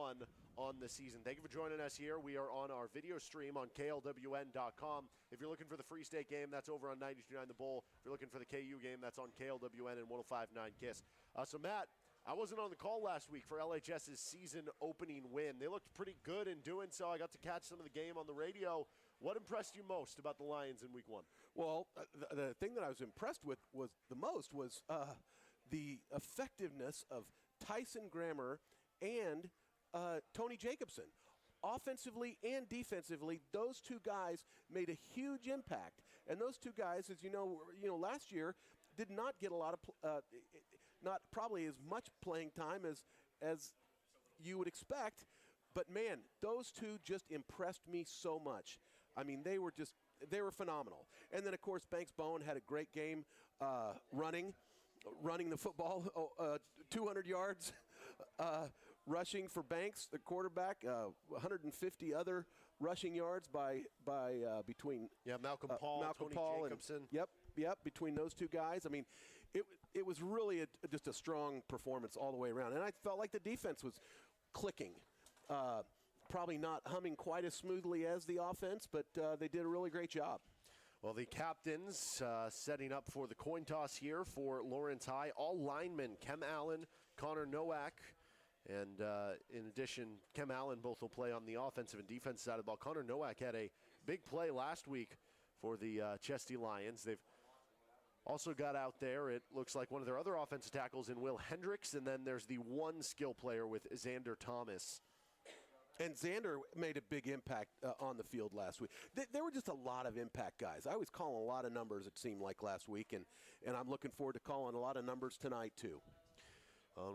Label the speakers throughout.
Speaker 1: 1 on the season. Thank you for joining us here. We are on our video stream on KLWN.com. If you're looking for the Free State game, that's over on 92.9 The Bull. If you're looking for the KU game, that's on KLWN and 105.9 KISS. So, Matt, I wasn't on the call last week for LHS's season opening win. They looked pretty good in doing so. I got to catch some of the game on the radio. What impressed you most about the Lions in week 1?
Speaker 2: Well, the thing that I was impressed with was the effectiveness of Tyson Grammer and Tony Jacobson. Offensively and defensively, those two guys made a huge impact. And those two guys, as you know, last year did not get a lot of not probably as much playing time as you would expect. But, man, those two just impressed me so much. I mean, they were phenomenal. And then, of course, Banks Bowen had a great game running the football, 200 yards rushing for Banks, the quarterback, 150 other rushing yards between
Speaker 1: Malcolm Paul, Tony Jacobson.
Speaker 2: Yep, between those two guys. I mean, it was really just a strong performance all the way around. And I felt like the defense was clicking. Probably not humming quite as smoothly as the offense, but they did a really great job.
Speaker 1: Well, the captains setting up for the coin toss here for Lawrence High. All linemen, Kem Allen, Connor Nowak, and in addition, Kem Allen both will play on the offensive and defensive side of the ball. Connor Nowak had a big play last week for the Chesty Lions. They've also got out there, it looks like one of their other offensive tackles in Will Hendricks, and then there's the one skill player with Xander Thomas.
Speaker 2: And Xander made a big impact on the field last week. There were just a lot of impact guys. I was calling a lot of numbers, it seemed like, last week, and I'm looking forward to calling a lot of numbers tonight, too.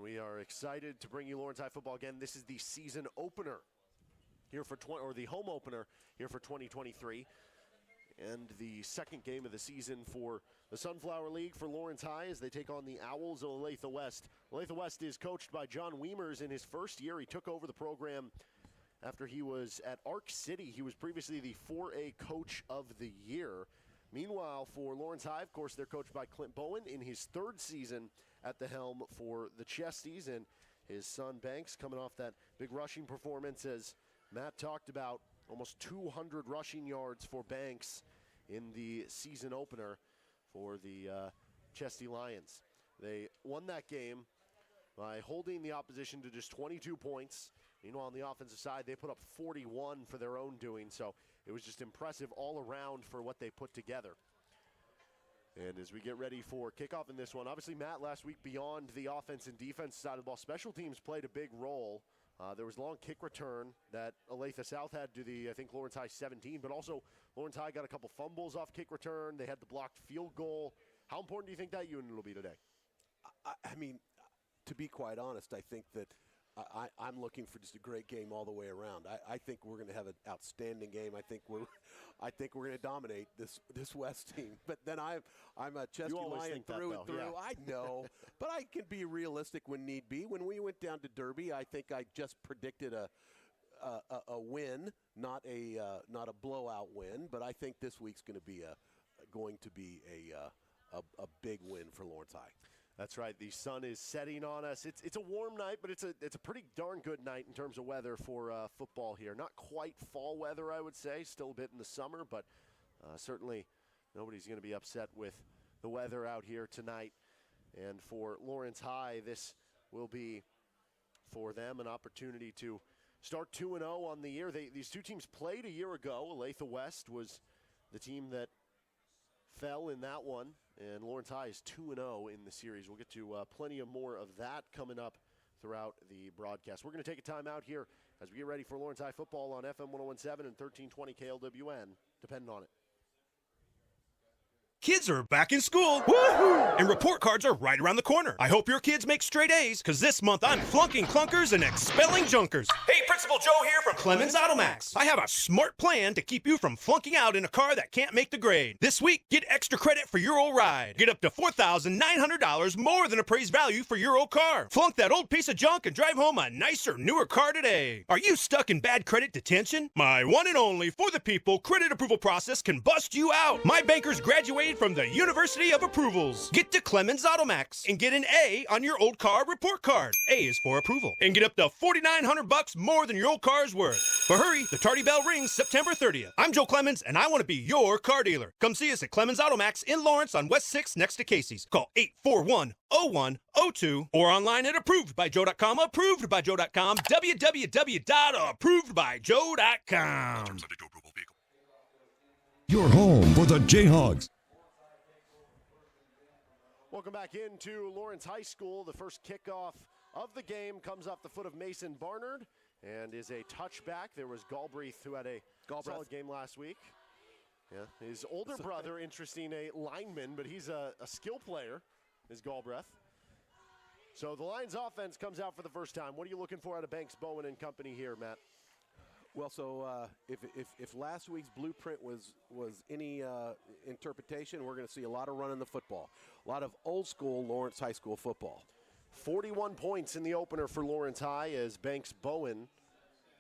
Speaker 1: We are excited to bring you Lawrence High football again. This is the season opener here for the home opener here for 2023. And the second game of the season for the Sunflower League for Lawrence High as they take on the Owls of Olathe West. Olathe West is coached by John Wiemers. In his first year, he took over the program after he was at Arc City. He was previously the 4A Coach of the Year. Meanwhile, for Lawrence High, of course, they're coached by Clint Bowen in his third season at the helm for the Chesties, and his son Banks coming off that big rushing performance, as Matt talked about, almost 200 rushing yards for Banks in the season opener for the Chesty Lions. They won that game by holding the opposition to just 22 points. Meanwhile, on the offensive side, they put up 41 for their own doing, so it was just impressive all around for what they put together. And as we get ready for kickoff in this one, obviously, Matt, last week beyond the offense and defense side of the ball, special teams played a big role. There was a long kick return that Olathe South had to the, I think, Lawrence High 17, but also Lawrence High got a couple fumbles off kick return. They had the blocked field goal. How important do you think that unit will be today?
Speaker 2: I mean, to be quite honest, I think that I'm looking for just a great game all the way around. I think we're going to have an outstanding game. I think we're going to dominate this West team. But then I'm a Chesty Lion through and through. Yeah. I know, but I can be realistic when need be. When we went down to Derby, I think I just predicted a win, not a blowout win. But I think this week's going to be a big win for Lawrence High.
Speaker 1: That's right. The sun is setting on us. It's a warm night, but it's a pretty darn good night in terms of weather for football here. Not quite fall weather, I would say. Still a bit in the summer, but certainly nobody's going to be upset with the weather out here tonight. And for Lawrence High, this will be for them an opportunity to start 2-0 on the year. These two teams played a year ago. Olathe West was the team that fell in that one, and Lawrence High is 2-0 in the series. We'll get to plenty of more of that coming up throughout the broadcast. We're going to take a time out here as we get ready for Lawrence High football on FM 101.7 and 1320 KLWN. Depend on it.
Speaker 3: Kids are back in school. Woohoo! And report cards are right around the corner. I hope your kids make straight A's, because this month I'm flunking clunkers and expelling junkers. Hey, Principal Joe here from Clemens Automax. I have a smart plan to keep you from flunking out in a car that can't make the grade. This week, get extra credit for your old ride. Get up to $4,900 more than appraised value for your old car. Flunk that old piece of junk and drive home a nicer, newer car today. Are you stuck in bad credit detention? My one and only For the People credit approval process can bust you out. My bankers graduated grade from the University of Approvals. Get to Clemens Automax and get an A on your old car report card. A is for approval. And get up to $4,900 more than your old car's worth. But hurry, the tardy bell rings September 30th. I'm Joe Clemens, and I want to be your car dealer. Come see us at Clemens Automax in Lawrence on West 6 next to Casey's. Call 841-0102 or online at approvedbyjoe.com. Approvedbyjoe.com. www.approvedbyjoe.com.
Speaker 4: Your home for the Jayhawks.
Speaker 1: Welcome back into Lawrence High School. The first kickoff of the game comes off the foot of Mason Barnard and is a touchback. There was Galbraith, who had a solid game last week. Yeah, his older brother, interesting, a lineman, but he's a skill player, is Galbraith. So the Lions offense comes out for the first time. What are you looking for out of Banks, Bowen, and company here, Matt?
Speaker 2: Well, so if last week's blueprint was any interpretation, we're going to see a lot of running the football, a lot of old school Lawrence High School football.
Speaker 1: 41 points in the opener for Lawrence High as Banks Bowen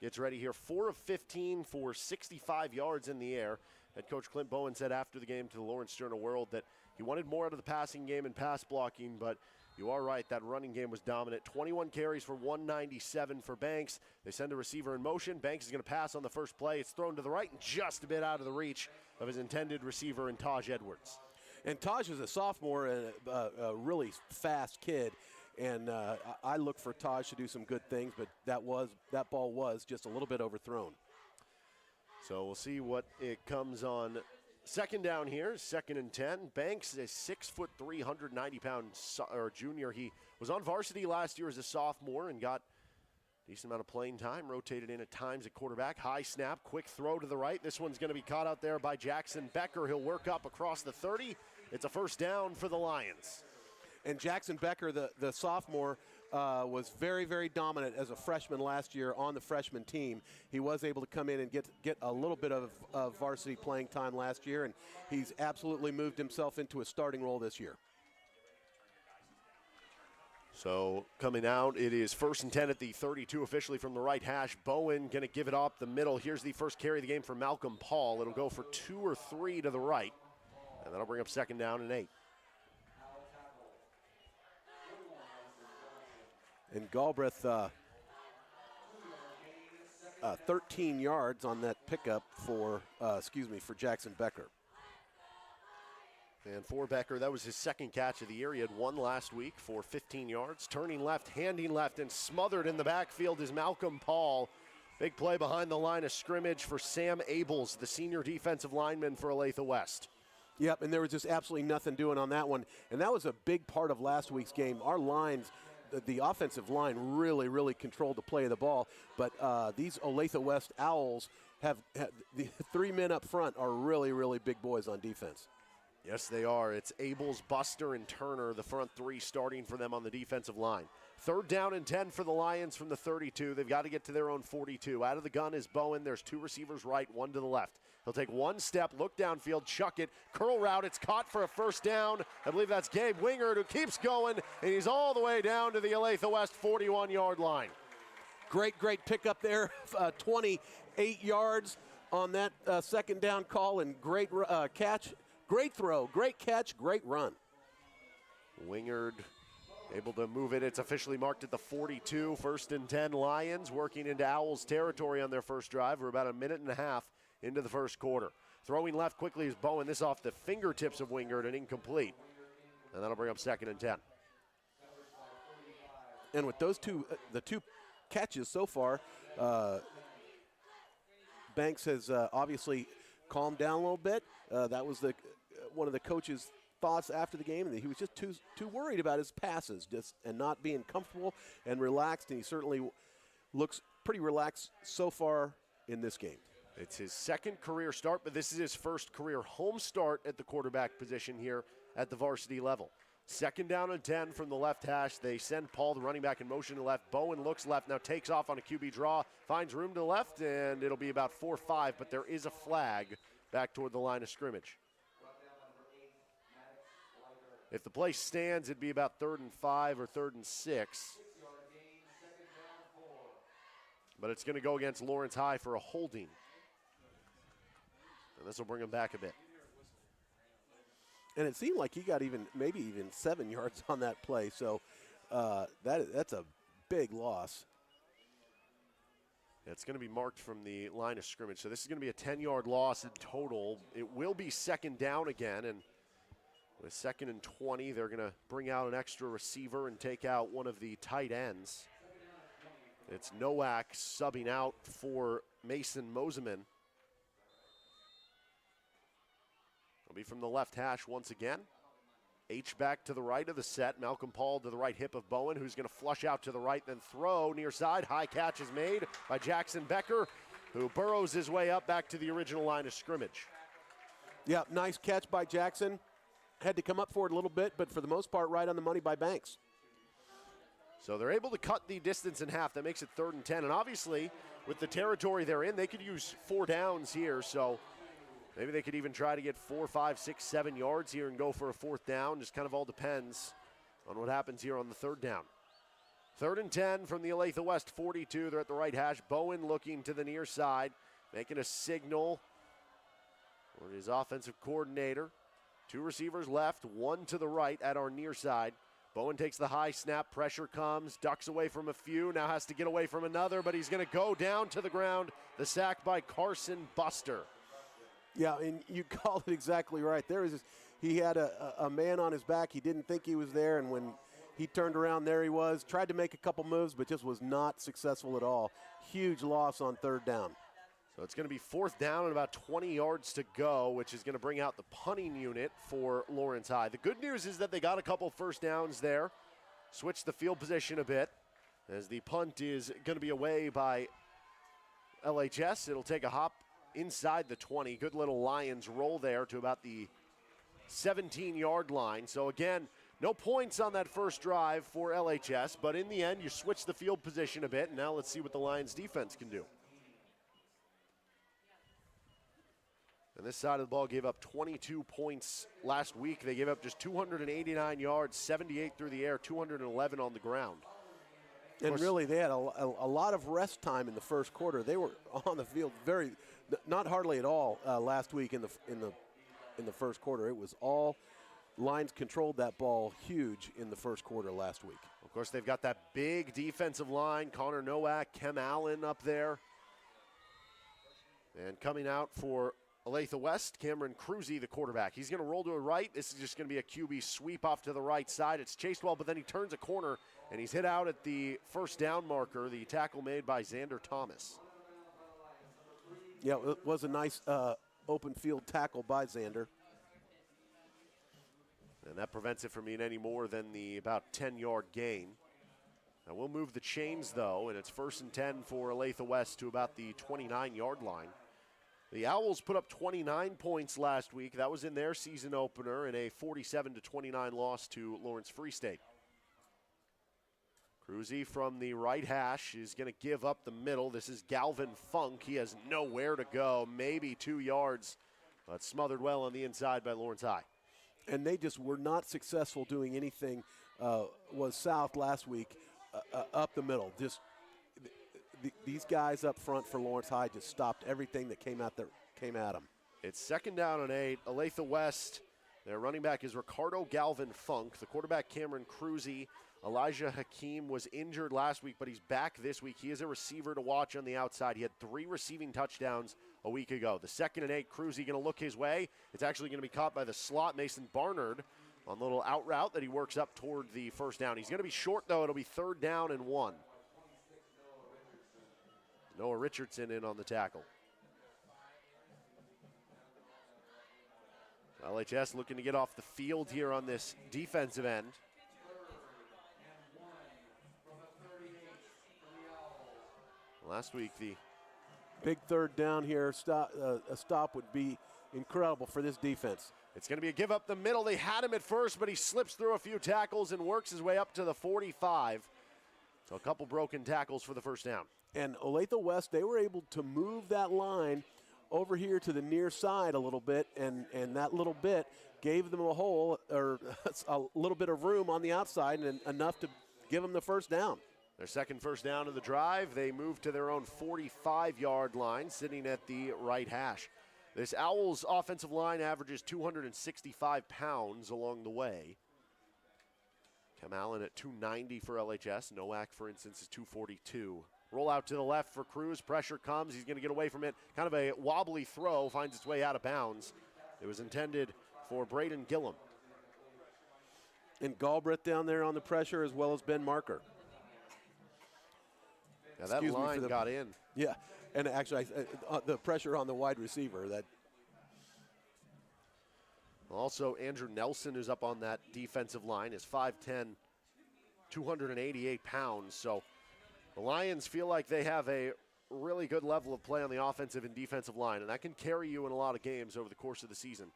Speaker 1: gets ready here. 4 of 15 for 65 yards in the air. Head coach Clint Bowen said after the game to the Lawrence Journal-World that he wanted more out of the passing game and pass blocking, but you are right, that running game was dominant. 21 carries for 197 for Banks. They send a receiver in motion. Banks is going to pass on the first play. It's thrown to the right and just a bit out of the reach of his intended receiver in Taj Edwards.
Speaker 2: And Taj is a sophomore and a really fast kid. And I look for Taj to do some good things, but that ball was just a little bit overthrown.
Speaker 1: So we'll see what it comes on. Second down here, 2nd and 10. Banks is a 6'3", 390-pound junior. He was on varsity last year as a sophomore and got a decent amount of playing time, rotated in at times at quarterback. High snap, quick throw to the right. This one's going to be caught out there by Jackson Becker. He'll work up across the 30. It's a first down for the Lions.
Speaker 2: And Jackson Becker, the sophomore, was very, very dominant as a freshman last year on the freshman team. He was able to come in and get a little bit of varsity playing time last year, and he's absolutely moved himself into a starting role this year.
Speaker 1: So coming out, it is 1st and 10 at the 32 officially from the right hash. Bowen going to give it up the middle. Here's the first carry of the game for Malcolm Paul. It'll go for 2 or 3 to the right, and that'll bring up 2nd down and 8.
Speaker 2: And Galbraith, 13 yards on that pickup for Jackson Becker.
Speaker 1: And for Becker, that was his 2nd catch of the year. He had 1 last week for 15 yards. Turning left, handing left, and smothered in the backfield is Malcolm Paul. Big play behind the line of scrimmage for Sam Abels, the senior defensive lineman for Olathe West.
Speaker 2: Yep, and there was just absolutely nothing doing on that one. And that was a big part of last week's game. Our lines, the offensive line really, really controlled the play of the ball. But these Olathe West Owls have the 3 men up front are really, really big boys on defense.
Speaker 1: Yes, they are. It's Abels, Buster, and Turner, the front 3 starting for them on the defensive line. 3rd down and 10 for the Lions from the 32. They've got to get to their own 42. Out of the gun is Bowen. There's 2 receivers right, 1 to the left. He'll take 1 step, look downfield, chuck it, curl route. It's caught for a first down. I believe that's Gabe Wingard who keeps going, and he's all the way down to the Olathe West 41-yard line.
Speaker 2: Great pickup there, 28 yards on that 2nd down call, and great catch, great throw, great catch, great run.
Speaker 1: Wingard able to move it. It's officially marked at the 42. 1st and 10 Lions working into Owls territory on their first drive. We're about a minute and a half into the first quarter. Throwing left quickly is Bowen. This off the fingertips of Wingard and incomplete. And that'll bring up 2nd and 10.
Speaker 2: And with those the 2 catches so far, Banks has obviously calmed down a little bit. That was one of the coach's thoughts after the game, and he was just too worried about his passes and not being comfortable and relaxed, and he certainly looks pretty relaxed so far in this game.
Speaker 1: It's his 2nd career start, but this is his 1st career home start at the quarterback position here at the varsity level. 2nd down and 10 from the left hash. They send Paul, the running back, in motion to left. Bowen looks left, now takes off on a QB draw, finds room to the left, and it'll be about 4-5, but there is a flag back toward the line of scrimmage. If the play stands, it'd be about 3rd and 5 or 3rd and 6. But it's going to go against Lawrence High for a holding. And this will bring him back a bit.
Speaker 2: And it seemed like he got maybe even 7 yards on that play. So that's a big loss.
Speaker 1: It's going to be marked from the line of scrimmage. So this is going to be a 10-yard loss in total. It will be second down again. And with 2nd and 20, they're going to bring out an extra receiver and take out one of the tight ends. It's Nowak subbing out for Mason Moseman. It'll be from the left hash once again. H-back to the right of the set. Malcolm Paul to the right hip of Bowen, who's going to flush out to the right, then throw near side. High catch is made by Jackson Becker, who burrows his way up back to the original line of scrimmage.
Speaker 2: Yeah, nice catch by Jackson. Had to come up for it a little bit, but for the most part, right on the money by Banks.
Speaker 1: So they're able to cut the distance in half. That makes it 3rd and 10. And obviously, with the territory they're in, they could use 4 downs here. So maybe they could even try to get 4, 5, 6, 7 yards here and go for a 4th down. Just kind of all depends on what happens here on the 3rd down. 3rd and 10 from the Olathe West 42. They're at the right hash. Bowen looking to the near side, making a signal for his offensive coordinator. 2 receivers left, 1 to the right at our near side. Bowen takes the high snap, pressure comes, ducks away from a few, now has to get away from another, but he's going to go down to the ground. The sack by Carson Buster.
Speaker 2: Yeah, and you called it exactly right. He had a man on his back. He didn't think he was there, and when he turned around, there he was. Tried to make a couple moves, but just was not successful at all. Huge loss on 3rd down.
Speaker 1: So it's going to be 4th down and about 20 yards to go, which is going to bring out the punting unit for Lawrence High. The good news is that they got a couple 1st downs there, switched the field position a bit, as the punt is going to be away by LHS. It'll take a hop inside the 20. Good little Lions roll there to about the 17-yard line. So again, no points on that first drive for LHS, but in the end, you switch the field position a bit, and now let's see what the Lions defense can do. And this side of the ball gave up 22 points last week. They gave up just 289 yards, 78 through the air, 211 on the ground.
Speaker 2: And really, they had a lot of rest time in the first quarter. They were on the field not hardly at all last week in the first quarter. It was all Lions controlled that ball huge in the first quarter last week.
Speaker 1: Of course, they've got that big defensive line. Connor Nowak, Kem Allen up there. And coming out for Olathe West, Cameron Cruzy, the quarterback. He's going to roll to the right. This is just going to be a QB sweep off to the right side. It's chased well, but then he turns a corner, and he's hit out at the 1st down marker, the tackle made by Xander Thomas.
Speaker 2: Yeah, it was a nice open field tackle by Xander.
Speaker 1: And that prevents it from being any more than the about 10-yard gain. Now we'll move the chains, though, and it's 1st and 10 for Olathe West to about the 29-yard line. The Owls put up 29 points last week. That was in their season opener in a 47-29 loss to Lawrence Free State. Cruzy from the right hash is going to give up the middle. This is Galvin Funk. He has nowhere to go, maybe 2 yards, but smothered well on the inside by Lawrence High.
Speaker 2: And they just were not successful doing anything, was south last week, up the middle. Just these guys up front for Lawrence High just stopped everything that came at them.
Speaker 1: It's 2nd down and 8. Olathe West, their running back is Ricardo Galvin Funk. The quarterback, Cameron Cruzy. Elijah Hakeem was injured last week, but he's back this week. He is a receiver to watch on the outside. He had 3 receiving touchdowns a week ago. The 2nd and 8, Cruzy going to look his way. It's actually going to be caught by the slot, Mason Barnard, on the little out route that he works up toward the 1st down. He's going to be short, though. It'll be 3rd down and 1. Noah Richardson in on the tackle. LHS looking to get off the field here on this defensive end. Last week, the
Speaker 2: big 3rd down here, a stop would be incredible for this defense.
Speaker 1: It's going to be a give up the middle. They had him at first, but he slips through a few tackles and works his way up to the 45. So a couple broken tackles for the 1st down.
Speaker 2: And Olathe West, they were able to move that line over here to the near side a little bit, and that little bit gave them a hole or a little bit of room on the outside and enough to give them the 1st down.
Speaker 1: Their 2nd 1st down of the drive. They move to their own 45-yard line, sitting at the right hash. This Owls offensive line averages 265 pounds along the way. Cam Allen at 290 for LHS. Nowak, for instance, is 242. Roll out to the left for Cruz. Pressure comes. He's going to get away from it. Kind of a wobbly throw. Finds its way out of bounds. It was intended for Braden Gillum.
Speaker 2: And Galbraith down there on the pressure, as well as Ben Marker.
Speaker 1: Now that line got in.
Speaker 2: Yeah, and actually the pressure on the wide receiver. That.
Speaker 1: Also, Andrew Nelson, who's up on that defensive line, is 5'10", 288 pounds. So the Lions feel like they have a really good level of play on the offensive and defensive line, and that can carry you in a lot of games over the course of the season.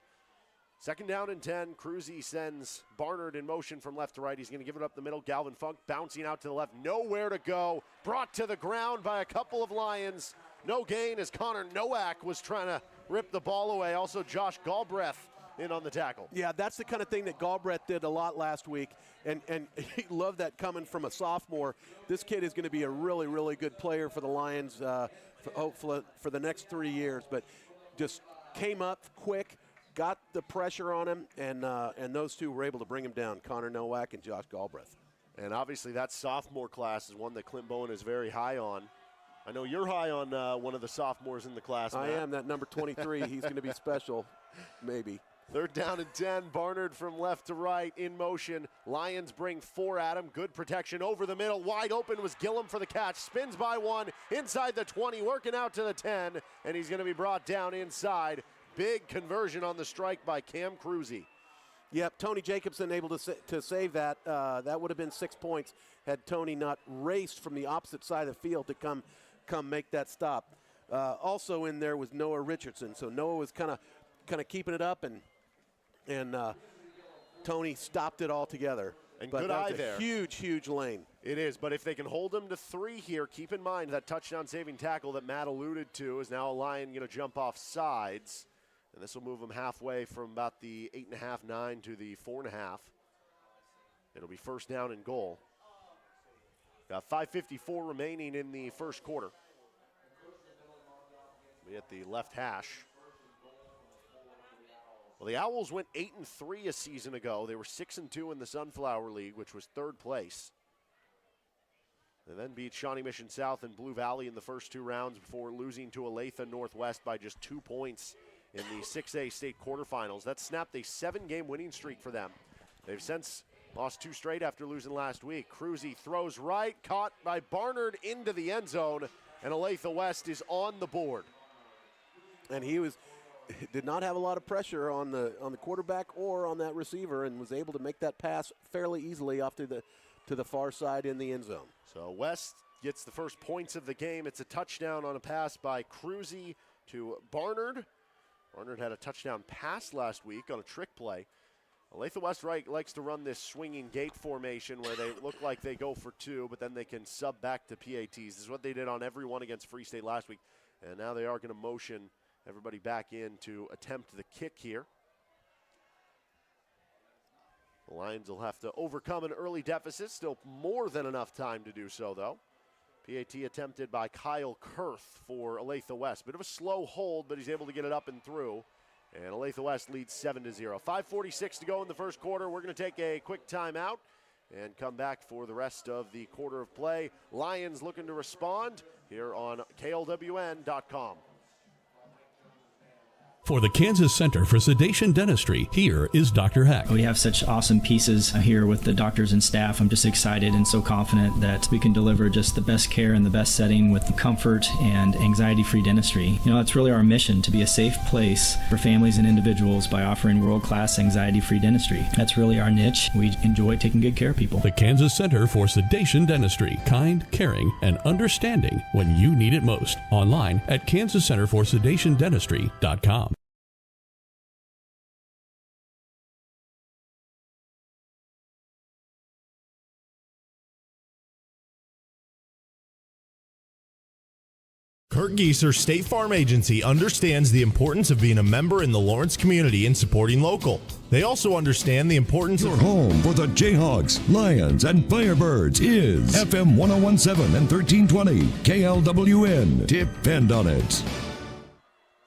Speaker 1: Second down and 10. Cruzy sends Barnard in motion from left to right. He's going to give it up the middle. Galvin Funk bouncing out to the left. Nowhere to go. Brought to the ground by a couple of Lions. No gain as Connor Nowak was trying to rip the ball away. Also, Josh Galbraith in on the tackle.
Speaker 2: Yeah, that's the kind of thing that Galbraith did a lot last week, and he loved that coming from a sophomore. This kid is going to be a really, really good player for the Lions, hopefully for the next 3 years. But just came up quick, got the pressure on him, and those two were able to bring him down, Connor Nowak and Josh Galbraith.
Speaker 1: And obviously that sophomore class is one that Clint Bowen is very high on. I know you're high on one of the sophomores in the class,
Speaker 2: I
Speaker 1: Matt.
Speaker 2: am, that number 23. He's going to be special, maybe.
Speaker 1: Third down and 10. Barnard from left to right in motion. Lions bring 4 at him. Good protection over the middle. Wide open was Gillum for the catch. Spins by 1 inside the 20, working out to the 10, and he's going to be brought down inside. Big conversion on the strike by Cam Cruzy.
Speaker 2: Yep, Tony Jacobson able to save that. That would have been 6 points had Tony not raced from the opposite side of the field to come make that stop. Also in there was Noah Richardson. So Noah was kind of keeping it up, and Tony stopped it all together.
Speaker 1: And
Speaker 2: but
Speaker 1: good
Speaker 2: that
Speaker 1: eye
Speaker 2: was a
Speaker 1: there.
Speaker 2: Huge lane.
Speaker 1: It is, but if they can hold them to 3 here, keep in mind that touchdown-saving tackle that Matt alluded to is now a Lion going to jump off sides. And this will move them halfway from about the 8.5, 9 to the 4.5. It'll be first down and goal. Got 5:54 remaining in the first quarter. We at the left hash. Well, the Owls went 8-3 a season ago. They were 6-2 in the Sunflower League, which was 3rd place. They then beat Shawnee Mission South and Blue Valley in the first 2 rounds before losing to Olathe Northwest by just 2 points in the 6A state quarterfinals. That snapped a 7-game winning streak for them. They've since lost 2 straight after losing last week. Cruzy throws right, caught by Barnard into the end zone, and Olathe West is on the board.
Speaker 2: And he did not have a lot of pressure on the quarterback or on that receiver, and was able to make that pass fairly easily off to the far side in the end zone.
Speaker 1: So West gets the first points of the game. It's a touchdown on a pass by Cruzy to Barnard. Barnard had a touchdown pass last week on a trick play. Olathe West likes to run this swinging gate formation where they look like they go for 2, but then they can sub back to PATs. This is what they did on every one against Free State last week. And now they are going to motion everybody back in to attempt the kick here. The Lions will have to overcome an early deficit. Still more than enough time to do so, though. PAT attempted by Kyle Kurth for Olathe West. Bit of a slow hold, but he's able to get it up and through. And Olathe West leads 7-0. 5:46 to go in the first quarter. We're going to take a quick timeout and come back for the rest of the quarter of play. Lions looking to respond here on KLWN.com.
Speaker 4: For the Kansas Center for Sedation Dentistry, here is Dr. Heck.
Speaker 5: We have such awesome pieces here with the doctors and staff. I'm just excited and so confident that we can deliver just the best care in the best setting with the comfort and anxiety-free dentistry. You know, it's really our mission to be a safe place for families and individuals by offering world-class anxiety-free dentistry. That's really our niche. We enjoy taking good care of people.
Speaker 4: The Kansas Center for Sedation Dentistry. Kind, caring, and understanding when you need it most. Online at kansascenterforsedationdentistry.com.
Speaker 6: Kurt Gieser State Farm Agency understands the importance of being a member in the Lawrence community and supporting local. They also understand the importance
Speaker 4: Your
Speaker 6: of
Speaker 4: home for the Jayhawks, Lions, and Firebirds is FM 1017 and 1320 KLWN. Depend on it.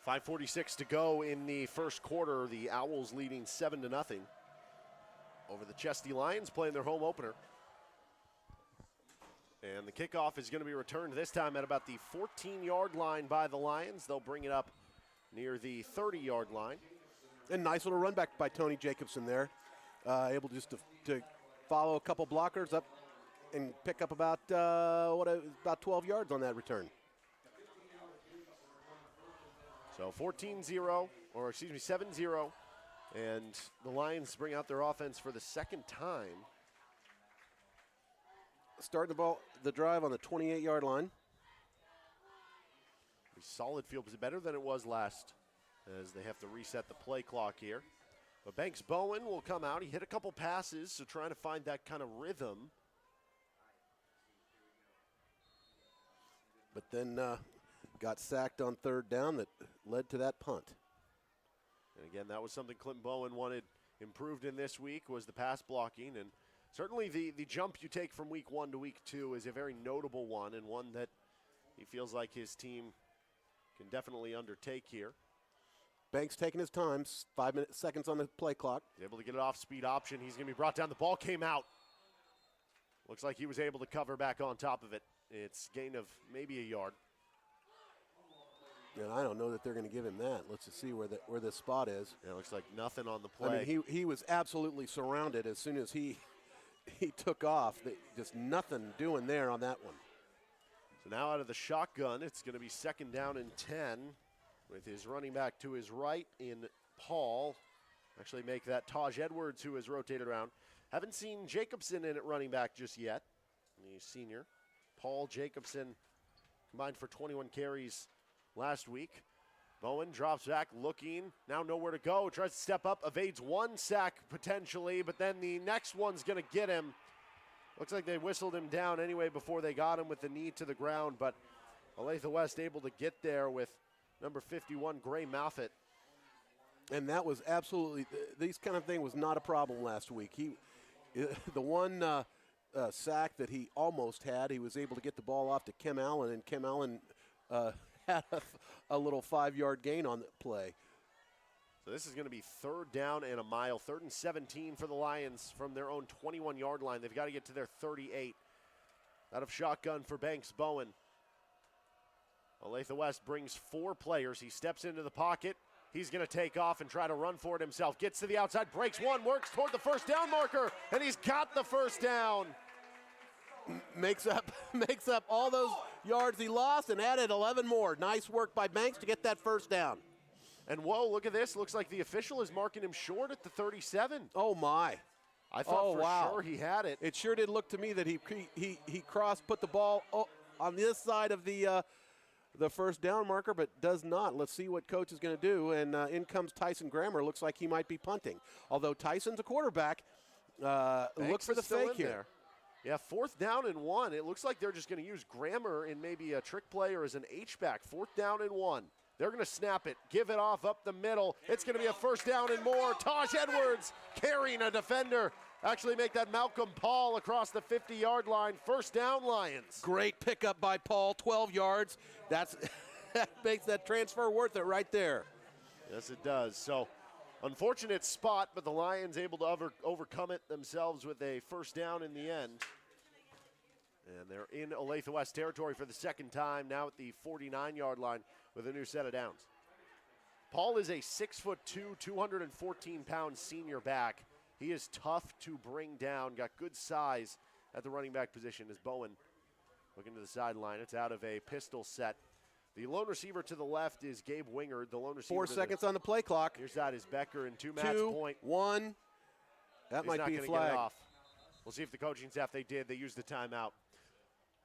Speaker 1: 5:46 to go in the first quarter. The Owls leading 7-0 over the Chesty Lions, playing their home opener. And the kickoff is going to be returned this time at about the 14-yard line by the Lions. They'll bring it up near the 30-yard line.
Speaker 2: And nice little run back by Tony Jacobson there. Able just to follow a couple blockers up and pick up about 12 yards on that return.
Speaker 1: So 14-0, or excuse me, 7-0. And the Lions bring out their offense for the second time.
Speaker 2: Starting the drive on the 28-yard line.
Speaker 1: A solid field position, better than it was last, as they have to reset the play clock here. But Banks Bowen will come out. He hit a couple passes, so trying to find that kind of rhythm.
Speaker 2: But then got sacked on third down that led to that punt.
Speaker 1: And again, that was something Clinton Bowen wanted improved in this week, was the pass blocking. And certainly the jump you take from week 1 to week 2 is a very notable one, and one that he feels like his team can definitely undertake here.
Speaker 2: Banks taking his time, 5 seconds on the play clock.
Speaker 1: He's able to get an off-speed option. He's going to be brought down. The ball came out. Looks like he was able to cover back on top of it. It's gain of maybe a yard.
Speaker 2: And I don't know that they're going to give him that. Let's just see where the spot is.
Speaker 1: Yeah, it looks like nothing on the play.
Speaker 2: I mean, he was absolutely surrounded as soon as he took off. Just nothing doing there on that one.
Speaker 1: So now out of the shotgun, it's going to be 2nd down and 10 with his running back to his right in Paul. Actually make that Taj Edwards, who has rotated around. Haven't seen Jacobson in at running back just yet. The senior. Paul Jacobson combined for 21 carries last week. Bowen drops back, looking, now nowhere to go. Tries to step up, evades one sack potentially, but then the next one's going to get him. Looks like they whistled him down anyway before they got him with the knee to the ground, but Olathe West able to get there with number 51, Gray Mouthett.
Speaker 2: And that was absolutely, these kind of thing was not a problem last week. The one sack that he almost had, he was able to get the ball off to Kim Allen, and Kim Allen had a little 5-yard gain on the play.
Speaker 1: So this is going to be 3rd down and a mile. 3rd and 17 for the Lions from their own 21-yard line. They've got to get to their 38. Out of shotgun for Banks Bowen. Olathe West brings 4 players. He steps into the pocket. He's going to take off and try to run for it himself. Gets to the outside, breaks one, works toward the 1st down marker, and he's got the 1st down.
Speaker 2: Makes up all those yards he lost and added 11 more. Nice work by Banks to get that 1st down.
Speaker 1: And whoa, look at this. Looks like the official is marking him short at the 37.
Speaker 2: Oh, my.
Speaker 1: I thought sure he had it.
Speaker 2: It sure did look to me that he crossed, put the ball on this side of the 1st down marker, but does not. Let's see what coach is going to do. And in comes Tyson Grammer. Looks like he might be punting. Although Tyson's a quarterback, look for the fake here.
Speaker 1: There. Yeah, 4th down and 1. It looks like they're just going to use Grammer in maybe a trick play or as an H-back. 4th down and 1. They're going to snap it, give it off up the middle. It's going to be a 1st down and more. Taj Edwards carrying a defender. Actually make that Malcolm Paul across the 50-yard line. 1st down, Lions.
Speaker 2: Great pickup by Paul, 12 yards. That makes that transfer worth it right there.
Speaker 1: Yes, it does. So, unfortunate spot, but the Lions able to overcome it themselves with a 1st down in the end. And they're in Olathe West territory for the 2nd time, now at the 49-yard line with a new set of downs. Paul is a 6'2", 214-pound senior back. He is tough to bring down, got good size at the running back position as Bowen looking to the sideline. It's out of a pistol set. The lone receiver to the left is Gabe Wingard. The lone receiver
Speaker 2: 4 seconds on the play clock.
Speaker 1: Near side is Becker and 2 match
Speaker 2: 2,
Speaker 1: point.
Speaker 2: 1. That
Speaker 1: He's
Speaker 2: might
Speaker 1: not
Speaker 2: be a
Speaker 1: gonna
Speaker 2: flag.
Speaker 1: get it off. We'll see if the coaching staff, they used the timeout.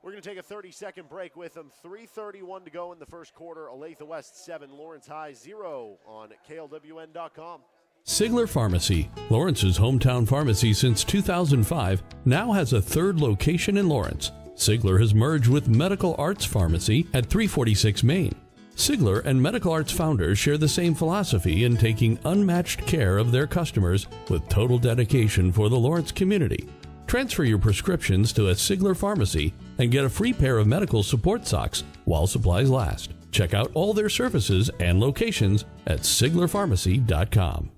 Speaker 1: We're going to take a 30-second break with them. 3:31 to go in the first quarter. Olathe West 7, Lawrence High 0 on KLWN.com.
Speaker 4: Sigler Pharmacy, Lawrence's hometown pharmacy since 2005, now has a 3rd location in Lawrence. Sigler has merged with Medical Arts Pharmacy at 346 Main. Sigler and Medical Arts founders share the same philosophy in taking unmatched care of their customers with total dedication for the Lawrence community. Transfer your prescriptions to a Sigler Pharmacy and get a free pair of medical support socks while supplies last. Check out all their services and locations at SiglerPharmacy.com.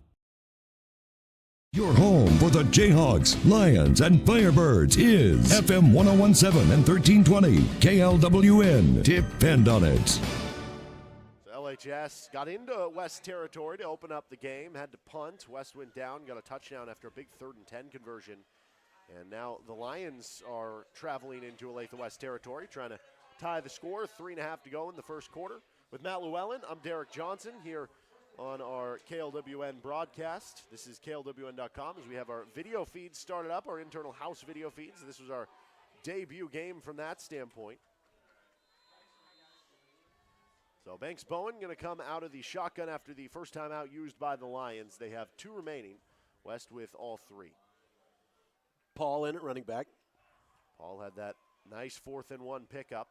Speaker 7: Your home for the Jayhawks, Lions, and Firebirds is FM 1017 and 1320 KLWN. Depend on it.
Speaker 1: So LHS got into West territory to open up the game, had to punt. West went down, got a touchdown after a big 3rd and 10 conversion. And now the Lions are traveling into Olathe West territory, trying to tie the score. 3.5 to go in the first quarter. With Matt Llewellyn, I'm Derek Johnson here on our KLWN broadcast. This is KLWN.com as we have our video feeds started up, our internal house video feeds. This was our debut game from that standpoint. So Banks Bowen going to come out of the shotgun after the first time out used by the Lions. They have 2 remaining, West with all 3.
Speaker 2: Paul in at running back.
Speaker 1: Paul had that nice 4th and 1 pickup.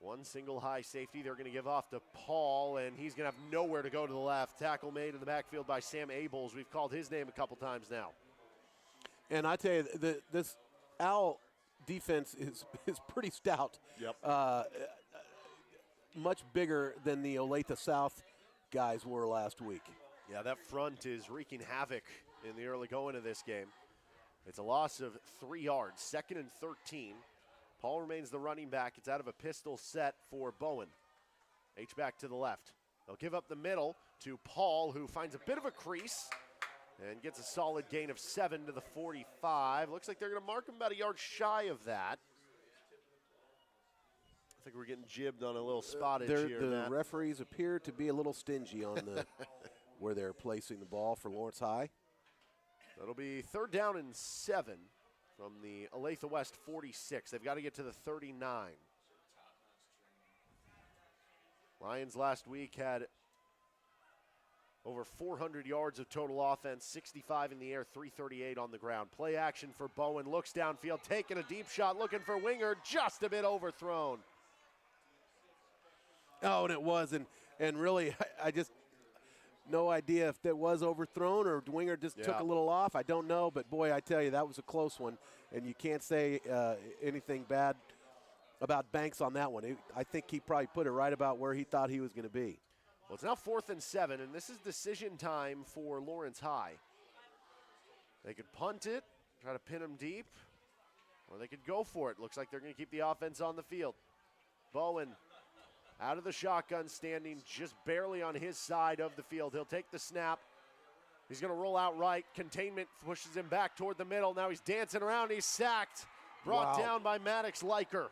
Speaker 1: One single high safety they're going to give off to Paul, and he's going to have nowhere to go to the left. Tackle made in the backfield by Sam Abels. We've called his name a couple times now.
Speaker 2: And I tell you, this Owl defense is pretty stout.
Speaker 1: Yep.
Speaker 2: Much bigger than the Olathe South guys were last week.
Speaker 1: Yeah, that front is wreaking havoc in the early going of this game. It's a loss of 3 yards, 2nd and 13. Paul remains the running back. It's out of a pistol set for Bowen. H-back to the left. They'll give up the middle to Paul, who finds a bit of a crease and gets a solid gain of 7 to the 45. Looks like they're going to mark him about a yard shy of that. I think we're getting jibbed on a little spottage here.
Speaker 2: The
Speaker 1: Matt.
Speaker 2: referees appear to be a little stingy on the where they're placing the ball for Lawrence High.
Speaker 1: That'll be 3rd down and 7. From the Olathe West 46. They've got to get to the 39. Lions last week had over 400 yards of total offense, 65 in the air, 338 on the ground. Play action for Bowen, looks downfield, taking a deep shot, looking for Winger, just a bit overthrown.
Speaker 2: Oh, and it was, and really, I just, no idea if that was overthrown or Winger just took a little off. I don't know, but boy, I tell you, that was a close one, and you can't say anything bad about Banks on that one. I think he probably put it right about where he thought he was going to be.
Speaker 1: Well, it's now 4th and 7, and this is decision time for Lawrence High. They could punt it, try to pin him deep, or they could go for it. Looks like they're going to keep the offense on the field. Bowen out of the shotgun, standing just barely on his side of the field. He'll take the snap. He's going to roll out right. Containment pushes him back toward the middle. Now he's dancing around. He's sacked. Brought down by Maddox Liker.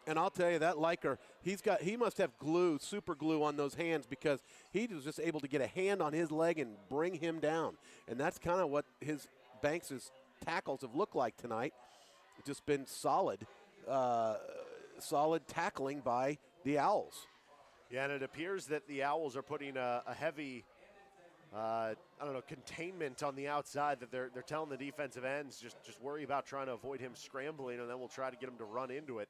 Speaker 2: And I'll tell you, that Liker, he must have glue, super glue on those hands, because he was just able to get a hand on his leg and bring him down. And that's kind of what his Banks' tackles have looked like tonight. It's just been solid tackling by the Owls.
Speaker 1: Yeah, and it appears that the Owls are putting a heavy, containment on the outside, that they're telling the defensive ends, just worry about trying to avoid him scrambling, and then we'll try to get him to run into it.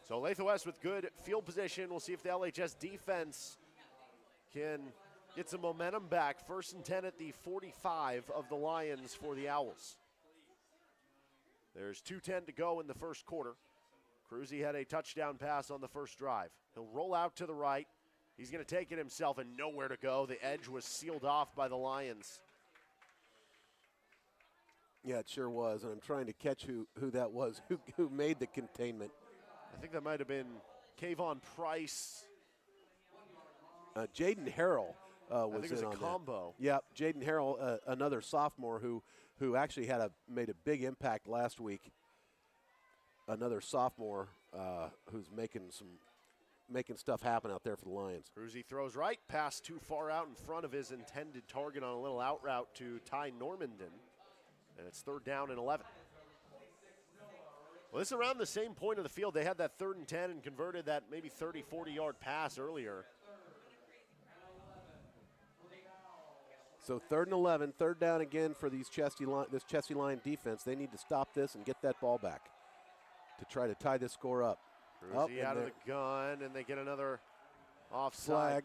Speaker 1: So Olathe West with good field position. We'll see if the LHS defense can get some momentum back. 1st and 10 at the 45 of the Lions for the Owls. There's 2:10 to go in the first quarter. Cruzy had a touchdown pass on the first drive. He'll roll out to the right. He's going to take it himself and nowhere to go. The edge was sealed off by the Lions.
Speaker 2: Yeah, it sure was, and I'm trying to catch who that was, who made the containment.
Speaker 1: I think that might have been Kayvon Price.
Speaker 2: Jaden Harrell was
Speaker 1: I think it was
Speaker 2: in
Speaker 1: a
Speaker 2: on
Speaker 1: combo.
Speaker 2: that. Yep, Jaden Harrell, another sophomore who actually made a big impact last week. Another sophomore who's making stuff happen out there for the Lions.
Speaker 1: Cruzy throws right, pass too far out in front of his intended target on a little out route to Ty Normandin, and it's 3rd down and 11. Well, this is around the same point of the field. They had that 3rd and 10 and converted that maybe 30, 40-yard pass earlier.
Speaker 2: So 3rd and 11, 3rd down again for this Chesty Lion defense. They need to stop this and get that ball back to try to tie this score up.
Speaker 1: Cruzy out of the gun, and they get another offside.
Speaker 2: Flag.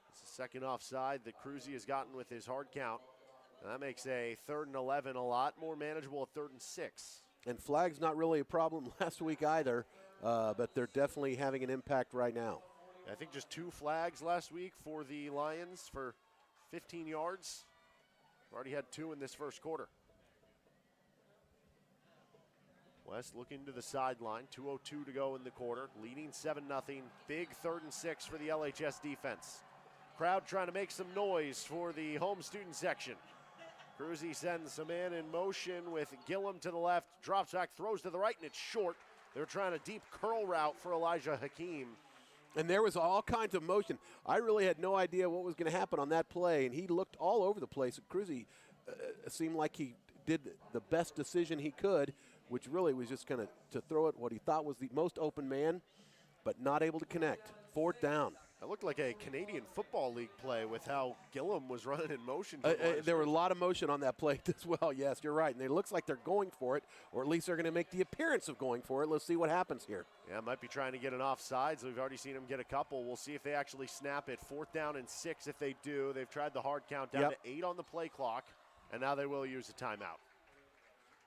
Speaker 1: It's the second offside that Cruzy has gotten with his hard count. And that makes a 3rd and 11 a lot more manageable at 3rd and 6.
Speaker 2: And flags not really a problem last week either, but they're definitely having an impact right now.
Speaker 1: I think just 2 flags last week for the Lions for 15 yards. Already had 2 in this first quarter. West looking to the sideline, 2:02 to go in the quarter, leading 7-0. Big 3rd and 6 for the LHS defense. Crowd trying to make some noise for the home student section. Cruzy sends a man in motion with Gillum to the left, drops back, throws to the right, and it's short. They're trying a deep curl route for Elijah Hakeem.
Speaker 2: And there was all kinds of motion. I really had no idea what was going to happen on that play, and he looked all over the place. Cruzy seemed like he did the best decision he could, which really was just kind of to throw it what he thought was the most open man, but not able to connect. 4th down.
Speaker 1: That looked like a Canadian Football League play with how Gillum was running in motion.
Speaker 2: There were a lot of motion on that play as well. Yes, you're right. And it looks like they're going for it, or at least they're going to make the appearance of going for it. Let's see what happens here.
Speaker 1: Yeah, might be trying to get an offsides. We've already seen them get a couple. We'll see if they actually snap it. 4th down and 6 if they do. They've tried the hard count down to 8 on the play clock, and now they will use a timeout.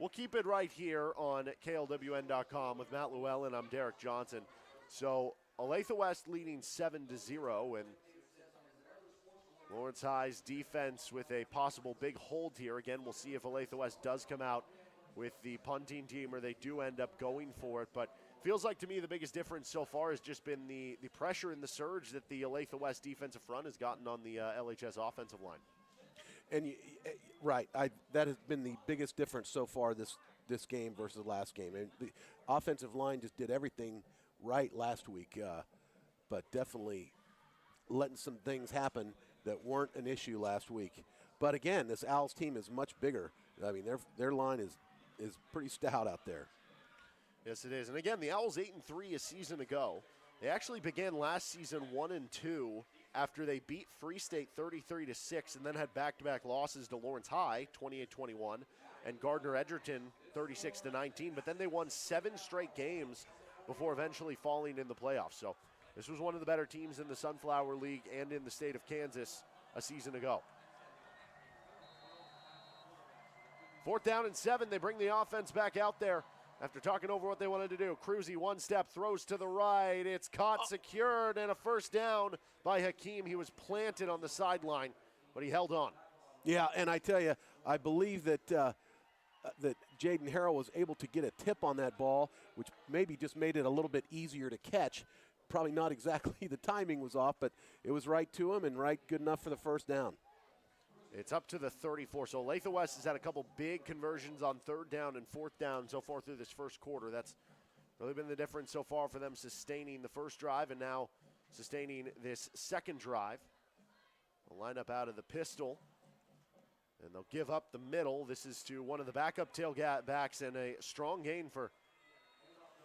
Speaker 1: We'll keep it right here on KLWN.com with Matt Llewellyn. I'm Derek Johnson. So Olathe West leading 7-0, and Lawrence High's defense with a possible big hold here. Again, we'll see if Olathe West does come out with the punting team or they do end up going for it. But feels like to me the biggest difference so far has just been the pressure and the surge that the Olathe West defensive front has gotten on the LHS offensive line.
Speaker 2: And right, that has been the biggest difference so far this game versus last game. And the offensive line just did everything right last week, but definitely letting some things happen that weren't an issue last week. But again, this Owls team is much bigger. I mean, their line is pretty stout out there.
Speaker 1: Yes, it is. And again, the Owls 8-3 a season ago. They actually began last season 1-2 after they beat Free State 33-6 and then had back-to-back losses to Lawrence High 28-21 and Gardner Edgerton 36-19. But then they won 7 straight games before eventually falling in the playoffs. So this was one of the better teams in the Sunflower League and in the state of Kansas a season ago. 4th down and 7. They bring the offense back out there after talking over what they wanted to do. Cruzy, 1 step, throws to the right. It's caught, secured, and a 1st down by Hakeem. He was planted on the sideline, but he held on.
Speaker 2: Yeah, and I tell you, I believe that that Jaden Harrell was able to get a tip on that ball, which maybe just made it a little bit easier to catch. Probably not exactly the timing was off, but it was right to him and right good enough for the 1st down.
Speaker 1: It's up to the 34. So Olathe West has had a couple big conversions on 3rd down and 4th down so far through this first quarter. That's really been the difference so far for them, sustaining the first drive and now sustaining this second drive. They'll line up out of the pistol, and they'll give up the middle. This is to one of the backup tailbacks, and a strong gain for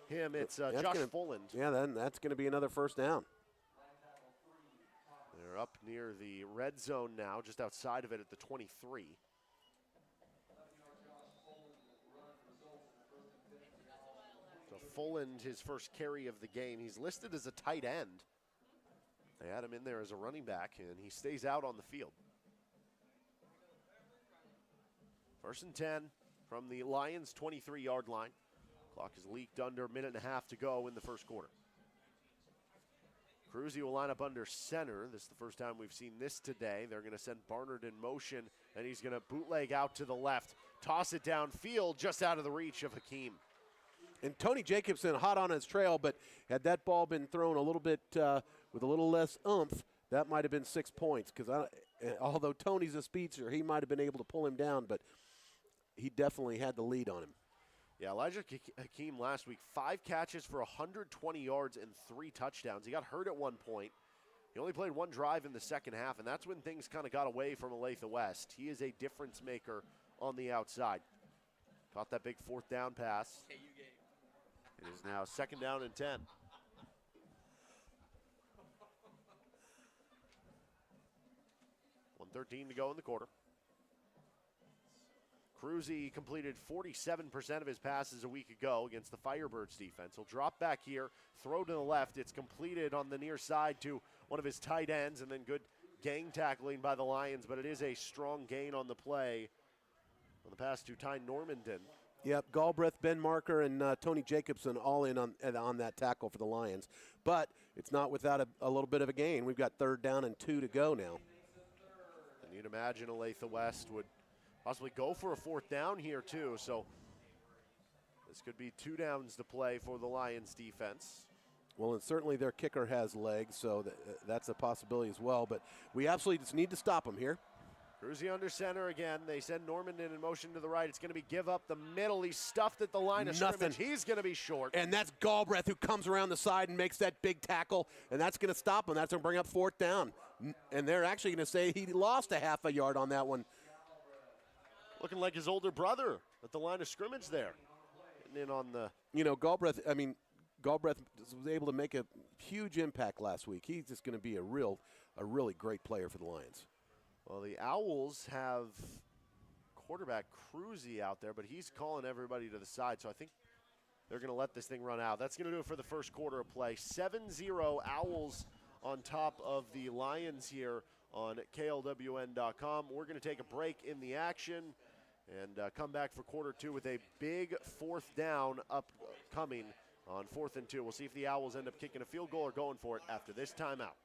Speaker 1: him. It's Josh Fulland.
Speaker 2: Yeah, then that's going to be another 1st down.
Speaker 1: They're up near the red zone now, just outside of it at the 23. So Fulland, his first carry of the game. He's listed as a tight end. They had him in there as a running back, and he stays out on the field. 1st and 10 from the Lions' 23-yard line. Clock is leaked under a minute and a half to go in the first quarter. Cruzy will line up under center. This is the first time we've seen this today. They're going to send Barnard in motion, and he's going to bootleg out to the left, toss it downfield just out of the reach of Hakeem.
Speaker 2: And Tony Jacobson hot on his trail, but had that ball been thrown a little bit with a little less oomph, that might have been 6 points. Because although Tony's a speedster, he might have been able to pull him down, but he definitely had the lead on him.
Speaker 1: Yeah, Elijah Hakeem last week, 5 catches for 120 yards and 3 touchdowns. He got hurt at one point. He only played 1 drive in the second half, and that's when things kind of got away from Olathe West. He is a difference maker on the outside. Caught that big 4th down pass. It is now 2nd down and 10. $1:13 to go in the quarter. Cruzy completed 47% of his passes a week ago against the Firebirds defense. He'll drop back here, throw to the left. It's completed on the near side to one of his tight ends, and then good gang tackling by the Lions, but it is a strong gain on the play on the pass to Ty Normandin.
Speaker 2: Yep, Galbraith, Ben Marker, and Tony Jacobson all in on that tackle for the Lions. But it's not without a little bit of a gain. We've got 3rd down and 2 to go now.
Speaker 1: And you'd imagine Olathe West would possibly go for a 4th down here too. So this could be 2 downs to play for the Lions defense.
Speaker 2: Well, and certainly their kicker has legs, so that's a possibility as well. But we absolutely just need to stop them here.
Speaker 1: Cruzy under center again. They send Norman in motion to the right. It's going to be give up the middle. He's stuffed at the line of scrimmage. He's going to be short.
Speaker 2: And that's Galbraith who comes around the side and makes that big tackle, and that's going to stop him. That's going to bring up 4th down. And they're actually going to say he lost a half a yard on that one.
Speaker 1: Looking like his older brother at the line of scrimmage there. And in on the...
Speaker 2: Galbraith was able to make a huge impact last week. He's just going to be a really great player for the Lions.
Speaker 1: Well, the Owls have quarterback Cruzy out there, but he's calling everybody to the side, so I think they're going to let this thing run out. That's going to do it for the first quarter of play. 7-0 Owls on top of the Lions here on KLWN.com. We're going to take a break in the action and come back for quarter 2 with a big 4th down upcoming on 4th and 2. We'll see if the Owls end up kicking a field goal or going for it after this timeout.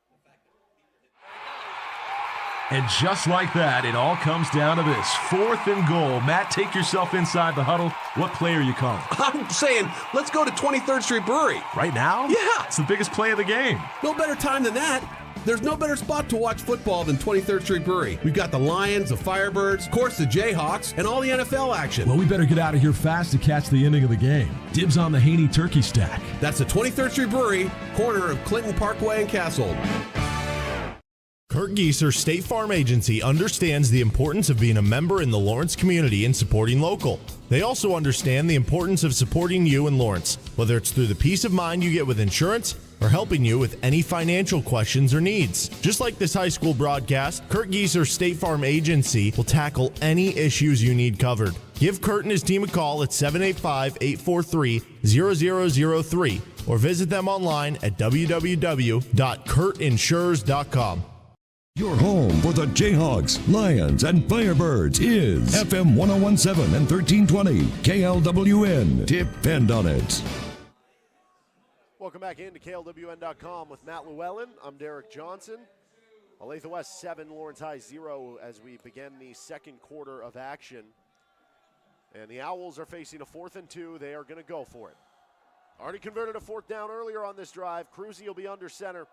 Speaker 8: And just like that, it all comes down to this. 4th and goal. Matt, take yourself inside the huddle. What play are you calling?
Speaker 9: I'm saying, let's go to 23rd Street Brewery.
Speaker 8: Right now?
Speaker 9: Yeah.
Speaker 8: It's the biggest play of the game.
Speaker 9: No better time than that. There's no better spot to watch football than 23rd Street Brewery. We've got the Lions, the Firebirds, of course the Jayhawks, and all the NFL action.
Speaker 8: Well, we better get out of here fast to catch the ending of the game. Dibs on the Haney turkey stack.
Speaker 9: That's the 23rd Street Brewery, corner of Clinton Parkway and Castle.
Speaker 6: Kurt Gieser State Farm Agency understands the importance of being a member in the Lawrence community and supporting local. They also understand the importance of supporting you in Lawrence, whether it's through the peace of mind you get with insurance or helping you with any financial questions or needs. Just like this high school broadcast, Kurt Gieser State Farm Agency will tackle any issues you need covered. Give Kurt and his team a call at 785-843-0003 or visit them online at www.kurtinsures.com.
Speaker 7: Your home for the Jayhawks, Lions, and Firebirds is FM 1017 and 1320 KLWN. Depend on it.
Speaker 1: Welcome back into KLWN.com with Matt Llewellyn. I'm Derek Johnson. Olathe West 7, Lawrence High 0 as we begin the second quarter of action. And the Owls are facing a 4th and 2. They are going to go for it. Already converted a 4th down earlier on this drive. Cruzy will be under center.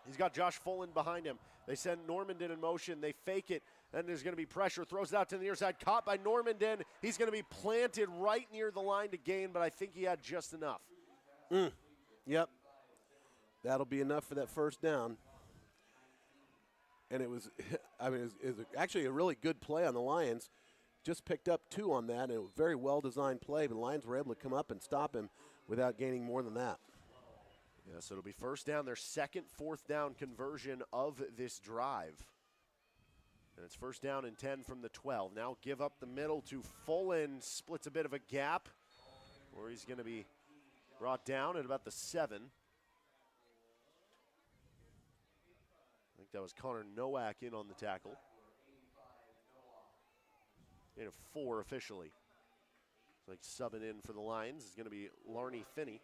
Speaker 1: He's got Josh Fullen behind him. They send Normandin in motion. They fake it. Then there's going to be pressure. Throws it out to the near side. Caught by Normandin. He's going to be planted right near the line to gain, but I think he had just enough.
Speaker 2: Yep. That'll be enough for that 1st down. And it was, it was actually a really good play on the Lions. Just picked up 2 on that, and it was a very well-designed play, but the Lions were able to come up and stop him without gaining more than that.
Speaker 1: Yeah, so it'll be 1st down, their second 4th down conversion of this drive. And it's 1st down and 10 from the 12. Now give up the middle to Fullen, splits a bit of a gap, where he's going to be brought down at about the 7. I think that was Connor Nowak in on the tackle. Gain of 4 officially. It's like subbing in for the Lions is going to be Larney Finney.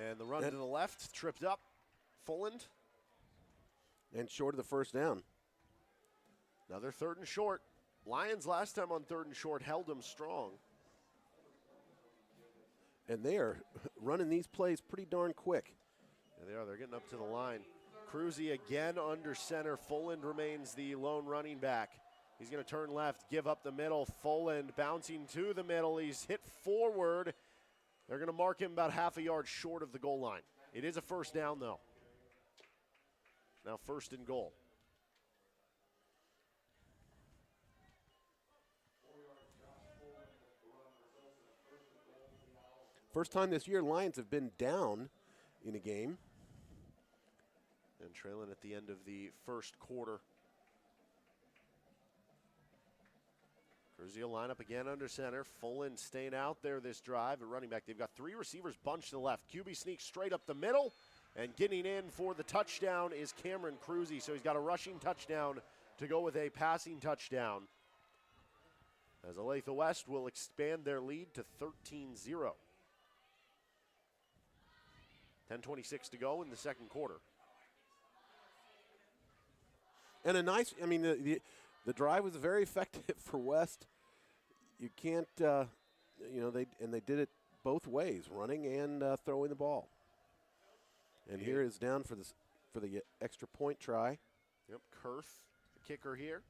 Speaker 1: And the run to the left, tripped up, Fulland.
Speaker 2: And short of the 1st down.
Speaker 1: Another 3rd and short. Lions last time on 3rd and short held them strong.
Speaker 2: And they are running these plays pretty darn quick.
Speaker 1: Yeah, they are. They're getting up to the line. Cruzy again under center. Fulland remains the lone running back. He's going to turn left, give up the middle. Fulland bouncing to the middle. He's hit forward. They're going to mark him about half a yard short of the goal line. It is a 1st down, though. Now 1st and goal.
Speaker 2: First time this year, Lions have been down in a game.
Speaker 1: And trailing at the end of the 1st quarter. Cruzy will line up again under center. Fullen staying out there this drive. A running back. They've got 3 receivers bunched to the left. QB sneaks straight up the middle. And getting in for the touchdown is Cameron Cruzy. So he's got a rushing touchdown to go with a passing touchdown, as Olathe West will expand their lead to 13-0. 10:26 to go in the second quarter.
Speaker 2: And a nice, I mean, the drive was very effective for West. You can't, you know, they did it both ways, running and throwing the ball. And here is down for the extra point try.
Speaker 1: Yep, Kurth, the kicker here.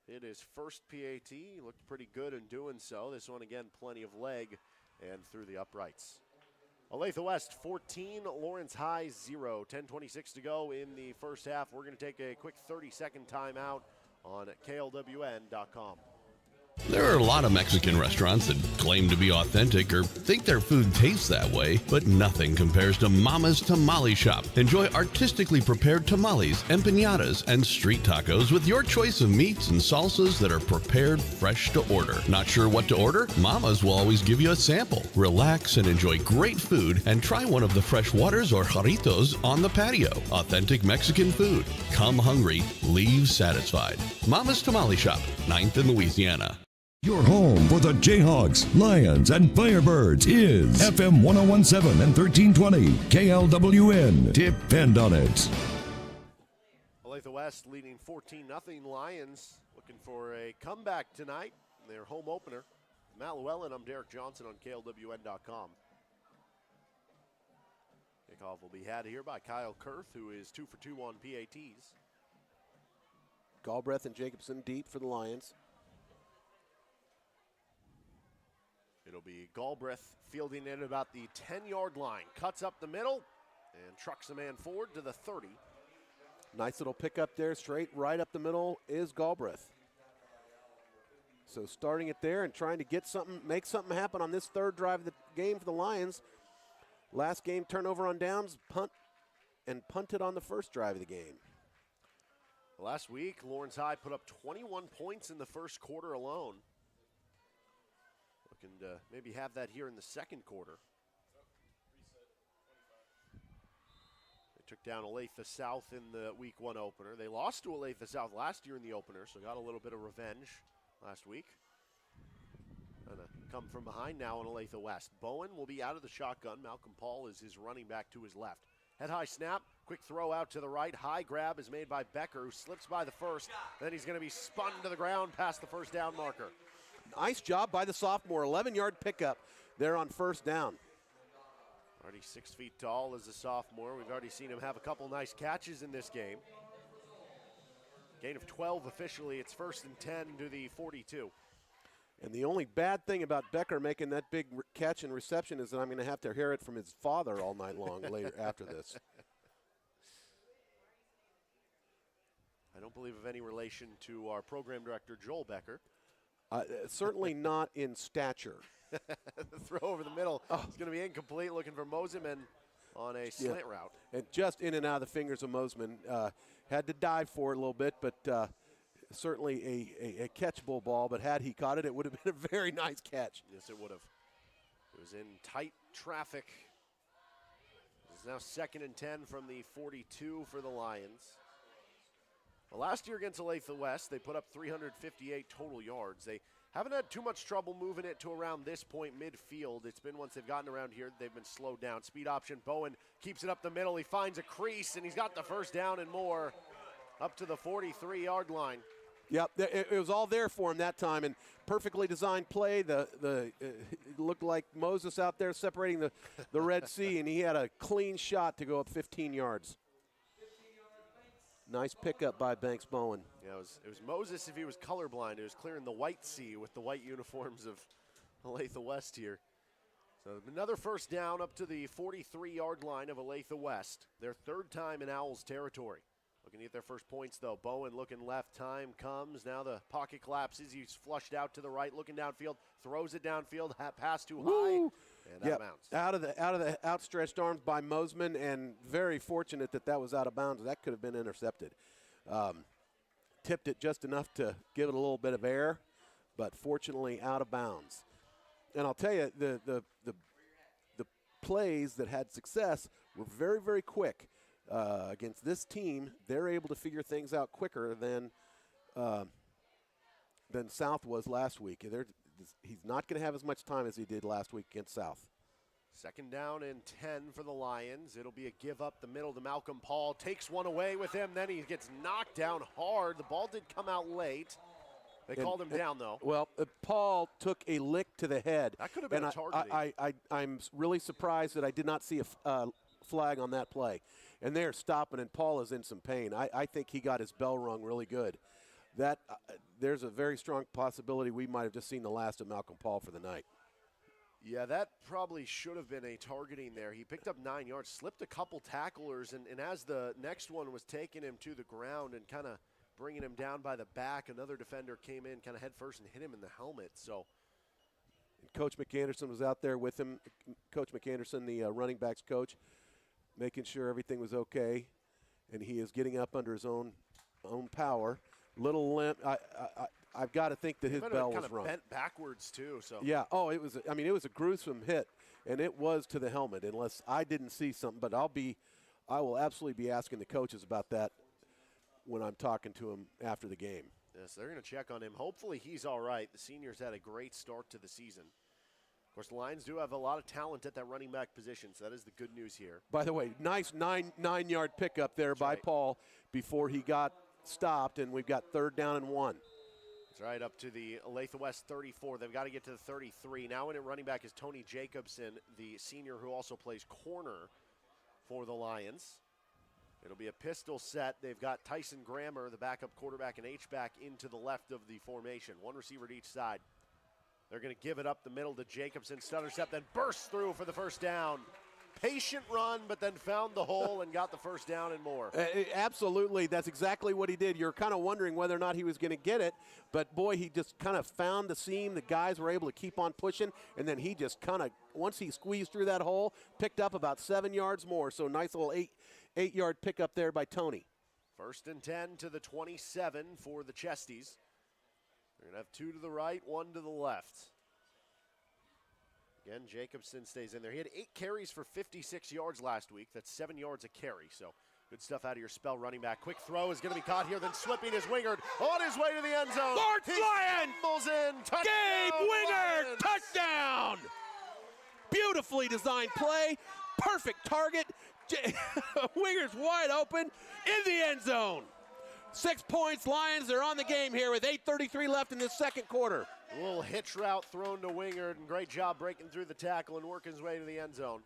Speaker 1: It is first PAT. He looked pretty good in doing so. This one, again, plenty of leg and through the uprights. Olathe West 14, Lawrence High 0. 10:26 to go in the first half. We're going to take a quick 30-second timeout on KLWN.com.
Speaker 4: There are a lot of Mexican restaurants that claim to be authentic or think their food tastes that way, but nothing compares to Mama's Tamale Shop. Enjoy artistically prepared tamales, empanadas, and street tacos with your choice of meats and salsas that are prepared fresh to order. Not sure what to order? Mama's will always give you a sample. Relax and enjoy great food and try one of the fresh waters or jarritos on the patio. Authentic Mexican food. Come hungry, leave satisfied. Mama's Tamale Shop, 9th in Louisiana.
Speaker 7: Your home for the Jayhawks, Lions, and Firebirds is FM 1017 and 1320 KLWN. Depend on it.
Speaker 1: Olathe West leading 14-0. Lions looking for a comeback tonight. Their home opener. Matt Llewellyn, I'm Derek Johnson on KLWN.com. Kickoff will be had here by Kyle Kurth, who is 2 for 2 on PATs.
Speaker 2: Galbraith and Jacobson deep for the Lions.
Speaker 1: It'll be Galbraith fielding it about the 10-yard line. Cuts up the middle and trucks a man forward to the 30.
Speaker 2: Nice little pickup there, straight right up the middle is Galbraith. So starting it there and trying to get something, make something happen on this third drive of the game for the Lions. Last game, turnover on downs, punt, and punted on the first drive of the game.
Speaker 1: Last week, Lawrence High put up 21 points in the first quarter alone. Looking to maybe have that here in the second quarter. They took down Olathe South in the week 1 opener. They lost to Olathe South last year in the opener, so got a little bit of revenge last week. Gonna come from behind now on Olathe West. Bowen will be out of the shotgun. Malcolm Paul is his running back to his left. Head high snap, quick throw out to the right. High grab is made by Becker, who slips by the first. Then he's going to be spun to the ground past the first down marker.
Speaker 2: Nice job by the sophomore, 11-yard pickup there on first down.
Speaker 1: Already 6 feet tall as a sophomore. We've already seen him have a couple nice catches in this game. Gain of 12 officially. It's 1st and 10 to the 42.
Speaker 2: And the only bad thing about Becker making that big catch and reception is that I'm going to have to hear it from his father all night long later after this.
Speaker 1: I don't believe of any relation to our program director, Joel Becker.
Speaker 2: Certainly not in stature.
Speaker 1: The throw over the middle is going to be incomplete, looking for Moseman on a slant route.
Speaker 2: And just in and out of the fingers of Moseman. Had to dive for it a little bit, but certainly a catchable ball. But had he caught it, it would have been a very nice catch.
Speaker 1: Yes, it would have. It was in tight traffic. It's now 2nd and 10 from the 42 for the Lions. Well, last year against Olathe West, they put up 358 total yards. They haven't had too much trouble moving it to around this point midfield. It's been once they've gotten around here, they've been slowed down. Speed option, Bowen keeps it up the middle. He finds a crease, and he's got the first down and more up to the 43-yard line.
Speaker 2: Yep, it was all there for him that time, and perfectly designed play. It looked like Moses out there separating the Red Sea, and he had a clean shot to go up 15 yards. Nice pickup by Banks Bowen.
Speaker 1: Yeah, it was Moses if he was colorblind. It was clearing the white sea with the white uniforms of Olathe West here. So another first down up to the 43-yard line of Olathe West. Their 3rd time in Owls territory. Looking to get their first points, though. Bowen looking left. Time comes. Now the pocket collapses. He's flushed out to the right, looking downfield. Throws it downfield. Pass too high. And out of bounds.
Speaker 2: Out of the outstretched arms by Moseman, and very fortunate that was out of bounds. That could have been intercepted. Tipped it just enough to give it a little bit of air, but fortunately out of bounds. And I'll tell you, the plays that had success were very, very quick. Against this team, they're able to figure things out quicker than than South was last week. He's not going to have as much time as he did last week against South.
Speaker 1: Second down and 10 for the Lions. It'll be a give up the middle to Malcolm Paul. Takes one away with him. Then he gets knocked down hard. The ball did come out late. They called him down, though.
Speaker 2: Well, Paul took a lick to the head.
Speaker 1: That could have been a targeting.
Speaker 2: I'm really surprised that I did not see a flag on that play. And they're stopping, and Paul is in some pain. I think he got his bell rung really good. There's a very strong possibility we might have just seen the last of Malcolm Paul for the night.
Speaker 1: Yeah, that probably should have been a targeting there. He picked up 9 yards, slipped a couple tacklers, and as the next one was taking him to the ground and kind of bringing him down by the back, another defender came in kind of head first and hit him in the helmet. So,
Speaker 2: and Coach McAnderson was out there with him. Coach McAnderson, the running backs coach, making sure everything was okay, and he is getting up under his own power. Little limp. I've got to think that his bell was rung.
Speaker 1: Bent backwards too. So
Speaker 2: yeah. Oh, it was. I mean, it was a gruesome hit, and it was to the helmet. Unless I didn't see something, but I will absolutely be asking the coaches about that when I'm talking to him after the game.
Speaker 1: Yes, they're going to check on him. Hopefully, he's all right. The seniors had a great start to the season. Of course, the Lions do have a lot of talent at that running back position, so that is the good news here.
Speaker 2: By the way, nice nine-yard pickup there by Paul before he got stopped, and we've got 3rd down and 1.
Speaker 1: That's right, up to the Olathe West 34. They've got to get to the 33. Now in at running back is Tony Jacobson, the senior who also plays corner for the Lions. It'll be a pistol set. They've got Tyson Grammer, the backup quarterback and H-back, into the left of the formation. One receiver to each side. They're going to give it up the middle to Jacobson. Stutter step, then bursts through for the first down. Patient run, but then found the hole and got the first down and more.
Speaker 2: Absolutely. That's exactly what he did. You're kind of wondering whether or not he was going to get it, but boy, he just kind of found the seam. The guys were able to keep on pushing, and then he just kind of, once he squeezed through that hole, picked up about 7 yards more. So nice little eight-yard pickup there by Tony.
Speaker 1: 1st and 10 to the 27 for the Chesties. They're going to have 2 to the right, 1 to the left. Again, Jacobson stays in there. He had 8 carries for 56 yards last week. That's 7 yards a carry. So good stuff out of your spell running back. Quick throw is going to be caught here. Then slipping is Wingard on his way to the end zone.
Speaker 2: Lawrence Lions!
Speaker 1: Fumbles in. Touchdown,
Speaker 2: Gabe Wingard!
Speaker 1: Lions!
Speaker 2: Touchdown! Beautifully designed play. Perfect target. Wingard's wide open in the end zone. 6 points. Lions are on the game here with 8:33 left in the second quarter.
Speaker 1: A little hitch route thrown to Wingard, and great job breaking through the tackle and working his way to the end zone.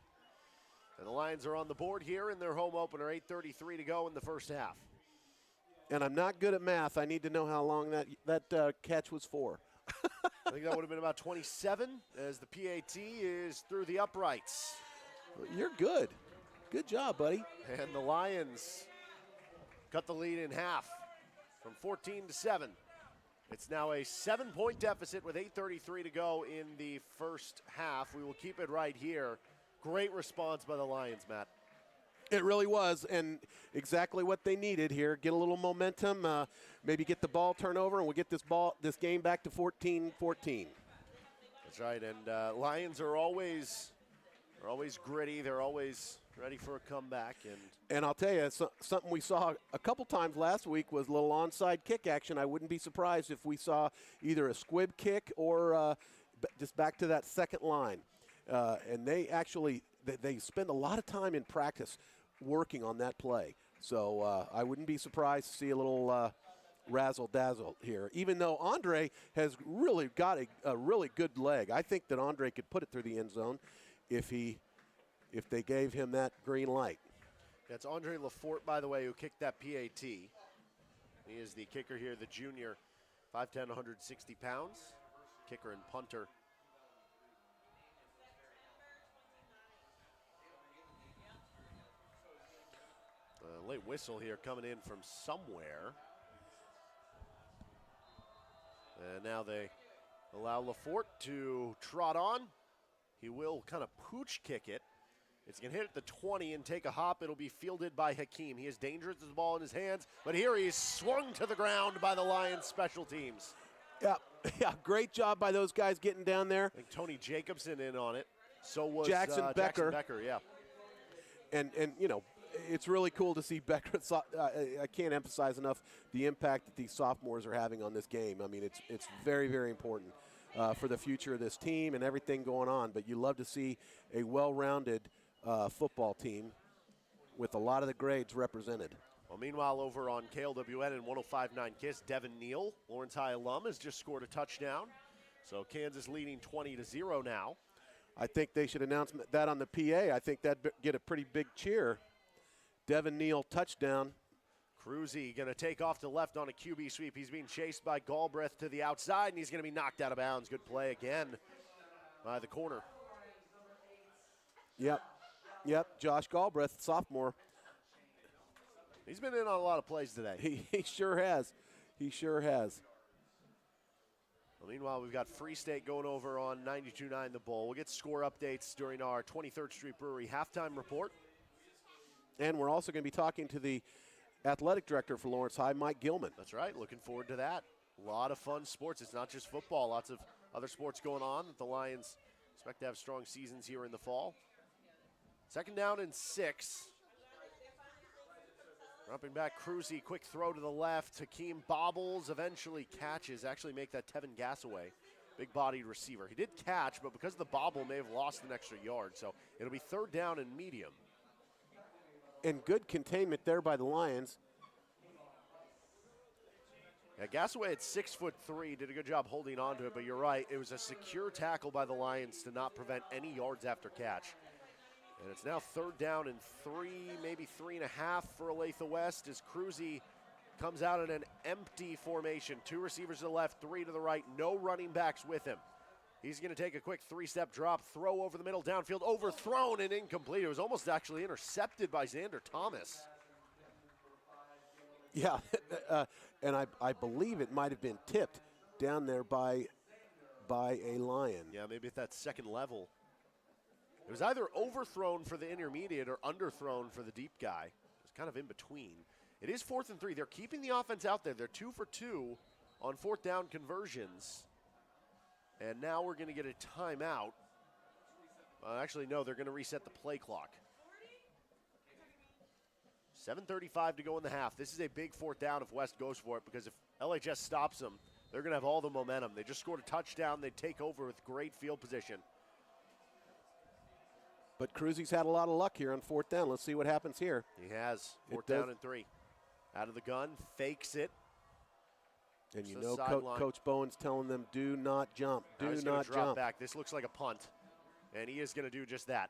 Speaker 1: And the Lions are on the board here in their home opener, 8:33 to go in the first half.
Speaker 2: And I'm not good at math. I need to know how long that catch was for.
Speaker 1: I think that would have been about 27 as the PAT is through the uprights.
Speaker 2: You're good. Good job, buddy.
Speaker 1: And the Lions cut the lead in half from 14 to 7. It's now a 7-point deficit with 8:33 to go in the first half. We will keep it right here. Great response by the Lions, Matt.
Speaker 2: It really was, and exactly what they needed here. Get a little momentum, maybe get the ball turnover, and we'll get this game back to 14-14.
Speaker 1: That's right, and Lions are always gritty. They're always ready for a comeback.
Speaker 2: And I'll tell you, something we saw a couple times last week was a little onside kick action. I wouldn't be surprised if we saw either a squib kick or just back to that second line. And they actually they spend a lot of time in practice working on that play. So I wouldn't be surprised to see a little razzle-dazzle here, even though Andre has really got a really good leg. I think that Andre could put it through the end zone if they gave him that green light.
Speaker 1: That's Andre Lafort, by the way, who kicked that PAT. He is the kicker here, the junior, 5'10", 160 pounds, kicker and punter. Late whistle here coming in from somewhere. And now they allow Lafort to trot on. He will kind of pooch kick it. It's going to hit at the 20 and take a hop. It'll be fielded by Hakeem. He is dangerous with the ball in his hands, but here he's swung to the ground by the Lions special teams.
Speaker 2: Yeah, great job by those guys getting down there.
Speaker 1: I think Tony Jacobson in on it. So was
Speaker 2: Jackson Becker.
Speaker 1: Yeah.
Speaker 2: And you know, it's really cool to see Becker. I can't emphasize enough the impact that these sophomores are having on this game. I mean, it's very, very important for the future of this team and everything going on. But you love to see a well-rounded football team with a lot of the grades represented.
Speaker 1: Well, meanwhile, over on KLWN and 105.9 KISS, Devin Neal, Lawrence High alum, has just scored a touchdown. So Kansas leading 20-0 now.
Speaker 2: I think they should announce that on the PA. I think that'd get a pretty big cheer. Devin Neal touchdown.
Speaker 1: Cruzy going to take off to left on a QB sweep. He's being chased by Galbraith to the outside, and he's going to be knocked out of bounds. Good play again by the corner.
Speaker 2: Yep. Josh Galbraith, sophomore.
Speaker 1: He's been in on a lot of plays today.
Speaker 2: He sure has.
Speaker 1: Well, meanwhile, we've got Free State going over on 92.9 The Bull. We'll get score updates during our 23rd Street Brewery halftime report.
Speaker 2: And we're also going to be talking to the athletic director for Lawrence High, Mike Gilman.
Speaker 1: That's right. Looking forward to that. A lot of fun sports. It's not just football. Lots of other sports going on that the Lions expect to have strong seasons here in the fall. 2nd down and 6. Dropping back, Cruzy, quick throw to the left. Hakeem bobbles, eventually catches. Actually make that Tevin Gassaway, big-bodied receiver. He did catch, but because of the bobble, may have lost an extra yard. So it'll be 3rd down and medium.
Speaker 2: And good containment there by the Lions.
Speaker 1: Yeah, Gassaway at 6'3", did a good job holding on to it, but you're right. It was a secure tackle by the Lions to not prevent any yards after catch. And it's now 3rd down and 3, maybe 3.5 for Olathe West as Cruzy comes out in an empty formation. 2 receivers to the left, 3 to the right, no running backs with him. He's going to take a quick 3-step drop, throw over the middle, downfield, overthrown and incomplete. It was almost actually intercepted by Xander Thomas.
Speaker 2: Yeah, and I believe it might have been tipped down there by a Lion.
Speaker 1: Yeah, maybe at that second level. It was either overthrown for the intermediate or underthrown for the deep guy. It was kind of in between. It is 4th and 3. They're keeping the offense out there. They're 2 for 2 on 4th down conversions. And now we're going to get a timeout. Actually, no, they're going to reset the play clock. 7:35 to go in the half. This is a big 4th down if West goes for it, because if LHS stops them, they're going to have all the momentum. They just scored a touchdown. They take over with great field position.
Speaker 2: But Cruzy's had a lot of luck here on 4th down. Let's see what happens here.
Speaker 1: He has. 4th down and 3. Out of the gun, fakes it.
Speaker 2: And you know Coach Bowen's telling them, do not jump, do not
Speaker 1: drop back. This looks like a punt, and he is going to do just that.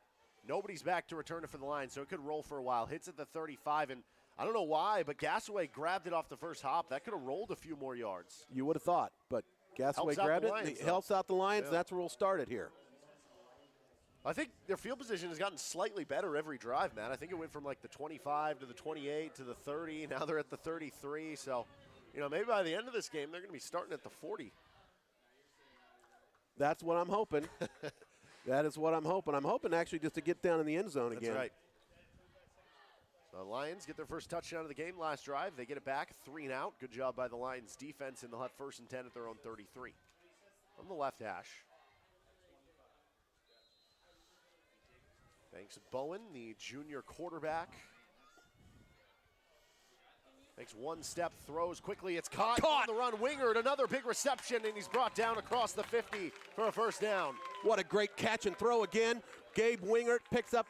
Speaker 1: Nobody's back to return it for the Lions, so it could roll for a while. Hits at the 35, and I don't know why, but Gassaway grabbed it off the first hop. That could have rolled a few more yards.
Speaker 2: You would have thought, but Gassaway grabbed it. Helps out the Lions. Yeah. That's where we'll start it here.
Speaker 1: I think their field position has gotten slightly better every drive, man. I think it went from like the 25 to the 28 to the 30. Now they're at the 33, so maybe by the end of this game, they're going to be starting at the 40.
Speaker 2: That's what I'm hoping. That is what I'm hoping. I'm hoping actually just to get down in the end zone again.
Speaker 1: That's right. So the Lions get their first touchdown of the game last drive. They get it back, 3 and out. Good job by the Lions defense, and they'll have 1st and 10 at their own 33. From the left hash. Thanks, Bowen, the junior quarterback. Makes 1 step, throws quickly. It's caught on the run. Wingard, another big reception, and he's brought down across the 50 for a 1st down.
Speaker 2: What a great catch and throw again. Gabe Wingard picks up,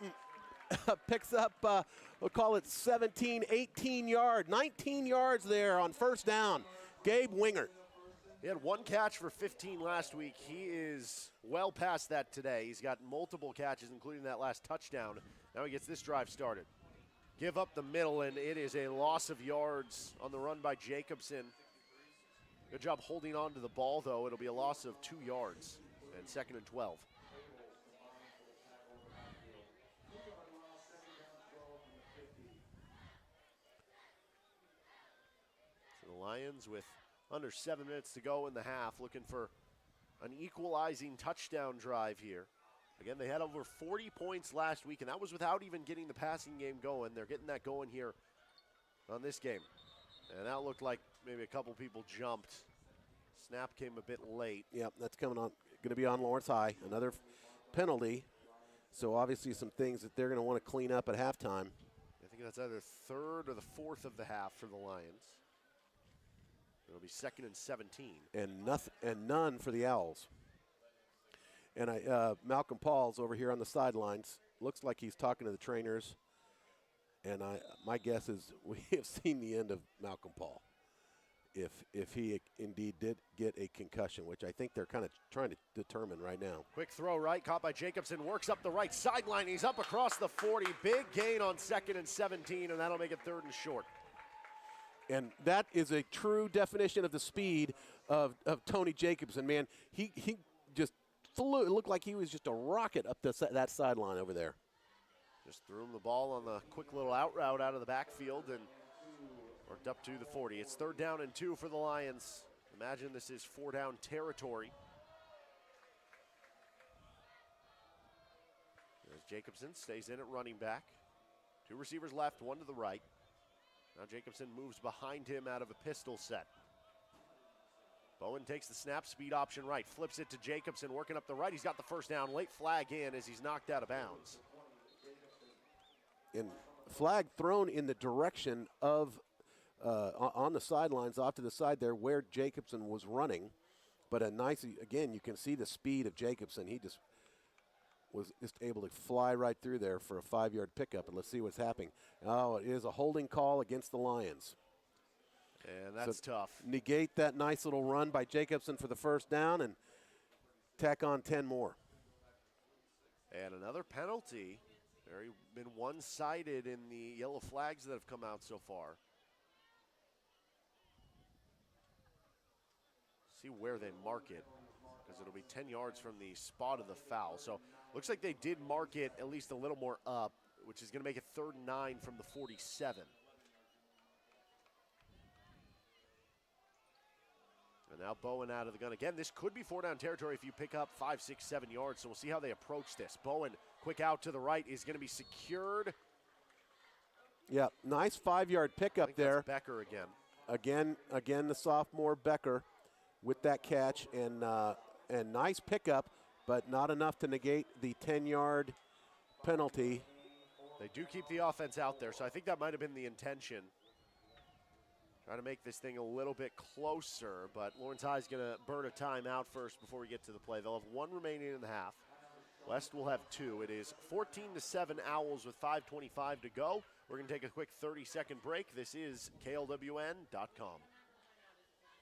Speaker 2: we'll call it 17, 18 yards, 19 yards there on 1st down. Gabe Wingard.
Speaker 1: He had 1 catch for 15 last week. He is well past that today. He's got multiple catches, including that last touchdown. Now he gets this drive started. Give up the middle, and it is a loss of yards on the run by Jacobson. Good job holding on to the ball, though. It'll be a loss of 2 yards, and 2nd and 12. So the Lions with under 7 minutes to go in the half, looking for an equalizing touchdown drive here. Again, they had over 40 points last week, and that was without even getting the passing game going. They're getting that going here on this game. And that looked like maybe a couple people jumped. Snap came a bit late.
Speaker 2: Yep, that's going to be on Lawrence High. Another penalty. So obviously some things that they're going to want to clean up at halftime.
Speaker 1: I think think that's either third or the fourth of the half for the Lions. It'll be 2nd and 17.
Speaker 2: And none for the Owls. And Malcolm Paul's over here on the sidelines. Looks like he's talking to the trainers. And my guess is we have seen the end of Malcolm Paul if he indeed did get a concussion, which I think they're kind of trying to determine right now.
Speaker 1: Quick throw right, caught by Jacobson, works up the right sideline. He's up across the 40. Big gain on 2nd and 17, and that'll make it 3rd and short.
Speaker 2: And that is a true definition of the speed of Tony Jacobson, man. He just flew. It looked like he was just a rocket up that sideline over there.
Speaker 1: Just threw him the ball on the quick little out route out of the backfield and worked up to the 40. It's 3rd down and 2 for the Lions. Imagine this is 4-down territory. As Jacobson stays in at running back. 2 receivers left, 1 to the right. Now Jacobson moves behind him out of a pistol set. Bowen takes the snap, speed option right, flips it to Jacobson, working up the right. He's got the 1st down, late flag in as he's knocked out of bounds.
Speaker 2: And flag thrown in the direction of, on the sidelines, off to the side there where Jacobson was running. But a nice, again, you can see the speed of Jacobson. He just was just able to fly right through there for a 5-yard pickup. And let's see what's happening. Oh, it is a holding call against the Lions.
Speaker 1: And that's tough.
Speaker 2: Negate that nice little run by Jacobson for the 1st down and tack on 10 more.
Speaker 1: And another penalty. Very been one-sided in the yellow flags that have come out so far. See where they mark it, because it'll be 10 yards from the spot of the foul. So looks like they did mark it at least a little more up, which is going to make it 3rd and 9 from the 47. And now Bowen out of the gun again. This could be 4-down territory if you pick up 5, 6, 7 yards. So we'll see how they approach this. Bowen, quick out to the right, is going to be secured.
Speaker 2: Yeah, nice 5-yard pickup there.
Speaker 1: That's Becker again.
Speaker 2: Again, the sophomore Becker with that catch and nice pickup, but not enough to negate the 10-yard penalty.
Speaker 1: They do keep the offense out there, so I think that might have been the intention. Trying to make this thing a little bit closer, but Lawrence High is going to burn a timeout first before we get to the play. They'll have 1 remaining in the half. West will have 2. It is 14-7 Owls with 5:25 to go. We're going to take a quick 30-second break. This is KLWN.com.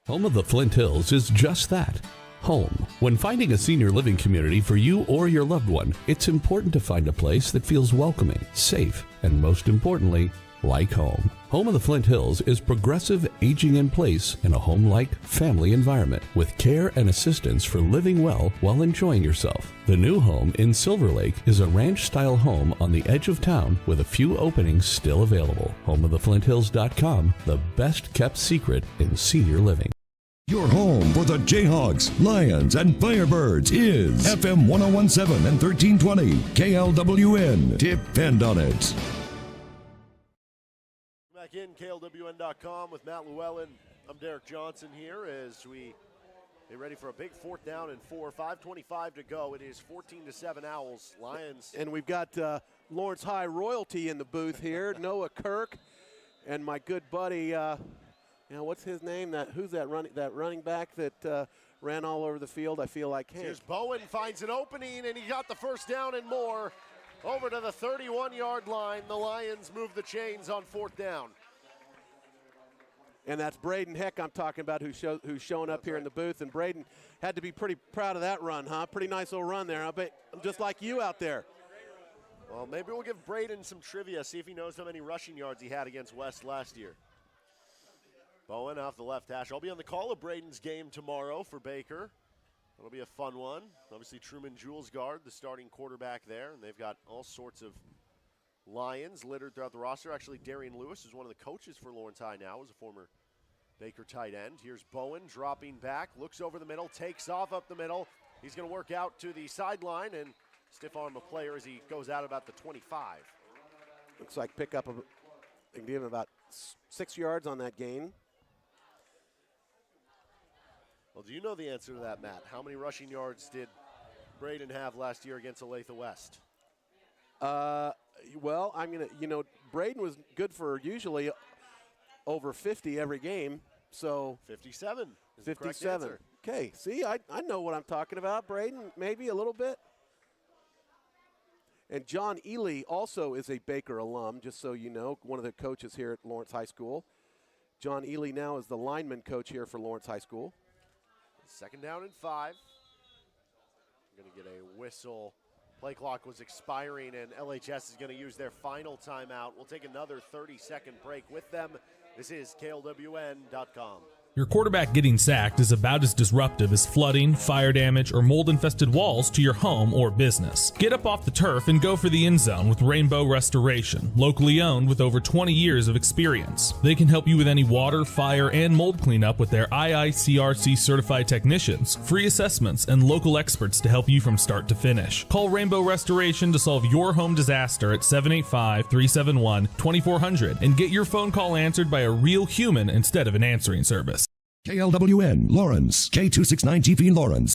Speaker 4: Home of the Flint Hills is just that, home. When finding a senior living community for you or your loved one, it's important to find a place that feels welcoming, safe, and most importantly, like home. Home of the Flint Hills is progressive aging in place in a home-like family environment with care and assistance for living well while enjoying yourself. The new home in Silver Lake is a ranch-style home on the edge of town with a few openings still available. HomeoftheFlintHills.com, the best-kept secret in senior living.
Speaker 7: Your home for the Jayhawks, Lions, and Firebirds is FM 1017 and 1320 KLWN. Depend on it.
Speaker 1: Back in KLWN.com with Matt Llewellyn. I'm Derek Johnson here as we get ready for a big 4th down and 4. 5:25 to go. It is 14-7 Owls. Lions.
Speaker 2: And we've got Lawrence High royalty in the booth here. Noah Kirk and my good buddy. What's his name? Who's that running back that ran all over the field? I feel like Hank.
Speaker 1: Here's Bowen, finds an opening, and he got the 1st down and more. Over to the 31-yard line. The Lions move the chains on 4th down.
Speaker 2: And that's Braden Heck I'm talking about who's showing up here in the booth. And Braden had to be pretty proud of that run, huh? Pretty nice little run there. I bet just like you out there.
Speaker 1: Well, maybe we'll give Braden some trivia, see if he knows how many rushing yards he had against West last year. Bowen off the left hash. I'll be on the call of Braden's game tomorrow for Baker. It'll be a fun one. Obviously, Truman Julesgaard, the starting quarterback there, and they've got all sorts of Lions littered throughout the roster. Actually, Darian Lewis is one of the coaches for Lawrence High now, as a former Baker tight end. Here's Bowen dropping back, looks over the middle, takes off up the middle. He's going to work out to the sideline and stiff arm a player as he goes out about the 25.
Speaker 2: Looks like pick up they can give him about 6 yards on that gain.
Speaker 1: Well, do you know the answer to that, Matt? How many rushing yards did Braden have last year against Olathe West?
Speaker 2: Well, I'm going to, Braden was good for usually over 50 every game. So
Speaker 1: 57 is the correct
Speaker 2: 57.
Speaker 1: answer.
Speaker 2: Okay, see, I know what I'm talking about. Braden, maybe a little bit. And John Ely also is a Baker alum, just so you know, one of the coaches here at Lawrence High School. John Ely now is the lineman coach here for Lawrence High School.
Speaker 1: 2nd down and 5. Going to get a whistle. Play clock was expiring, and LHS is going to use their final timeout. We'll take another 30-second break with them. This is KLWN.com.
Speaker 10: Your quarterback getting sacked is about as disruptive as flooding, fire damage, or mold-infested walls to your home or business. Get up off the turf and go for the end zone with Rainbow Restoration, locally owned with over 20 years of experience. They can help you with any water, fire, and mold cleanup with their IICRC certified technicians, free assessments, and local experts to help you from start to finish. Call Rainbow Restoration to solve your home disaster at 785-371-2400 and get your phone call answered by a real human instead of an answering service.
Speaker 7: KLWN Lawrence, K269TV Lawrence.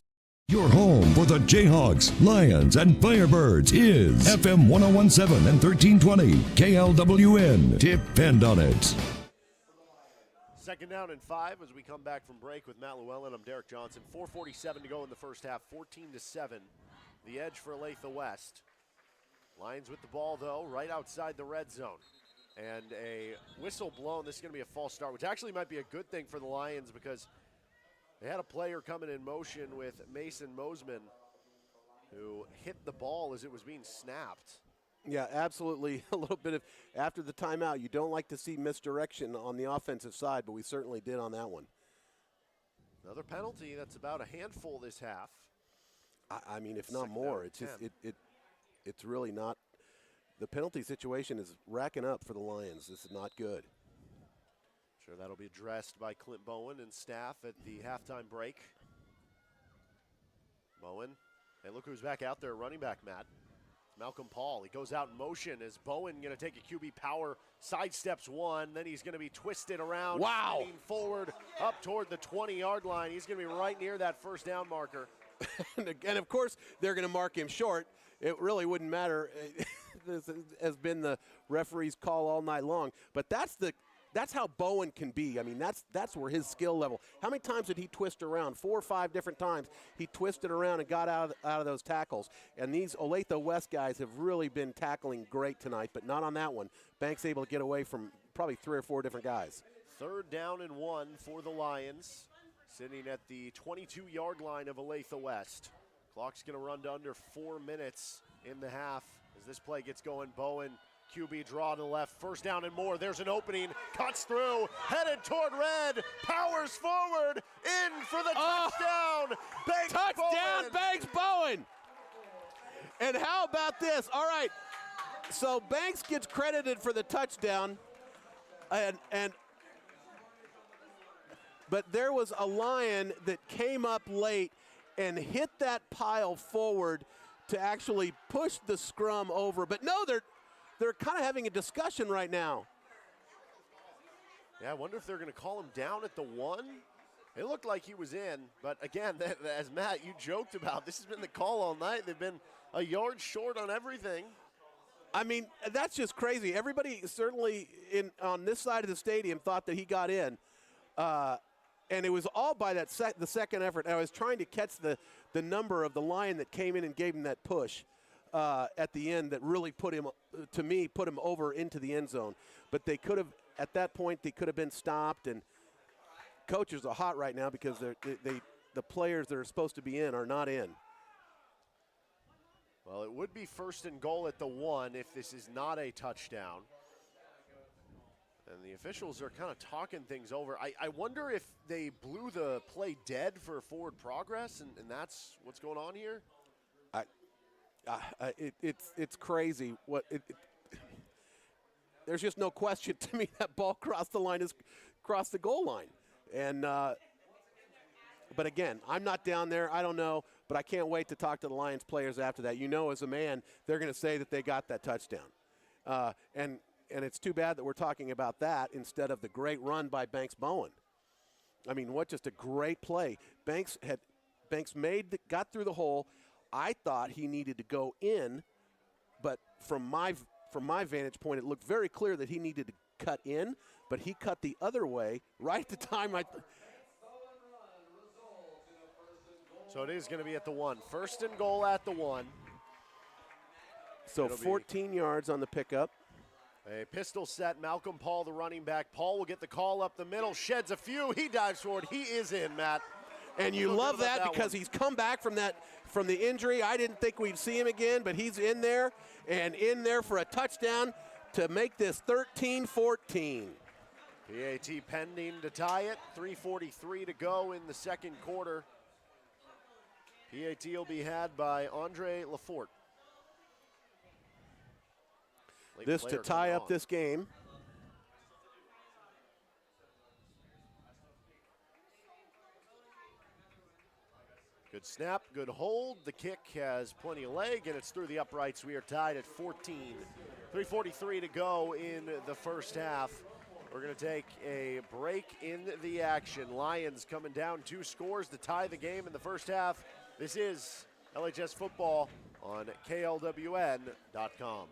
Speaker 7: Your home for the Jayhawks, Lions, and Firebirds is FM 1017 and 1320. KLWN. Depend on it.
Speaker 1: 2nd down and 5 as we come back from break with Matt Llewellyn. I'm Derek Johnson. 4:47 to go in the first half, 14-7. The edge for Olathe West. Lions with the ball, though, right outside the red zone. And a whistle blown. This is going to be a false start, which actually might be a good thing for the Lions because they had a player coming in motion with Mason Mosman who hit the ball as it was being snapped.
Speaker 2: Yeah, absolutely. A little bit of, after the timeout, you don't like to see misdirection on the offensive side, but we certainly did on that one.
Speaker 1: Another penalty. That's about a handful this half.
Speaker 2: I mean, if not more, it's just it's really not. The penalty situation is racking up for the Lions. This is not good.
Speaker 1: Sure, that'll be addressed by Clint Bowen and staff at the halftime break. Bowen, hey, look who's back out there, running back, Matt. Malcolm Paul. He goes out in motion as Bowen going to take a QB power, sidesteps one, then he's going to be twisted around, spinning forward up toward the 20-yard line. He's going to be right near that first down marker.
Speaker 2: And of course, they're going to mark him short. It really wouldn't matter. This has been the referee's call all night long. But that's how Bowen can be. I mean, that's where his skill level. How many times did he twist around? 4 or 5 different times he twisted around and got out of those tackles. And these Olathe West guys have really been tackling great tonight, but not on that one. Banks able to get away from probably 3 or 4 different guys.
Speaker 1: 3rd down and 1 for the Lions, sitting at the 22-yard line of Olathe West. Clock's going to run to under 4 minutes in the half. As this play gets going, Bowen, QB draw to the left, 1st down and more. There's an opening, cuts through, headed toward red, powers forward, in for the touchdown. Banks
Speaker 2: touchdown,
Speaker 1: Bowen.
Speaker 2: Banks Bowen. And how about this? All right, so Banks gets credited for the touchdown, but there was a Lion that came up late and hit that pile forward to actually push the scrum over. But no, they're kind of having a discussion right now.
Speaker 1: Yeah, I wonder if they're going to call him down at the 1. It looked like he was in, but again, as Matt, you joked about, this has been the call all night. They've been a yard short on everything.
Speaker 2: I mean, that's just crazy. Everybody certainly on this side of the stadium thought that he got in. And it was all by the second effort. I was trying to catch the number of the Lion that came in and gave him that push at the end that really put him over into the end zone. But they could have, at that point, they could have been stopped. And coaches are hot right now because the players that are supposed to be in are not in.
Speaker 1: Well, it would be 1st and goal at the 1 if this is not a touchdown. And the officials are kind of talking things over. I wonder if they blew the play dead for forward progress, and that's what's going on here?
Speaker 2: It's crazy. There's just no question to me that ball crossed the goal line. And but again, I'm not down there. I don't know, but I can't wait to talk to the Lions players after that. You know, as a man, they're going to say that they got that touchdown. And it's too bad that we're talking about that instead of the great run by Banks Bowen. I mean, what just a great play. Banks got through the hole. I thought he needed to go in, but from from my vantage point, it looked very clear that he needed to cut in, but he cut the other way right at the time.
Speaker 1: So it is going to be at the 1. First and goal at the 1.
Speaker 2: So 14 yards on the pickup.
Speaker 1: A pistol set. Malcolm Paul, the running back. Paul will get the call up the middle, sheds a few. He dives forward. He is in, Matt.
Speaker 2: And you love that because he's come back from the injury. I didn't think we'd see him again, but he's in there for a touchdown to make this 13-14.
Speaker 1: PAT pending to tie it. 3:43 to go in the second quarter. PAT will be had by Andre Lafort.
Speaker 2: This to tie up this game.
Speaker 1: Good snap, good hold. The kick has plenty of leg, and it's through the uprights. We are tied at 14. 3:43 to go in the first half. We're going to take a break in the action. Lions coming down 2 scores to tie the game in the first half. This is LHS football on KLWN.com.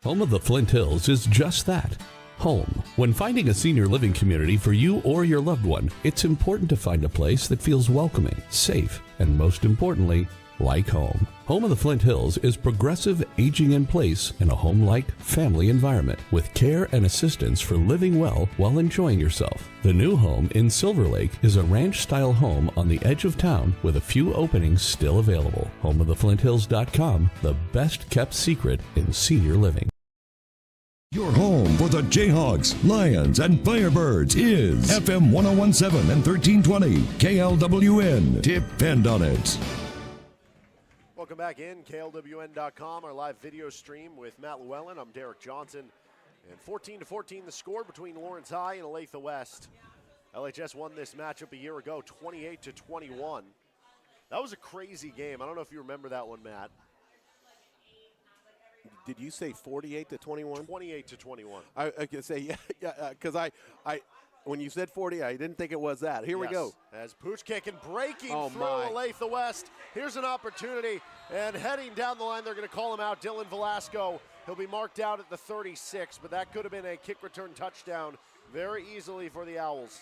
Speaker 4: Home of the Flint Hills is just that, home. When finding a senior living community for you or your loved one, it's important to find a place that feels welcoming, safe, and most importantly, like home. Home of the Flint Hills is progressive aging in place in a home-like family environment with care and assistance for living well while enjoying yourself. The new home in Silver Lake is a ranch-style home on the edge of town with a few openings still available. HomeoftheFlintHills.com, the best-kept secret in senior living.
Speaker 7: Your home for the Jayhawks, Lions, and Firebirds is FM 1017 and 1320 KLWN. Depend on it.
Speaker 1: Welcome back in, KLWN.com, our live video stream with Matt Llewellyn. I'm Derek Johnson. And 14-14 the score between Lawrence High and Olathe West. LHS won this matchup a year ago, 28-21. That was a crazy game. I don't know if you remember that one, Matt.
Speaker 2: Did you say 48-21?
Speaker 1: 28-21.
Speaker 2: I can say, yeah, because I when you said 40, I didn't think it was that. Here we go.
Speaker 1: As Pooch kicking, breaking through
Speaker 2: my.
Speaker 1: Olathe West. Here's an opportunity, and heading down the line, they're going to call him out. Dylan Velasco, he'll be marked out at the 36, but that could have been a kick return touchdown very easily for the Owls.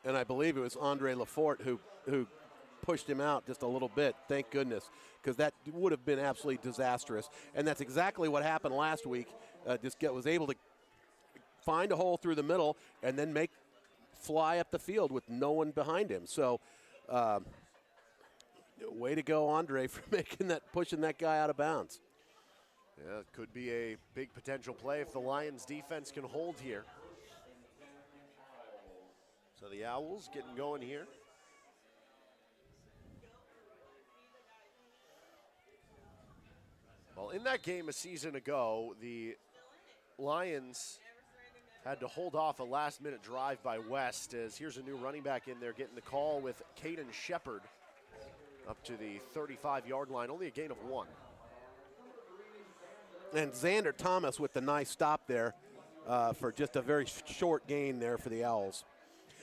Speaker 2: And I believe it was Andre Lafort who pushed him out just a little bit, thank goodness, because that would have been absolutely disastrous. And that's exactly what happened last week. Was able to find a hole through the middle and then fly up the field with no one behind him. So, way to go, Andre, for pushing that guy out of bounds.
Speaker 1: Yeah, it could be a big potential play if the Lions defense can hold here. So the Owls getting going here. Well, in that game a season ago, the Lions had to hold off a last-minute drive by West, as here's a new running back in there getting the call with Caden Shepard up to the 35-yard line, only a gain of 1.
Speaker 2: And Xander Thomas with the nice stop there for just a very short gain there for the Owls.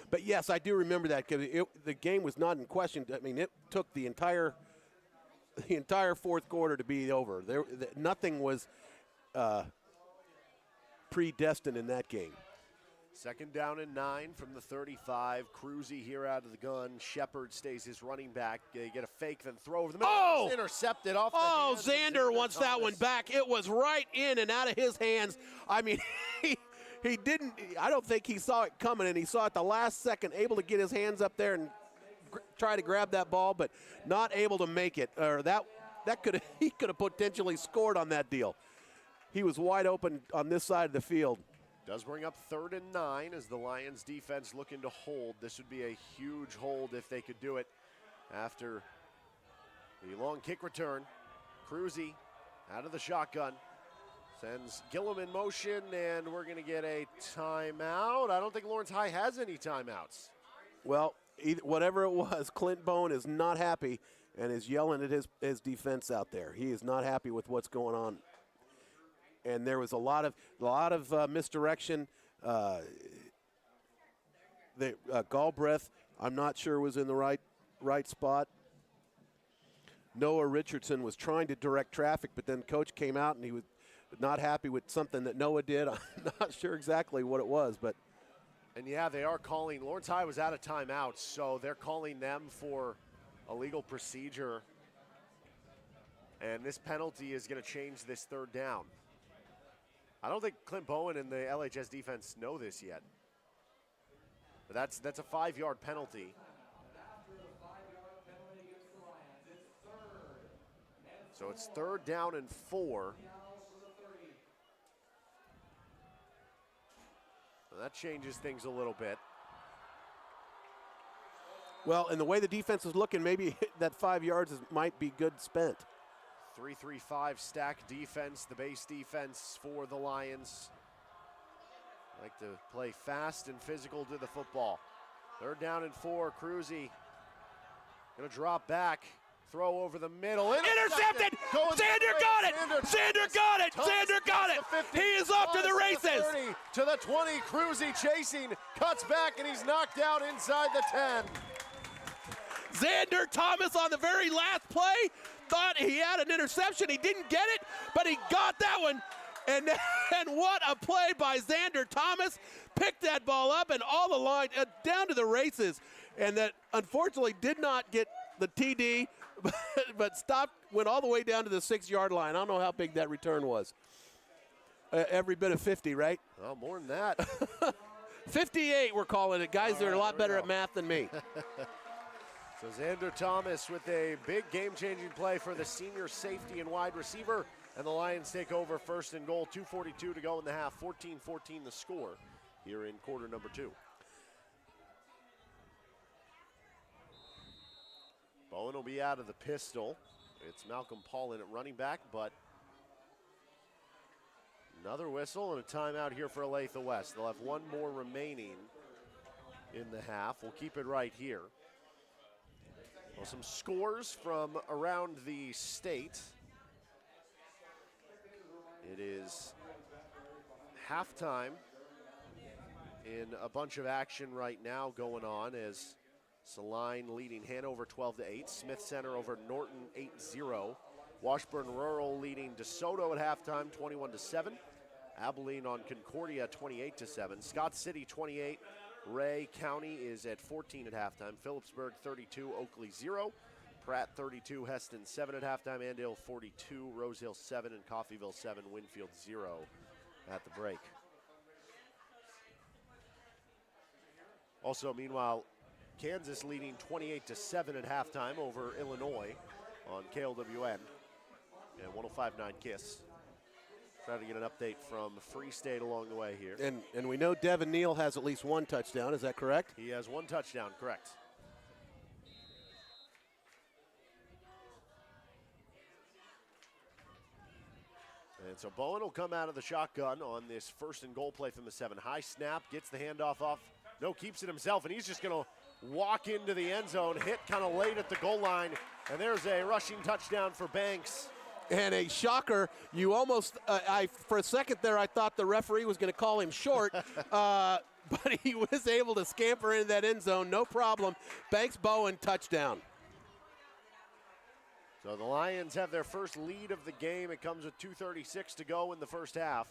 Speaker 2: But yes, I do remember that because the game was not in question. I mean, it took the entire fourth quarter to be over. Nothing was predestined in that game.
Speaker 1: Second down and 9 from the 35. Cruzy here out of the gun. Shepard stays his running back. They get a fake, then throw over the middle.
Speaker 2: Oh!
Speaker 1: Intercepted off the hands
Speaker 2: Xander wants that one back. It was right in and out of his hands. I mean, he didn't. I don't think he saw it coming, and he saw it the last second, able to get his hands up there and try to grab that ball, but not able to make it. Or he could have potentially scored on that deal. He was wide open on this side of the field.
Speaker 1: Does bring up 3rd and 9 as the Lions defense looking to hold. This would be a huge hold if they could do it after the long kick return. Cruzy out of the shotgun. Sends Gillum in motion, and we're going to get a timeout. I don't think Lawrence High has any timeouts.
Speaker 2: Well, whatever it was, Clint Bone is not happy and is yelling at his defense out there. He is not happy with what's going on. And there was a lot of misdirection. Galbraith, I'm not sure was in the right spot. Noah Richardson was trying to direct traffic, but then coach came out and he was not happy with something that Noah did. I'm not sure exactly what it was, but.
Speaker 1: And yeah, they are calling. Lawrence High was out of timeout, so they're calling them for a legal procedure. And this penalty is going to change this third down. I don't think Clint Bowen and the LHS defense know this yet. But that's a 5-yard penalty. So it's 3rd down and 4. And that changes things a little bit.
Speaker 2: Well, and the way the defense is looking, maybe that 5 yards might be good spent.
Speaker 1: 3-3-5 stack defense, the base defense for the Lions. Like to play fast and physical to the football. 3rd down and 4, Cruzy gonna drop back, throw over the middle.
Speaker 11: Intercepted! Xander got it! Xander got it! Xander got it! He is off to the races!
Speaker 1: To the 20, Cruzy chasing, cuts back, and he's knocked out inside the 10.
Speaker 2: Xander Thomas on the very last play thought he had an interception. He didn't get it, but he got that one. And what a play by Xander Thomas. Picked that ball up and all the line down to the races. And that unfortunately did not get the TD, but stopped, went all the way down to the 6-yard line. I don't know how big that return was. Every bit of 50, right?
Speaker 1: Oh, more than that.
Speaker 2: 58 we're calling it. Guys, they're a lot better at math than me.
Speaker 1: So Xander Thomas with a big game-changing play for the senior safety and wide receiver. And the Lions take over 1st and goal, 2:42 to go in the half, 14-14 the score here in quarter number 2. Bowen will be out of the pistol. It's Malcolm Paulin at running back, but another whistle and a timeout here for Olathe West. They'll have one more remaining in the half. We'll keep it right here. Well, some scores from around the state. It is halftime in a bunch of action right now going on as Saline leading Hanover 12-8, Smith Center over Norton 8-0, Washburn Rural leading DeSoto at halftime 21-7, Abilene on Concordia 28-7, Scott City 28, Ray County is at 14 at halftime, Phillipsburg 32, Oakley 0, Pratt 32, Heston 7 at halftime, Andale 42, Rosehill 7, and Coffeyville 7, Winfield 0 at the break. Also, meanwhile, Kansas leading 28-7 at halftime over Illinois on KLWN and 105.9 KISS. Trying to get an update from Free State along the way here.
Speaker 2: And we know Devin Neal has at least one touchdown, is that correct?
Speaker 1: He has one touchdown, correct. And so Bowen will come out of the shotgun on this 1st and goal play from the 7. High snap, gets the handoff off. No, keeps it himself, and he's just going to walk into the end zone, hit kind of late at the goal line, and there's a rushing touchdown for Banks.
Speaker 2: And a shocker, you almost, for a second there, I thought the referee was going to call him short, but he was able to scamper into that end zone, no problem. Banks Bowen, touchdown.
Speaker 1: So the Lions have their first lead of the game. It comes with 2:36 to go in the first half.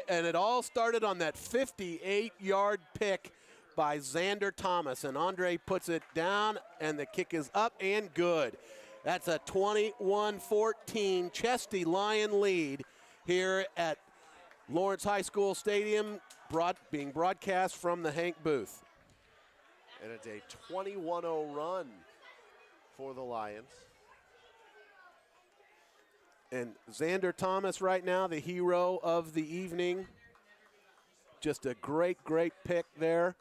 Speaker 2: And it all started on that 58-yard pick by Xander Thomas. And Andre puts it down, and the kick is up and good. That's a 21-14 Chesty Lion lead here at Lawrence High School Stadium, being broadcast from the Hank booth.
Speaker 1: And it's a 21-0 run for the Lions.
Speaker 2: And Xander Thomas right now, the hero of the evening. Just a great, great pick there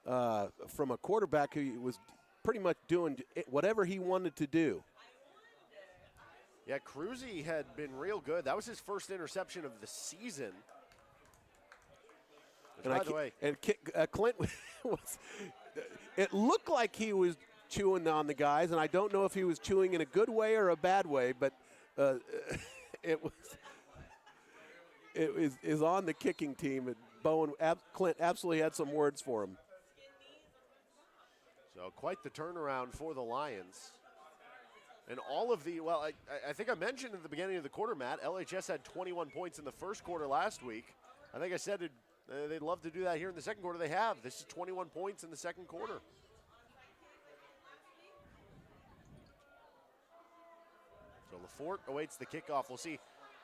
Speaker 2: from a quarterback who was pretty much doing whatever he wanted to do.
Speaker 1: Yeah, Cruzy had been real good. That was his first interception of the season.
Speaker 2: And
Speaker 1: by the way,
Speaker 2: Clint was, it looked like he was chewing on the guys, and I don't know if he was chewing in a good way or a bad way, but it is on the kicking team, and Clint absolutely had some words for him.
Speaker 1: So quite the turnaround for the Lions. And all of the, well, I think I mentioned at the beginning of the quarter, Matt, LHS had 21 points in the first quarter last week. I think I said they'd love to do that here in the second quarter. They have. This is 21 points in the second quarter. So LaForte awaits the kickoff. We'll see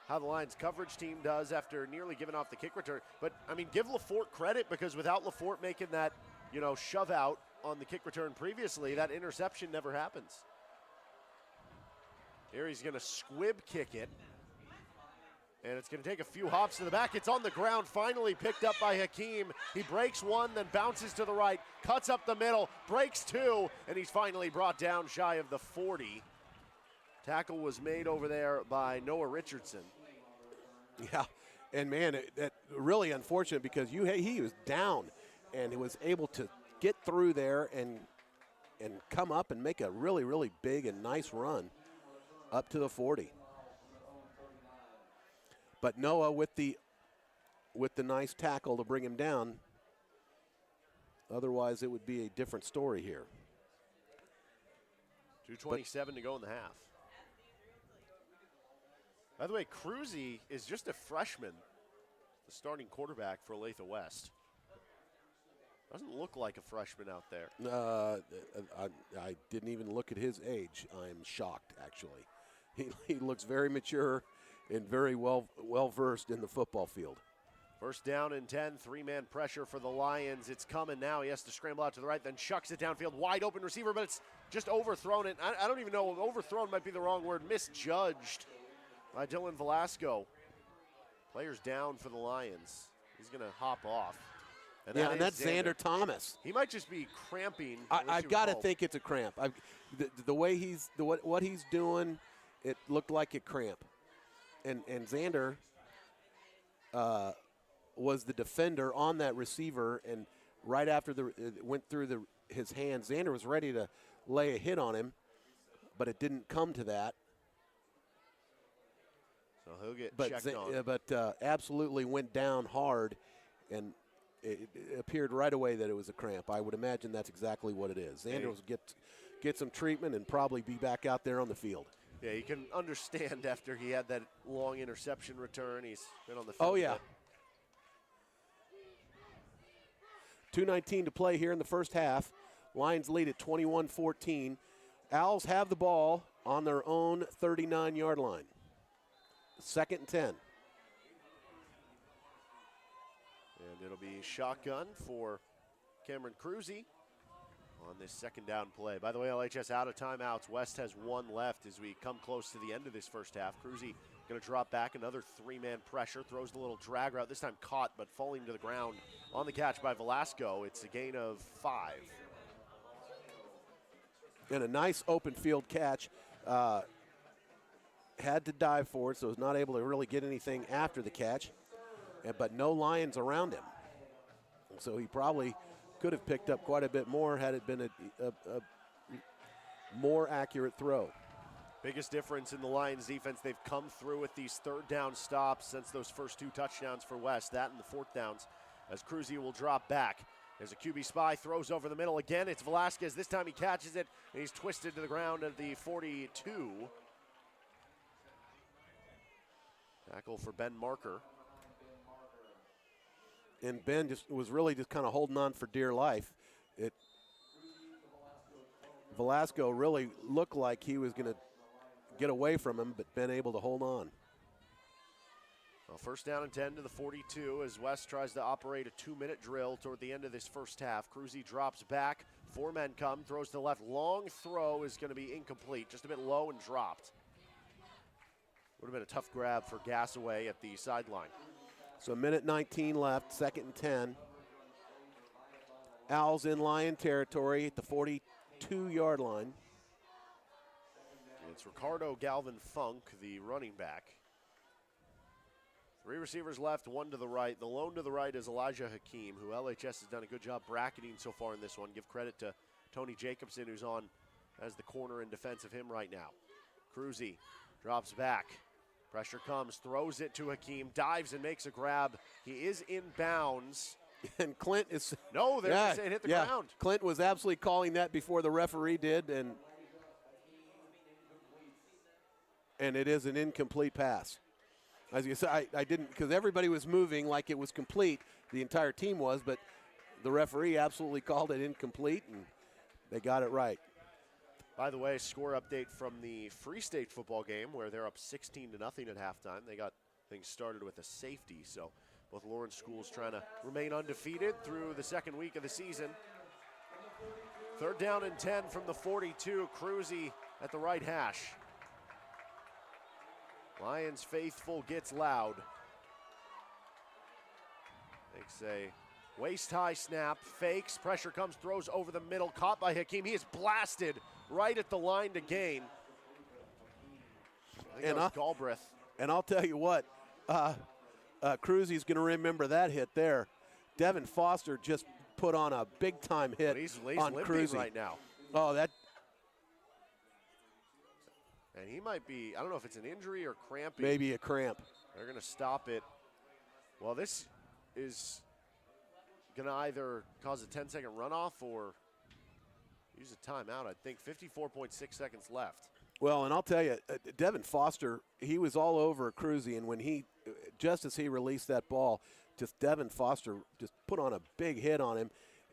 Speaker 1: how the Lions coverage team does after nearly giving off the kick return. But, I mean, give LaForte credit, because without LaForte making that, shove out on the kick return previously, that interception never happens. Here he's going to squib kick it. And it's going to take a few hops to the back. It's on the ground, finally picked up by Hakeem. He breaks one, then bounces to the right, cuts up the middle, breaks two, and he's finally brought down shy of the 40. Tackle was made over there by Noah Richardson.
Speaker 2: Yeah, and man, that really unfortunate, because he was down and he was able to get through there and come up and make a really, really big and nice run up to the 40. But Noah with the nice tackle to bring him down. Otherwise, it would be a different story here.
Speaker 1: 2:27 to go in the half. By the way, Cruzy is just a freshman, the starting quarterback for Olathe West. Doesn't look like a freshman out there.
Speaker 2: I didn't even look at his age. I'm shocked, actually. He looks very mature and very well versed in the football field.
Speaker 1: First down and 10, three-man pressure for the Lions. It's coming now. He has to scramble out to the right, then chucks it downfield. Wide open receiver, but it's just overthrown. It. I don't even know. Overthrown might be the wrong word. Misjudged by Dylan Velasco. Players down for the Lions. He's going to hop off.
Speaker 2: And that's Xander Thomas.
Speaker 1: He might just be cramping.
Speaker 2: I've got to think it's a cramp. The way what he's doing, it looked like a cramp. And Xander was the defender on that receiver, and right after it went through his hands, Xander was ready to lay a hit on him, but it didn't come to that.
Speaker 1: So he'll get checked on.
Speaker 2: But absolutely went down hard, and it appeared right away that it was a cramp. I would imagine that's exactly what it is. Xander will get some treatment and probably be back out there on the field.
Speaker 1: Yeah, you can understand after he had that long interception return. He's been on the field.
Speaker 2: Oh, yeah. 2:19 to play here in the first half. Lions lead at 21-14. Owls have the ball on their own 39-yard line. Second and 10.
Speaker 1: And it'll be shotgun for Cameron Cruzy on this second down play. By the way, LHS out of timeouts. West has one left as we come close to the end of this first half. Cruzy going to drop back, another three-man pressure, throws the little drag route, this time caught but falling to the ground on the catch by Velasco. It's a gain of 5.
Speaker 2: And a nice open field catch. Had to dive for it, so was not able to really get anything after the catch. But no Lions around him. So he probably could have picked up quite a bit more had it been a more accurate throw.
Speaker 1: Biggest difference in the Lions defense, they've come through with these third down stops since those first 2 touchdowns for West, that and the fourth downs, as Cruzy will drop back. There's a QB spy, throws over the middle again. It's Velasquez. This time he catches it, and he's twisted to the ground at the 42. Tackle for Ben Marker.
Speaker 2: And Ben was really kind of holding on for dear life. Velasco really looked like he was going to get away from him, but Ben able to hold on.
Speaker 1: Well, first down and 10 to the 42 as West tries to operate a 2-minute drill toward the end of this first half. Cruzy drops back. 4 men come, throws to the left. Long throw is going to be incomplete, just a bit low and dropped. Would have been a tough grab for Gassaway at the sideline.
Speaker 2: So 1:19 left, second and 10. Owls in Lion territory at the 42-yard line.
Speaker 1: It's Ricardo Galvin Funk, the running back. 3 receivers left, 1 to the right. The lone to the right is Elijah Hakeem, who LHS has done a good job bracketing so far in this one. Give credit to Tony Jacobson, who's on as the corner in defense of him right now. Cruzy drops back. Pressure comes, throws it to Hakeem, dives and makes a grab. He is in bounds
Speaker 2: And Clint is
Speaker 1: No, they were saying hit the ground.
Speaker 2: Clint was absolutely calling that before the referee did, and it is an incomplete pass. As you said, I didn't, because everybody was moving like it was complete. The entire team was, but the referee absolutely called it incomplete, and they got it right.
Speaker 1: By the way, score update from the Free State football game where they're up 16-0 at halftime. They got things started with a safety, so both Lawrence schools trying to remain undefeated through the second week of the season. 3rd down and 10 from the 42. Cruzy at the right hash. Lions faithful gets loud. Takes a waist-high snap, fakes, pressure comes, throws over the middle, caught by Hakeem. He is blasted right at the line to gain. I think that was Galbraith.
Speaker 2: And I'll tell you what, Cruzy's going to remember that hit there. Devin Foster just put on a big-time hit on Cruzy
Speaker 1: right now.
Speaker 2: Oh, that.
Speaker 1: And he might be, I don't know if it's an injury or cramping.
Speaker 2: Maybe a cramp.
Speaker 1: They're going to stop it. Well, this is going to either cause a 10-second runoff or use a timeout, I think. 54.6 seconds left.
Speaker 2: Well, and I'll tell you, Devin Foster, he was all over Cruzy, and when just as he released that ball, just Devin Foster just put on a big hit on him,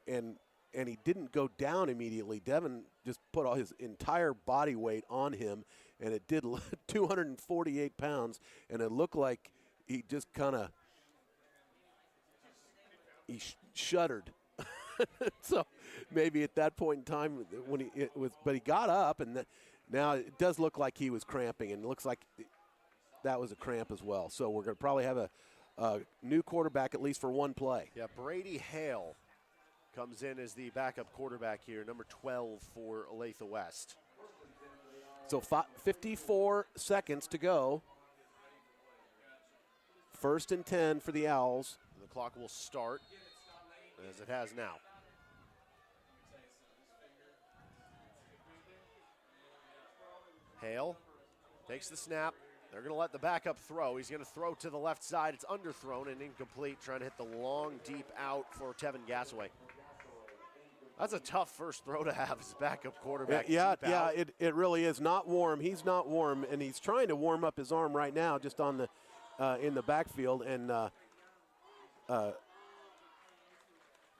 Speaker 2: and he didn't go down immediately. Devin just put all his entire body weight on him, and it did 248 pounds, and it looked like he just kind of shuddered. So maybe at that point in time when but he got up, and now it does look like he was cramping, and it looks like that was a cramp as well. So we're going to probably have a new quarterback at least for one play.
Speaker 1: Yeah, Brady Hale comes in as the backup quarterback here, number 12 for Olathe West.
Speaker 2: So 54 seconds to go. 1st and 10 for the Owls.
Speaker 1: The clock will start as it has now. Hale takes the snap. They're going to let the backup throw. He's going to throw to the left side. It's underthrown and incomplete, trying to hit the long, deep out for Tevin Gasaway. That's a tough first throw to have as backup quarterback.
Speaker 2: Yeah, it really is. Not warm. He's not warm, and he's trying to warm up his arm right now just on the in the backfield, and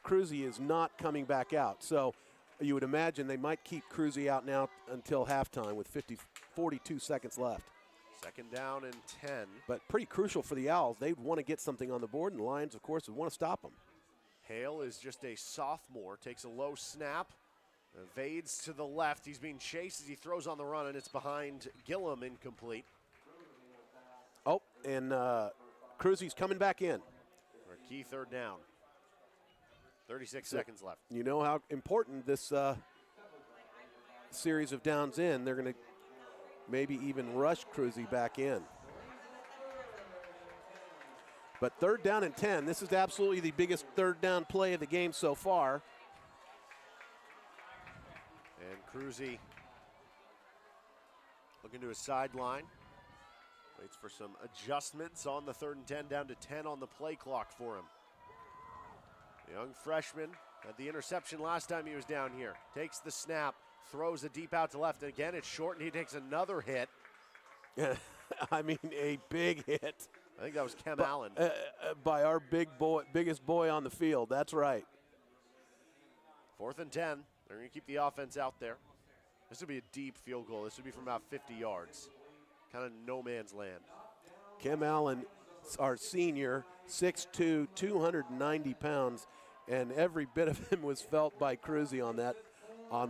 Speaker 2: Cruzy is not coming back out. So you would imagine they might keep Cruzy out now until halftime with 42 seconds left.
Speaker 1: 2nd down and 10.
Speaker 2: But pretty crucial for the Owls. They want to get something on the board, and the Lions, of course, would want to stop them.
Speaker 1: Hale is just a sophomore, takes a low snap, evades to the left. He's being chased as he throws on the run, and it's behind Gillum, incomplete.
Speaker 2: Oh, and Cruzy's coming back in.
Speaker 1: For a key 3rd down. 36 seconds left.
Speaker 2: You know how important this series of downs in. They're going to maybe even rush Cruzy back in. But 3rd down and 10. This is absolutely the biggest 3rd down play of the game so far.
Speaker 1: And Cruzy looking to his sideline. Waits for some adjustments on the 3rd and 10, down to 10 on the play clock for him. The young freshman had the interception last time he was down here. Takes the snap, throws a deep out to left, and again it's short, and he takes another hit.
Speaker 2: I mean, a big hit.
Speaker 1: I think that was Kem Allen.
Speaker 2: By our biggest boy on the field. That's right.
Speaker 1: 4th and 10. They're going to keep the offense out there. This would be a deep field goal. This would be from about 50 yards. Kind of no man's land.
Speaker 2: Kem Allen, our senior, 6'2", 290 pounds, and every bit of him was felt by Cruzy on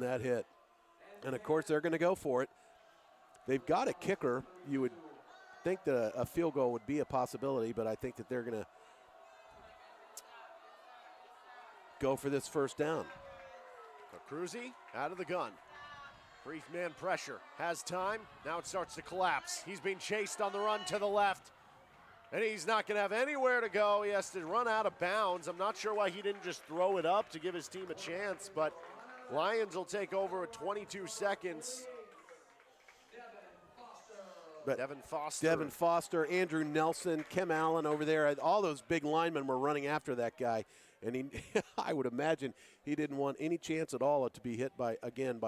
Speaker 2: that hit. And, of course, they're going to go for it. They've got a kicker. You would think that a field goal would be a possibility, but I think that they're going to go for this 1st down.
Speaker 1: So Cruzy out of the gun. Brief man pressure. Has time. Now it starts to collapse. He's being chased on the run to the left. And he's not going to have anywhere to go. He has to run out of bounds. I'm not sure why he didn't just throw it up to give his team a chance, but Lions will take over at 22 seconds.
Speaker 2: But
Speaker 1: Devin
Speaker 2: Foster, Andrew Nelson, Kem Allen over there. All those big linemen were running after that guy. And he, I would imagine he didn't want any chance at all to be hit by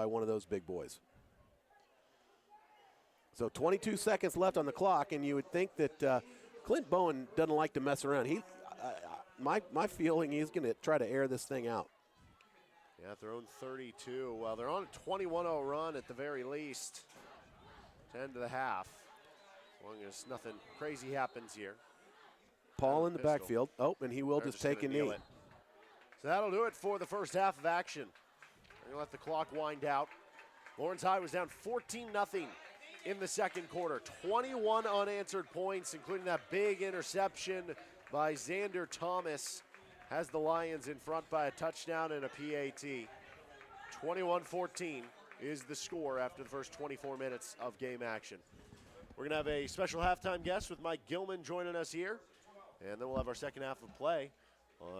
Speaker 2: one of those big boys. So 22 seconds left on the clock, and you would think that Clint Bowen doesn't like to mess around. My feeling, he's going to try to air this thing out.
Speaker 1: Yeah, at their own 32. Well, they're on a 21-0 run at the very least. 10 to the half. As long as nothing crazy happens here.
Speaker 2: Paul in the backfield. Oh, and he will just take a knee.
Speaker 1: So that'll do it for the first half of action. We're going to let the clock wind out. Lawrence High was down 14-0 in the second quarter. 21 unanswered points, including that big interception by Xander Thomas. Has the Lions in front by a touchdown and a PAT. 21-14 is the score after the first 24 minutes of game action. We're going to have a special halftime guest with Mike Gilman joining us here. And then we'll have our second half of play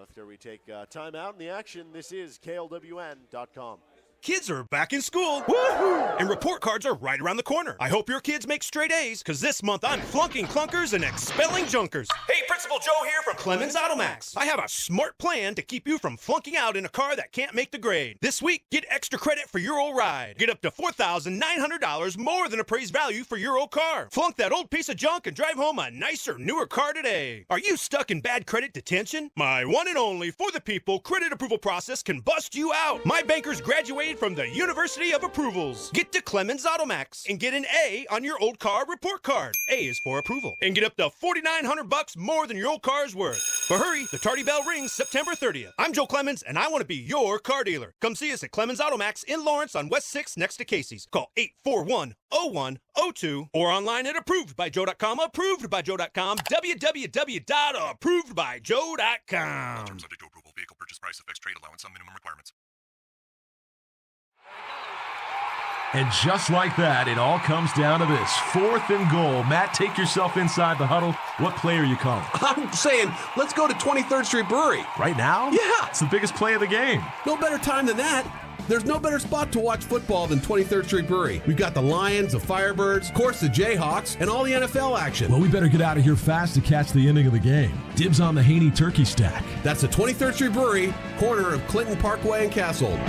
Speaker 1: after we take time out in the action. This is KLWN.com.
Speaker 3: Kids are back in school. Woohoo! And report cards are right around the corner. I hope your kids make straight A's, because this month I'm flunking clunkers and expelling junkers. Hey, Principal Joe here from Clemens Automax. I have a smart plan to keep you from flunking out in a car that can't make the grade. This week, get extra credit for your old ride. Get up to $4,900 more than appraised value for your old car. Flunk that old piece of junk and drive home a nicer, newer car today. Are you stuck in bad credit detention? My one and only for the people credit approval process can bust you out. My bankers graduated from the University of Approvals. Get to Clemens Automax and get an A on your old car report card. A is for approval. And get up to $4,900 more than your old car's worth. But hurry, the tardy bell rings September 30th. I'm Joe Clemens, and I want to be your car dealer. Come see us at Clemens Automax in Lawrence on West 6 next to Casey's. Call 841-0102 or online at approvedbyjoe.com. Approvedbyjoe.com. www.approvedbyjoe.com.
Speaker 12: Terms subject to approval. Vehicle purchase price affects trade allowance. Some minimum requirements.
Speaker 8: And just like that, it all comes down to this. 4th and goal. Matt, take yourself inside the huddle. What play are you calling?
Speaker 9: I'm saying, let's go to 23rd Street Brewery.
Speaker 8: Right now?
Speaker 9: Yeah.
Speaker 8: It's the biggest play of the game.
Speaker 9: No better time than that. There's no better spot to watch football than 23rd Street Brewery. We've got the Lions, the Firebirds, of course the Jayhawks, and all the NFL action.
Speaker 8: Well, we better get out of here fast to catch the ending of the game. Dibs on the Haney turkey stack.
Speaker 9: That's the 23rd Street Brewery, corner of Clinton Parkway and Castle.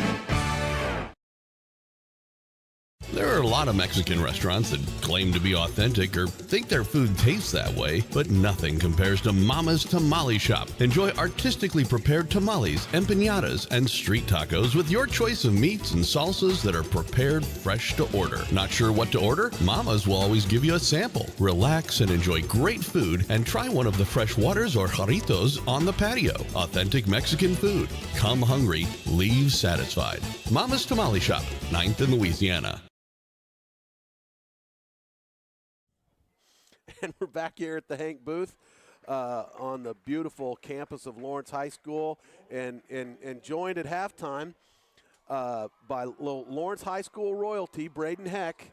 Speaker 4: There are a lot of Mexican restaurants that claim to be authentic or think their food tastes that way, but nothing compares to Mama's Tamale Shop. Enjoy artistically prepared tamales, empanadas, and street tacos with your choice of meats and salsas that are prepared fresh to order. Not sure what to order? Mama's will always give you a sample. Relax and enjoy great food and try one of the fresh waters or jarritos on the patio. Authentic Mexican food. Come hungry, leave satisfied. Mama's Tamale Shop, 9th in Louisiana.
Speaker 2: And we're back here at the Hank booth on the beautiful campus of Lawrence High School, and joined at halftime by Lawrence High School royalty, Braden Heck,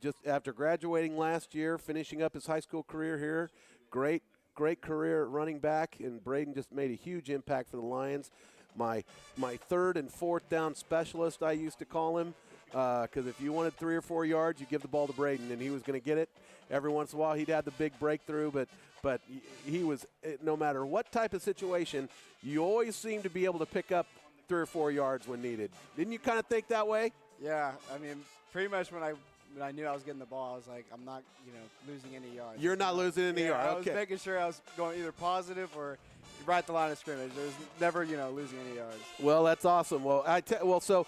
Speaker 2: just after graduating last year, finishing up his high school career here. Great career at running back, and Braden just made a huge impact for the Lions. My 3rd and 4th down specialist, I used to call him, because if you wanted 3 or 4 yards, you give the ball to Braden, and he was going to get it. Every once in a while, he'd have the big breakthrough, but he was, no matter what type of situation, you always seem to be able to pick up 3 or 4 yards when needed. Didn't you kind of think that way?
Speaker 13: Yeah, I mean, pretty much when I knew I was getting the ball, I was like, I'm not, losing any yards.
Speaker 2: You're not losing any yards.
Speaker 13: I was making sure I was going either positive or right at the line of scrimmage. There was never, losing any yards.
Speaker 2: Well, that's awesome. Well, so.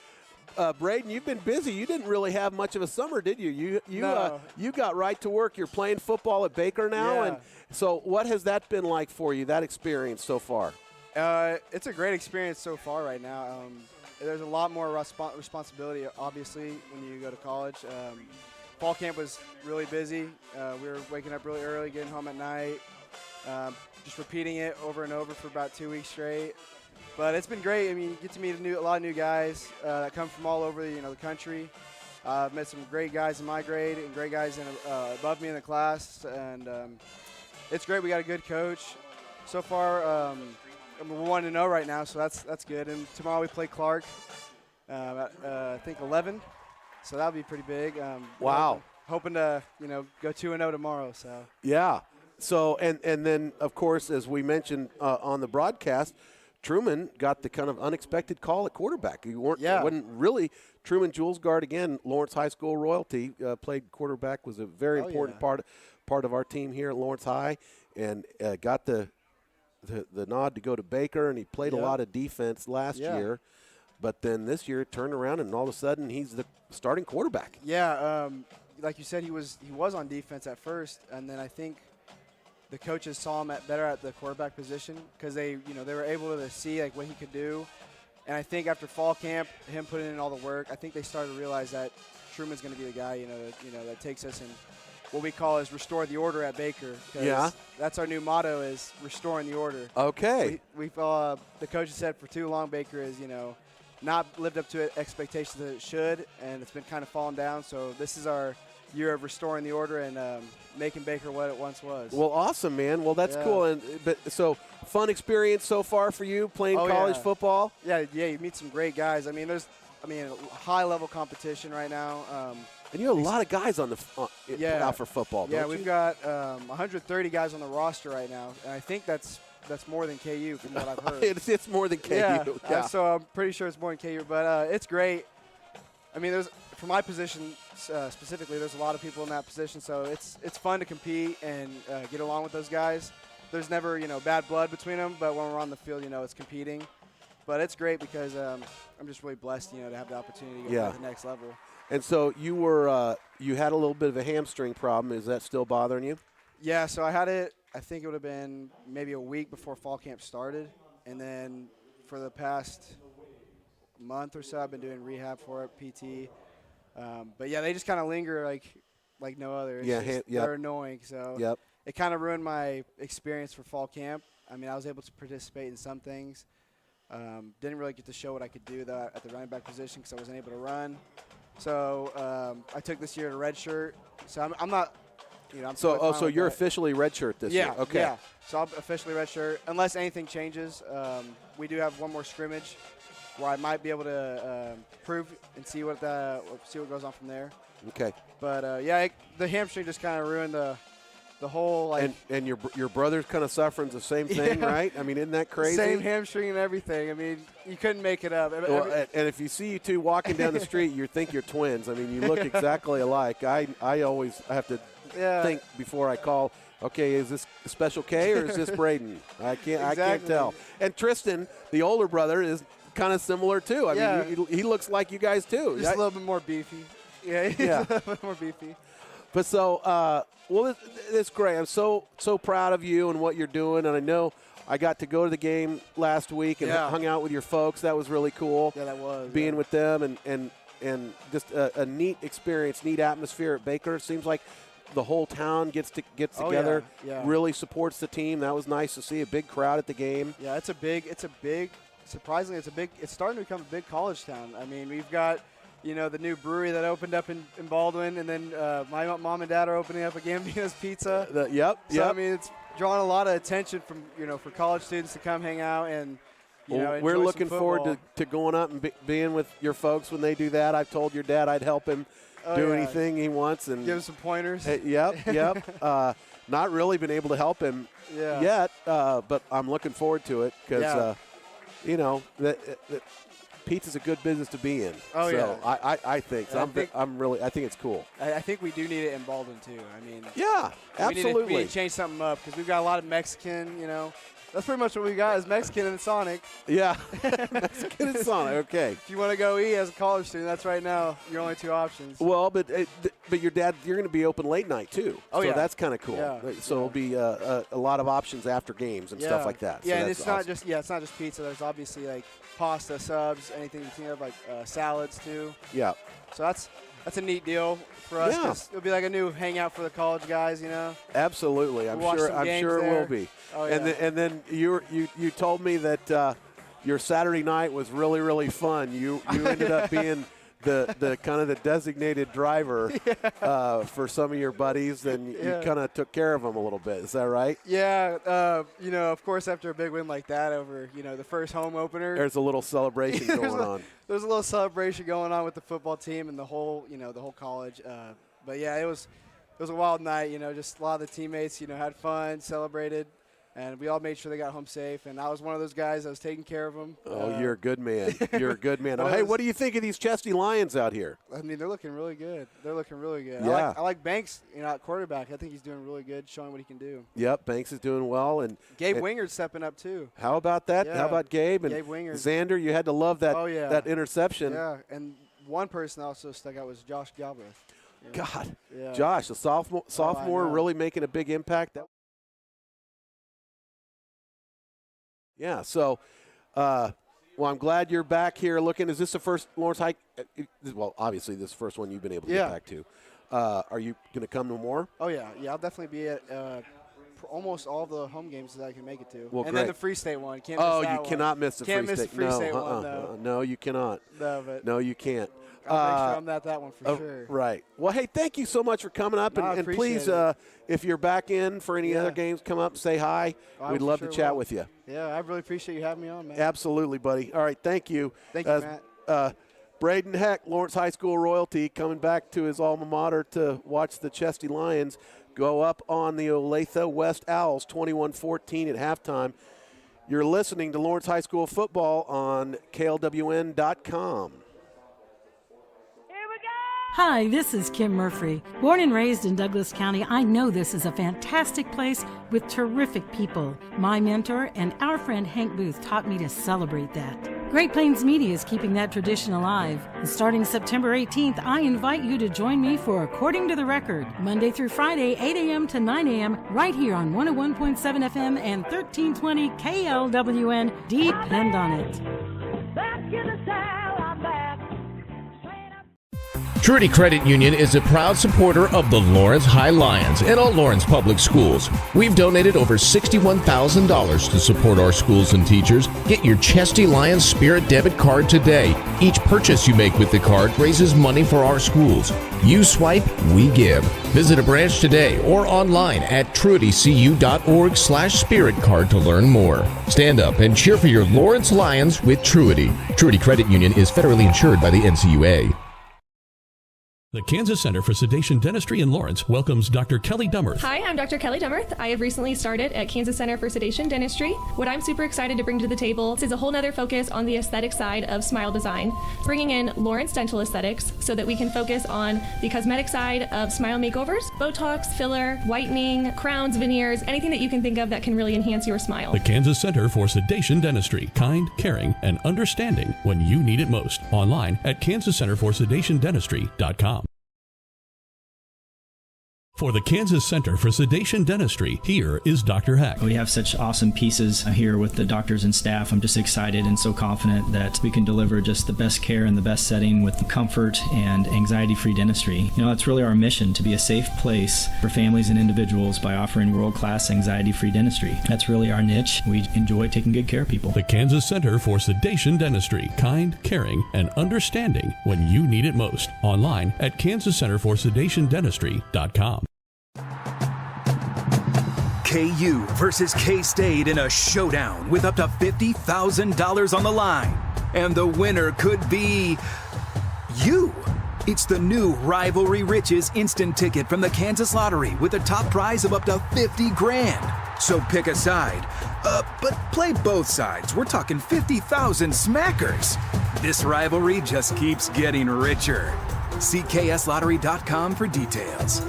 Speaker 2: Braden, you've been busy. You didn't really have much of a summer, did you?
Speaker 13: No.
Speaker 2: You got right to work. You're playing football at Baker now,
Speaker 13: yeah.
Speaker 2: And so what has that been like for you? That experience so far?
Speaker 13: It's a great experience so far right now. There's a lot more responsibility, obviously, when you go to college. Fall camp was really busy. We were waking up really early, getting home at night, just repeating it over and over for about 2 weeks straight. But it's been great. I mean, you get to meet a lot of new guys that come from all over the country. I've met some great guys in my grade and great guys above me in the class, and it's great. We got a good coach. So far, we're 1-0 right now, so that's good. And tomorrow we play Clark at I think 11, so that'll be pretty big.
Speaker 2: Wow.
Speaker 13: hoping to go 2-0 tomorrow. So
Speaker 2: Yeah. So and then of course, as we mentioned on the broadcast, Truman got the kind of unexpected call at quarterback. You weren't,
Speaker 13: Yeah.
Speaker 2: It wasn't really Truman Julesgaard again. Lawrence High School royalty, played quarterback, was a very important part of our team here at Lawrence High, and got the nod to go to Baker, and he played a lot of defense last year, but then this year turned around and all of a sudden he's the starting quarterback.
Speaker 13: Yeah, like you said, he was on defense at first, and then I think the coaches saw him better at the quarterback position because they were able to see like what he could do. And I think after fall camp, him putting in all the work, I think they started to realize that Truman's going to be the guy, that takes us and what we call is restore the order at Baker.
Speaker 2: Yeah.
Speaker 13: That's our new motto, is restoring the order.
Speaker 2: Okay.
Speaker 13: We've the coaches said for too long Baker is, not lived up to expectations that it should, and it's been kind of falling down. So this is our year of restoring the order and making Baker what it once was.
Speaker 2: Well, awesome, man. Well, that's cool. But so fun experience so far for you playing college football.
Speaker 13: Yeah. You meet some great guys. I mean, high level competition right now.
Speaker 2: And you have a lot of guys on out for football.
Speaker 13: Yeah,
Speaker 2: don't
Speaker 13: we've
Speaker 2: you?
Speaker 13: got 130 guys on the roster right now, and I think that's more than KU from what I've heard.
Speaker 2: It's more than KU.
Speaker 13: Yeah. So I'm pretty sure it's more than KU, but it's great. I mean, for my position specifically, there's a lot of people in that position, so it's fun to compete and get along with those guys. There's never bad blood between them, but when we're on the field, it's competing. But it's great because I'm just really blessed, to have the opportunity to go to the next level.
Speaker 2: And so you were you had a little bit of a hamstring problem. Is that still bothering you?
Speaker 13: Yeah. So I had it. I think it would have been maybe a week before fall camp started, and then for the past month or so, I've been doing rehab for it, PT. But yeah, they just kind of linger like no other. It's they're annoying. So it kind of ruined my experience for fall camp. I mean, I was able to participate in some things. Didn't really get to show what I could do at the running back position because I wasn't able to run. So I took this year to redshirt. So I'm not.
Speaker 2: So you're officially redshirt this year. Okay.
Speaker 13: Yeah. So I'm officially redshirt unless anything changes. We do have one more scrimmage where I might be able to prove and see what goes on from there.
Speaker 2: Okay.
Speaker 13: But the hamstring just kind of ruined the whole
Speaker 2: and your brother's kind of suffering the same thing, right? I mean, isn't that crazy?
Speaker 13: Same hamstring and everything. I mean, you couldn't make it up.
Speaker 2: Well, and if you see you two walking down the street, you think you're twins. I mean, you look exactly alike. I always have to think before I call. Okay, is this Special K or is this Braden? I can't tell. And Tristan, the older brother, is kind of similar too. I mean, he looks like you guys too.
Speaker 13: Just a little bit more beefy. Yeah, he's a little bit more beefy.
Speaker 2: But so, it's great. I'm so proud of you and what you're doing. And I know I got to go to the game last week and hung out with your folks. That was really cool.
Speaker 13: Yeah, that was.
Speaker 2: Being with them and just a neat experience, neat atmosphere at Baker. It seems like the whole town gets together, really supports the team. That was nice to see, a big crowd at the game.
Speaker 13: Yeah, surprisingly, it's starting to become a big college town. I mean, we've got, the new brewery that opened up in Baldwin, and then my mom and dad are opening up a Gambino's Pizza. So, I mean, it's drawing a lot of attention from, for college students to come hang out and,
Speaker 2: we're looking forward to going up and being with your folks when they do that. I've told your dad I'd help him do anything he wants and
Speaker 13: give him some pointers.
Speaker 2: Yep. Not really been able to help him yet, but I'm looking forward to it because pizza's a good business to be in. I think so. I think it's cool.
Speaker 13: I think we do need it in Baldwin too. I mean,
Speaker 2: absolutely.
Speaker 13: We need to change something up because we've got a lot of Mexican. That's pretty much what we got is Mexican and Sonic.
Speaker 2: Yeah, Mexican and Sonic. Okay.
Speaker 13: If you want to go eat as a college student, that's right now your only two options.
Speaker 2: Well, but your dad, you're going to be open late night too. So that's kind of cool.
Speaker 13: Yeah.
Speaker 2: So it'll be a lot of options after games and stuff like that.
Speaker 13: Yeah,
Speaker 2: so
Speaker 13: and it's not just pizza. There's obviously like pasta, subs, anything you think of, like salads too.
Speaker 2: Yeah.
Speaker 13: So that's a neat deal for us. 'Cause it'll be like a new hangout for the college guys,
Speaker 2: Absolutely, I'm sure it will be.
Speaker 13: Oh, yeah.
Speaker 2: And then you told me that your Saturday night was really, really fun. You ended up being the kind of the designated driver for some of your buddies, and you kind of took care of them a little bit. Is that right?
Speaker 13: Yeah. Of course, after a big win like that over, the first home opener,
Speaker 2: there's a little celebration going on.
Speaker 13: There's a little celebration going on with the football team and the whole college. But yeah, it was a wild night. Just a lot of the teammates, had fun, celebrated, and we all made sure they got home safe. And I was one of those guys that was taking care of them.
Speaker 2: Oh, you're a good man. You're a good man. Oh, hey, what do you think of these Chesty Lions out here?
Speaker 13: I mean, they're looking really good.
Speaker 2: Yeah.
Speaker 13: I like Banks, at quarterback. I think he's doing really good, showing what he can do.
Speaker 2: Yep, Banks is doing well. And
Speaker 13: Gabe Wingard's stepping up, too.
Speaker 2: How about that?
Speaker 13: Yeah.
Speaker 2: How about Gabe? And
Speaker 13: Gabe Wingard.
Speaker 2: Xander, you had to love that, that interception.
Speaker 13: Yeah, and one person also stuck out was Josh Galbraith.
Speaker 2: God,
Speaker 13: yeah.
Speaker 2: Josh, the sophomore really making a big impact. Yeah, so, well, I'm glad you're back here looking. Is this the first Lawrence High? Well, obviously, this is the first one you've been able to get back to. Are you going to come to more?
Speaker 13: Oh, yeah. Yeah, I'll definitely be at almost all the home games that I can make it to.
Speaker 2: Well,
Speaker 13: and
Speaker 2: great.
Speaker 13: then the Free State one. Can't miss that one.
Speaker 2: Cannot miss the Free State.
Speaker 13: Can't miss the Free State one, no.
Speaker 2: No, you cannot.
Speaker 13: No,
Speaker 2: you can't.
Speaker 13: I'll make sure I'm at that one for sure.
Speaker 2: Right. Well, hey, thank you so much for coming up. And please, if you're back in for any other games, come up, say hi. We'd love to chat with you.
Speaker 13: Yeah, I really appreciate you having me on, man.
Speaker 2: Absolutely, buddy. All right, thank you.
Speaker 13: Thank you, Matt.
Speaker 2: Braden Heck, Lawrence High School royalty, coming back to his alma mater to watch the Chesty Lions go up on the Olathe West Owls, 21-14 at halftime. You're listening to Lawrence High School football on KLWN.com.
Speaker 14: Hi, this is Kim Murphy. Born and raised in Douglas County, I know this is a fantastic place with terrific people. My mentor and our friend Hank Booth taught me to celebrate that. Great Plains Media is keeping that tradition alive. And starting September 18th, I invite you to join me for According to the Record, Monday through Friday, 8 a.m. to 9 a.m., right here on 101.7 FM and 1320 KLWN. Depend on it.
Speaker 15: Back in the cell, I'm back.
Speaker 16: Truity Credit Union is a proud supporter of the Lawrence High Lions and all Lawrence Public Schools. We've donated over $61,000 to support our schools and teachers. Get your Chesty Lions Spirit debit card today. Each purchase you make with the card raises money for our schools. You swipe, we give. Visit a branch today or online at truitycu.org/spirit card to learn more. Stand up and cheer for your Lawrence Lions with Truity. Truity Credit Union is federally insured by the NCUA.
Speaker 4: The Kansas Center for Sedation Dentistry in Lawrence welcomes Dr. Kelly Dummerth.
Speaker 17: Hi, I'm Dr. Kelly Dummerth. I have recently started at Kansas Center for Sedation Dentistry. What I'm super excited to bring to the table is a whole nother focus on the aesthetic side of smile design, bringing in Lawrence dental aesthetics so that we can focus on the cosmetic side of smile makeovers, Botox, filler, whitening, crowns, veneers, anything that you can think of that can really enhance your smile.
Speaker 4: The Kansas Center for Sedation Dentistry, kind, caring, and understanding when you need it most. Online at kansascenterforsedationdentistry.com. For the Kansas Center for Sedation Dentistry, here is Dr. Heck.
Speaker 5: We have such awesome pieces here with the doctors and staff. I'm just excited and so confident that we can deliver just the best care in the best setting with comfort and anxiety-free dentistry. That's really our mission, to be a safe place for families and individuals by offering world-class anxiety-free dentistry. That's really our niche. We enjoy taking good care of people.
Speaker 4: The Kansas Center for Sedation Dentistry, kind, caring, and understanding when you need it most. Online at kansascenterforsedationdentistry.com.
Speaker 18: KU versus K-State in a showdown with up to $50,000 on the line. And the winner could be you. It's the new Rivalry Riches instant ticket from the Kansas Lottery with a top prize of up to $50,000. So pick a side, but play both sides. We're talking 50,000 smackers. This rivalry just keeps getting richer. See kslottery.com for details.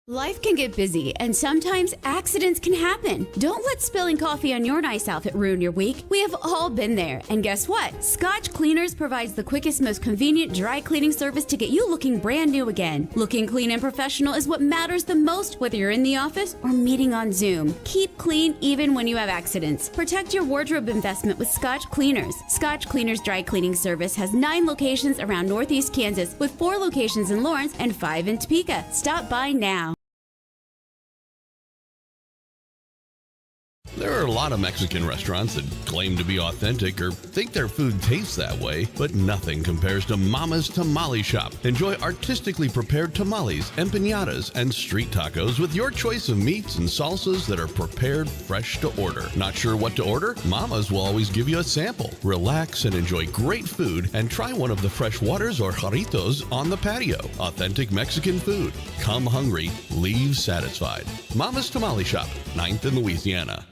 Speaker 19: Life can get busy, and sometimes accidents can happen. Don't let spilling coffee on your nice outfit ruin your week. We have all been there. And guess what? Scotch Cleaners provides the quickest, most convenient dry cleaning service to get you looking brand new again. Looking clean and professional is what matters the most, whether you're in the office or meeting on Zoom. Keep clean even when you have accidents. Protect your wardrobe investment with Scotch Cleaners. Scotch Cleaners dry cleaning service has 9 locations around Northeast Kansas, with 4 locations in Lawrence and 5 in Topeka. Stop by now.
Speaker 4: There are lots lot of Mexican restaurants that claim to be authentic or think their food tastes that way, but nothing compares to Mama's Tamale Shop. Enjoy artistically prepared tamales, empanadas, and street tacos with your choice of meats and salsas that are prepared fresh to order. Not sure what to order? Mama's will always give you a sample. Relax and enjoy great food and try one of the fresh waters or jarritos on the patio. Authentic Mexican food. Come hungry, leave satisfied. Mama's Tamale Shop, 9th in Louisiana.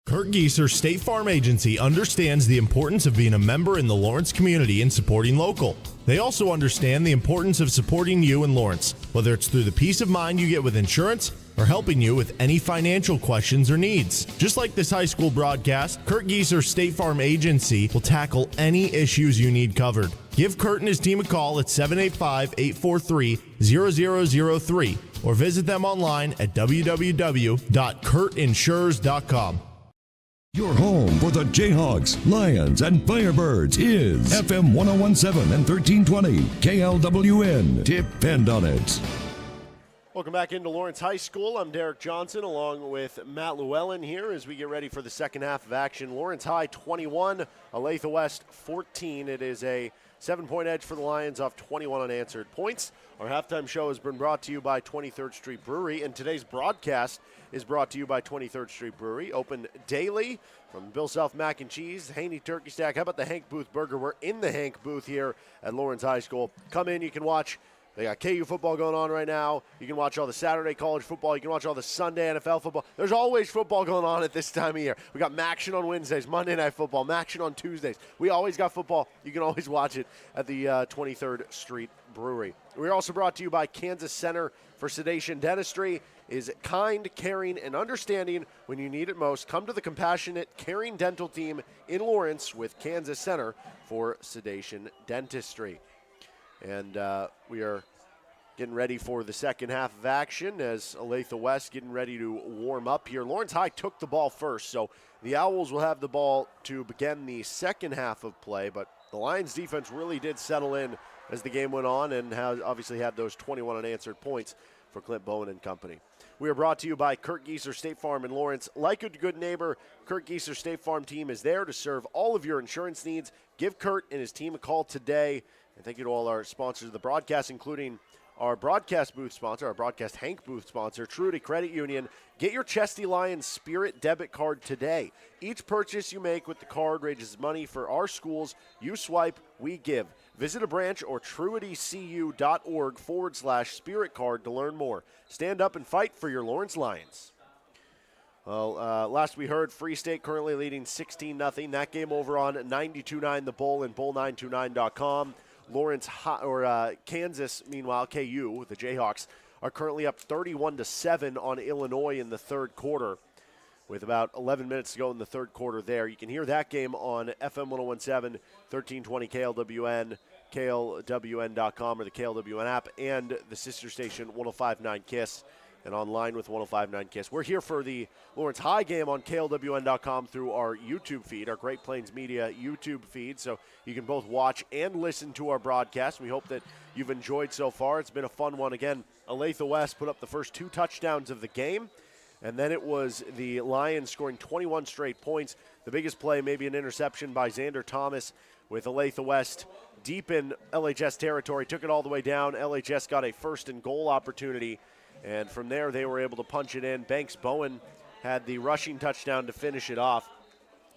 Speaker 6: Kurt Gieser State Farm Agency understands the importance of being a member in the Lawrence community and supporting local. They also understand the importance of supporting you in Lawrence, whether it's through the peace of mind you get with insurance or helping you with any financial questions or needs. Just like this high school broadcast, Kurt Gieser State Farm Agency will tackle any issues you need covered. Give Kurt and his team a call at 785-843-0003 or visit them online at www.kurtinsures.com.
Speaker 7: Your home for the Jayhawks, Lions, and Firebirds is FM 1017 and 1320 KLWN. Depend on it.
Speaker 1: Welcome back into Lawrence High School. I'm Derek Johnson along with Matt Llewellyn here as we get ready for the second half of action. Lawrence High 21, Olathe West 14. It is a 7-point edge for the Lions off 21 unanswered points. Our halftime show has been brought to you by 23rd Street Brewery, and today's broadcast is brought to you by 23rd Street Brewery. Open daily from Bill Self Mac and Cheese, Haney Turkey Stack. How about the Hank Booth Burger? We're in the Hank Booth here at Lawrence High School. Come in, you can watch. They got KU football going on right now. You can watch all the Saturday college football. You can watch all the Sunday NFL football. There's always football going on at this time of year. We got Maction on Wednesdays, Monday Night Football, Maction on Tuesdays. We always got football. You can always watch it at the 23rd Street Brewery. We're also brought to you by Kansas Center for Sedation Dentistry. Is kind, caring, and understanding when you need it most. Come to the compassionate, caring dental team in Lawrence with Kansas Center for Sedation Dentistry. And we are getting ready for the second half of action as Olathe West getting ready to warm up here. Lawrence High took the ball first, so the Owls will have the ball to begin the second half of play, but the Lions defense really did settle in as the game went on and obviously had those 21 unanswered points for Clint Bowen and company. We are brought to you by Kurt Gieser State Farm in Lawrence. Like a good neighbor, Kurt Gieser State Farm team is there to serve all of your insurance needs. Give Kurt and his team a call today. And thank you to all our sponsors of the broadcast, including our broadcast booth sponsor, our broadcast Hank booth sponsor, Truity Credit Union. Get your Chesty Lions Spirit debit card today. Each purchase you make with the card raises money for our schools. You swipe, we give. Visit a branch or truitycu.org/spirit card to learn more. Stand up and fight for your Lawrence Lions. Well, last we heard, Free State currently leading 16-0. That game over on 92.9 The Bull and bull929.com. Kansas, meanwhile, KU, the Jayhawks, are currently up 31-7 on Illinois in the third quarter with about 11 minutes to go in the third quarter there. You can hear that game on FM 1017, 1320 KLWN, KLWN.com or the KLWN app, and the sister station 105.9 KISS, and online with 105.9 KISS. We're here for the Lawrence High game on KLWN.com through our YouTube feed, our Great Plains Media YouTube feed, so you can both watch and listen to our broadcast. We hope that you've enjoyed so far. It's been a fun one. Again, Olathe West put up the first 2 touchdowns of the game, and then it was the Lions scoring 21 straight points. The biggest play, maybe an interception by Xander Thomas with Olathe West deep in LHS territory, took it all the way down. LHS got a first and goal opportunity, and from there they were able to punch it in. Banks Bowen had the rushing touchdown to finish it off.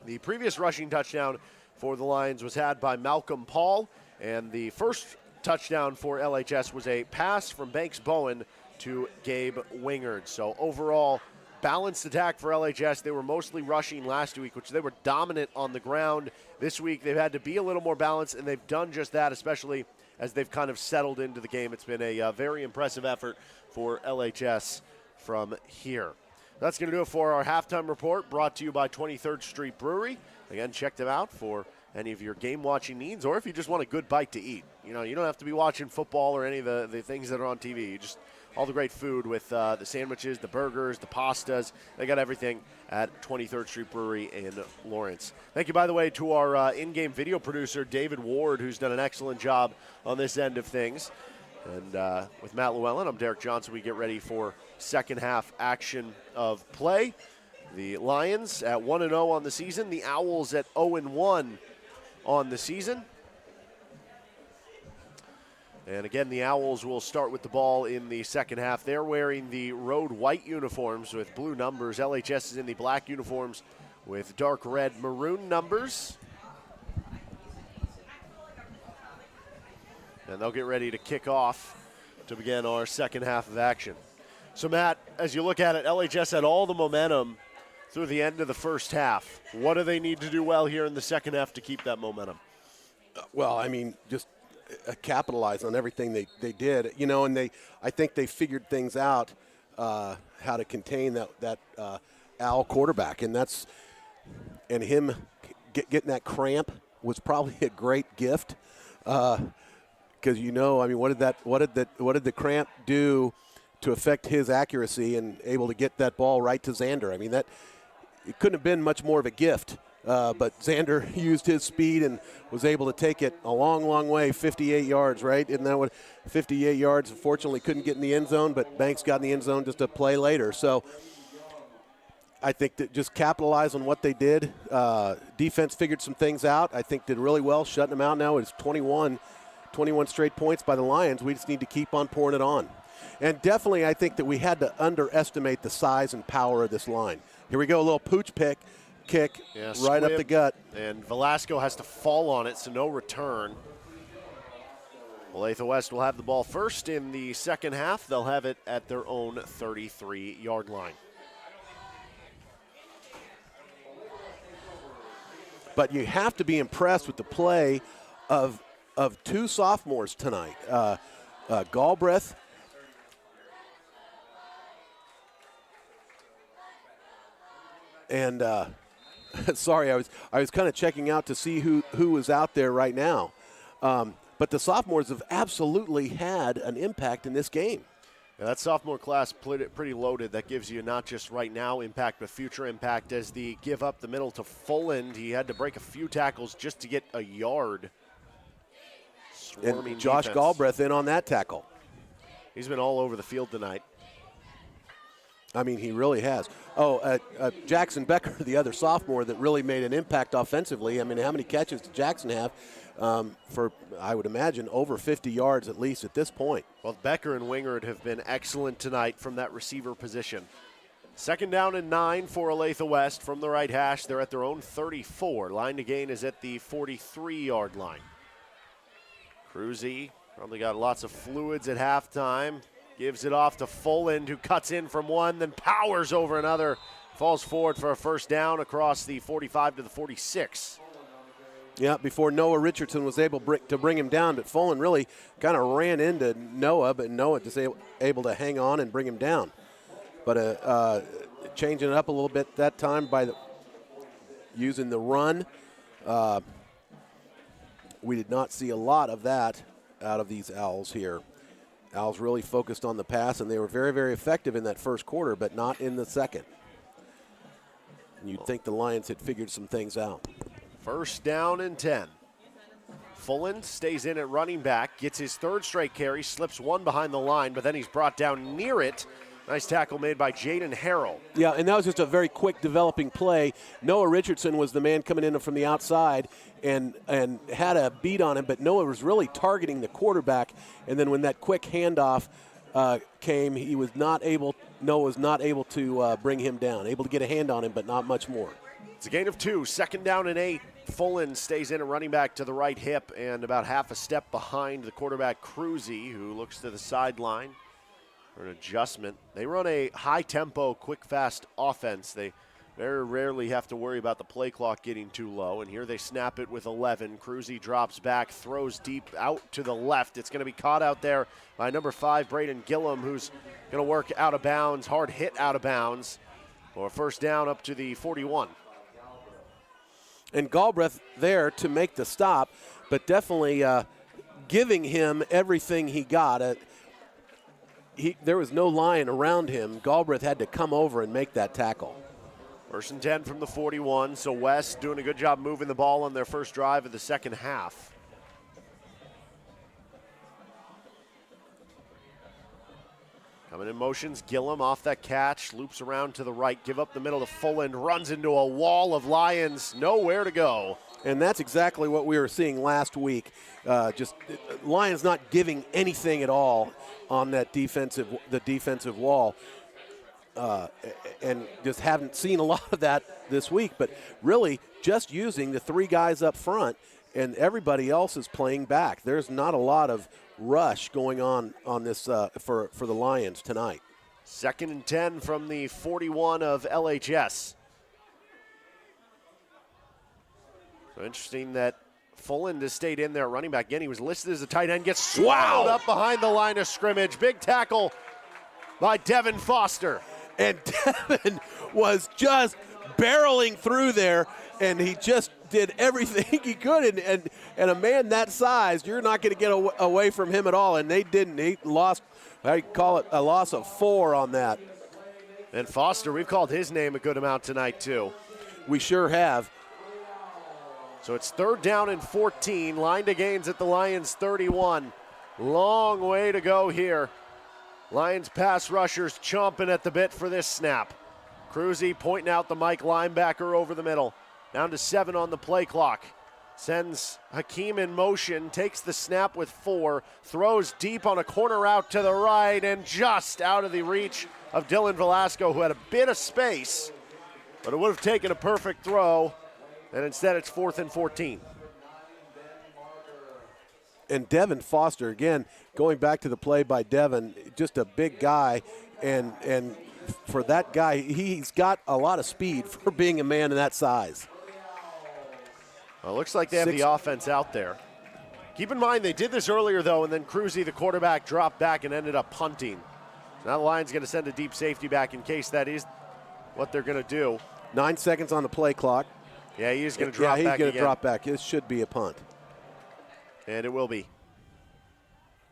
Speaker 1: The previous rushing touchdown for the Lions was had by Malcolm Paul, and the first touchdown for LHS was a pass from Banks Bowen to Gabe Wingard. So overall, balanced attack for LHS. They were mostly rushing last week, which they were dominant on the ground. This week they've had to be a little more balanced, and they've done just that, especially as they've kind of settled into the game. It's been a very impressive effort for LHS from here. That's going to do it for our halftime report, brought to you by 23rd Street Brewery. Again, check them out for any of your game-watching needs, or if you just want a good bite to eat. You know, you don't have to be watching football or any of the things that are on TV. You just all the great food with the sandwiches, the burgers, the pastas. They got everything at 23rd Street Brewery in Lawrence. Thank you, by the way, to our in-game video producer, David Ward, who's done an excellent job on this end of things. And with Matt Llewellyn, I'm Derek Johnson. We get ready for second half action of play. The Lions at 1-0 on the season. The Owls at 0-1 on the season. And again, the Owls will start with the ball in the second half. They're wearing the road white uniforms with blue numbers. LHS is in the black uniforms with dark red maroon numbers. And they'll get ready to kick off to begin our second half of action. So, Matt, as you look at it, LHS had all the momentum through the end of the first half. What do they need to do well here in the second half to keep that momentum?
Speaker 2: Well, I mean, just capitalize on everything they did, and I think they figured things out, how to contain that Al quarterback, and him getting that cramp was probably a great gift, because what did the cramp do to affect his accuracy and able to get that ball right to Xander? I mean, that it couldn't have been much more of a gift. But Xander used his speed and was able to take it a long, long way, 58 yards, right? Isn't that what 58 yards? Unfortunately, couldn't get in the end zone, but Banks got in the end zone just a play later. So I think that just capitalize on what they did. Defense figured some things out. I think did really well shutting them out now. It's 21 straight points by the Lions. We just need to keep on pouring it on. And definitely I think that we had to underestimate the size and power of this line. Here we go, a little pooch kick right up the gut.
Speaker 1: And Velasco has to fall on it, so no return. Olathe West will have the ball first in the second half. They'll have it at their own 33-yard line.
Speaker 2: But you have to be impressed with the play of two sophomores tonight. Galbraith and sorry, I was kind of checking out to see who was out there right now. But the sophomores have absolutely had an impact in this game.
Speaker 1: Yeah, that sophomore class pretty loaded. That gives you not just right now impact, but future impact. As the give up the middle to Fulland, he had to break a few tackles just to get a yard.
Speaker 2: And Josh Galbraith in on that tackle.
Speaker 1: He's been all over the field tonight.
Speaker 2: I mean, he really has. Jackson Becker, the other sophomore that really made an impact offensively. I mean, how many catches did Jackson have? For, I would imagine, over 50 yards at least at this point.
Speaker 1: Well, Becker and Wingard have been excellent tonight from that receiver position. Second down and 9 for Olathe West from the right hash. They're at their own 34. Line to gain is at the 43-yard line. Cruzy probably got lots of fluids at halftime. Gives it off to Fulland, who cuts in from one, then powers over another. Falls forward for a first down across the 45 to the 46.
Speaker 2: Yeah, before Noah Richardson was able to bring him down, but Fulland really kind of ran into Noah, but Noah just able to hang on and bring him down. But changing it up a little bit that time by using the run. We did not see a lot of that out of these Owls here. Owls really focused on the pass, and they were very, very effective in that first quarter, but not in the second. And you'd think the Lions had figured some things out.
Speaker 1: First down and 10. Fulland stays in at running back, gets his third straight carry, slips one behind the line, but then he's brought down near it. Nice tackle made by Jaden Harrell.
Speaker 2: Yeah, and that was just a very quick developing play. Noah Richardson was the man coming in from the outside and had a beat on him, but Noah was really targeting the quarterback. And then when that quick handoff came, Noah was not able to bring him down. Able to get a hand on him, but not much more.
Speaker 1: It's a gain of 2, second down and 8. Fulland stays in a running back to the right hip and about half a step behind the quarterback Cruzy, who looks to the sideline for an adjustment. They run a high-tempo, quick, fast offense. They very rarely have to worry about the play clock getting too low, and here they snap it with 11. Cruzy drops back, throws deep out to the left. It's going to be caught out there by number 5, Braden Gillum, who's going to work out of bounds, hard hit out of bounds, for a first down up to the 41.
Speaker 2: And Galbraith there to make the stop, but definitely giving him everything he got. There was no line around him. Galbraith had to come over and make that tackle.
Speaker 1: First and 10 from the 41, so West doing a good job moving the ball on their first drive of the second half. Coming in motions, Gillum off that catch, loops around to the right, give up the middle to Fulland, runs into a wall of Lions, nowhere to go.
Speaker 2: And that's exactly what we were seeing last week. Just Lions not giving anything at all on that defensive wall. And just haven't seen a lot of that this week, but really just using the three guys up front, and everybody else is playing back. There's not a lot of rush going on this for the Lions tonight.
Speaker 1: 2nd and 10 from the 41 of LHS. So interesting that Fulland has stayed in there running back. Again, he was listed as a tight end, gets swallowed up behind the line of scrimmage. Big tackle by Devin Foster.
Speaker 2: And Devin was just barreling through there, and he just did everything he could. And a man that size, you're not going to get away from him at all. And they didn't. He lost, I call it a loss of 4 on that.
Speaker 1: And Foster, we've called his name a good amount tonight, too.
Speaker 2: We sure have.
Speaker 1: So it's 3rd down and 14. Line to gains at the Lions 31. Long way to go here. Lions pass rushers chomping at the bit for this snap. Cruzy pointing out the Mike linebacker over the middle. Down to 7 on the play clock. Sends Hakeem in motion, takes the snap with 4, throws deep on a corner route to the right, and just out of the reach of Dylan Velasco, who had a bit of space, but it would have taken a perfect throw, and instead it's 4th and 14.
Speaker 2: And Devin Foster, again, going back to the play by Devin, just a big guy, and for that guy, he's got a lot of speed for being a man in that size.
Speaker 1: Well, it looks like they have the offense out there. Keep in mind they did this earlier, though, and then Cruzy, the quarterback, dropped back and ended up punting. So now the Lions going to send a deep safety back in case that is what they're going to do.
Speaker 2: 9 seconds on the play clock.
Speaker 1: Yeah, he's going to drop back again.
Speaker 2: Yeah, he's going to drop back. This should be a punt.
Speaker 1: And it will be.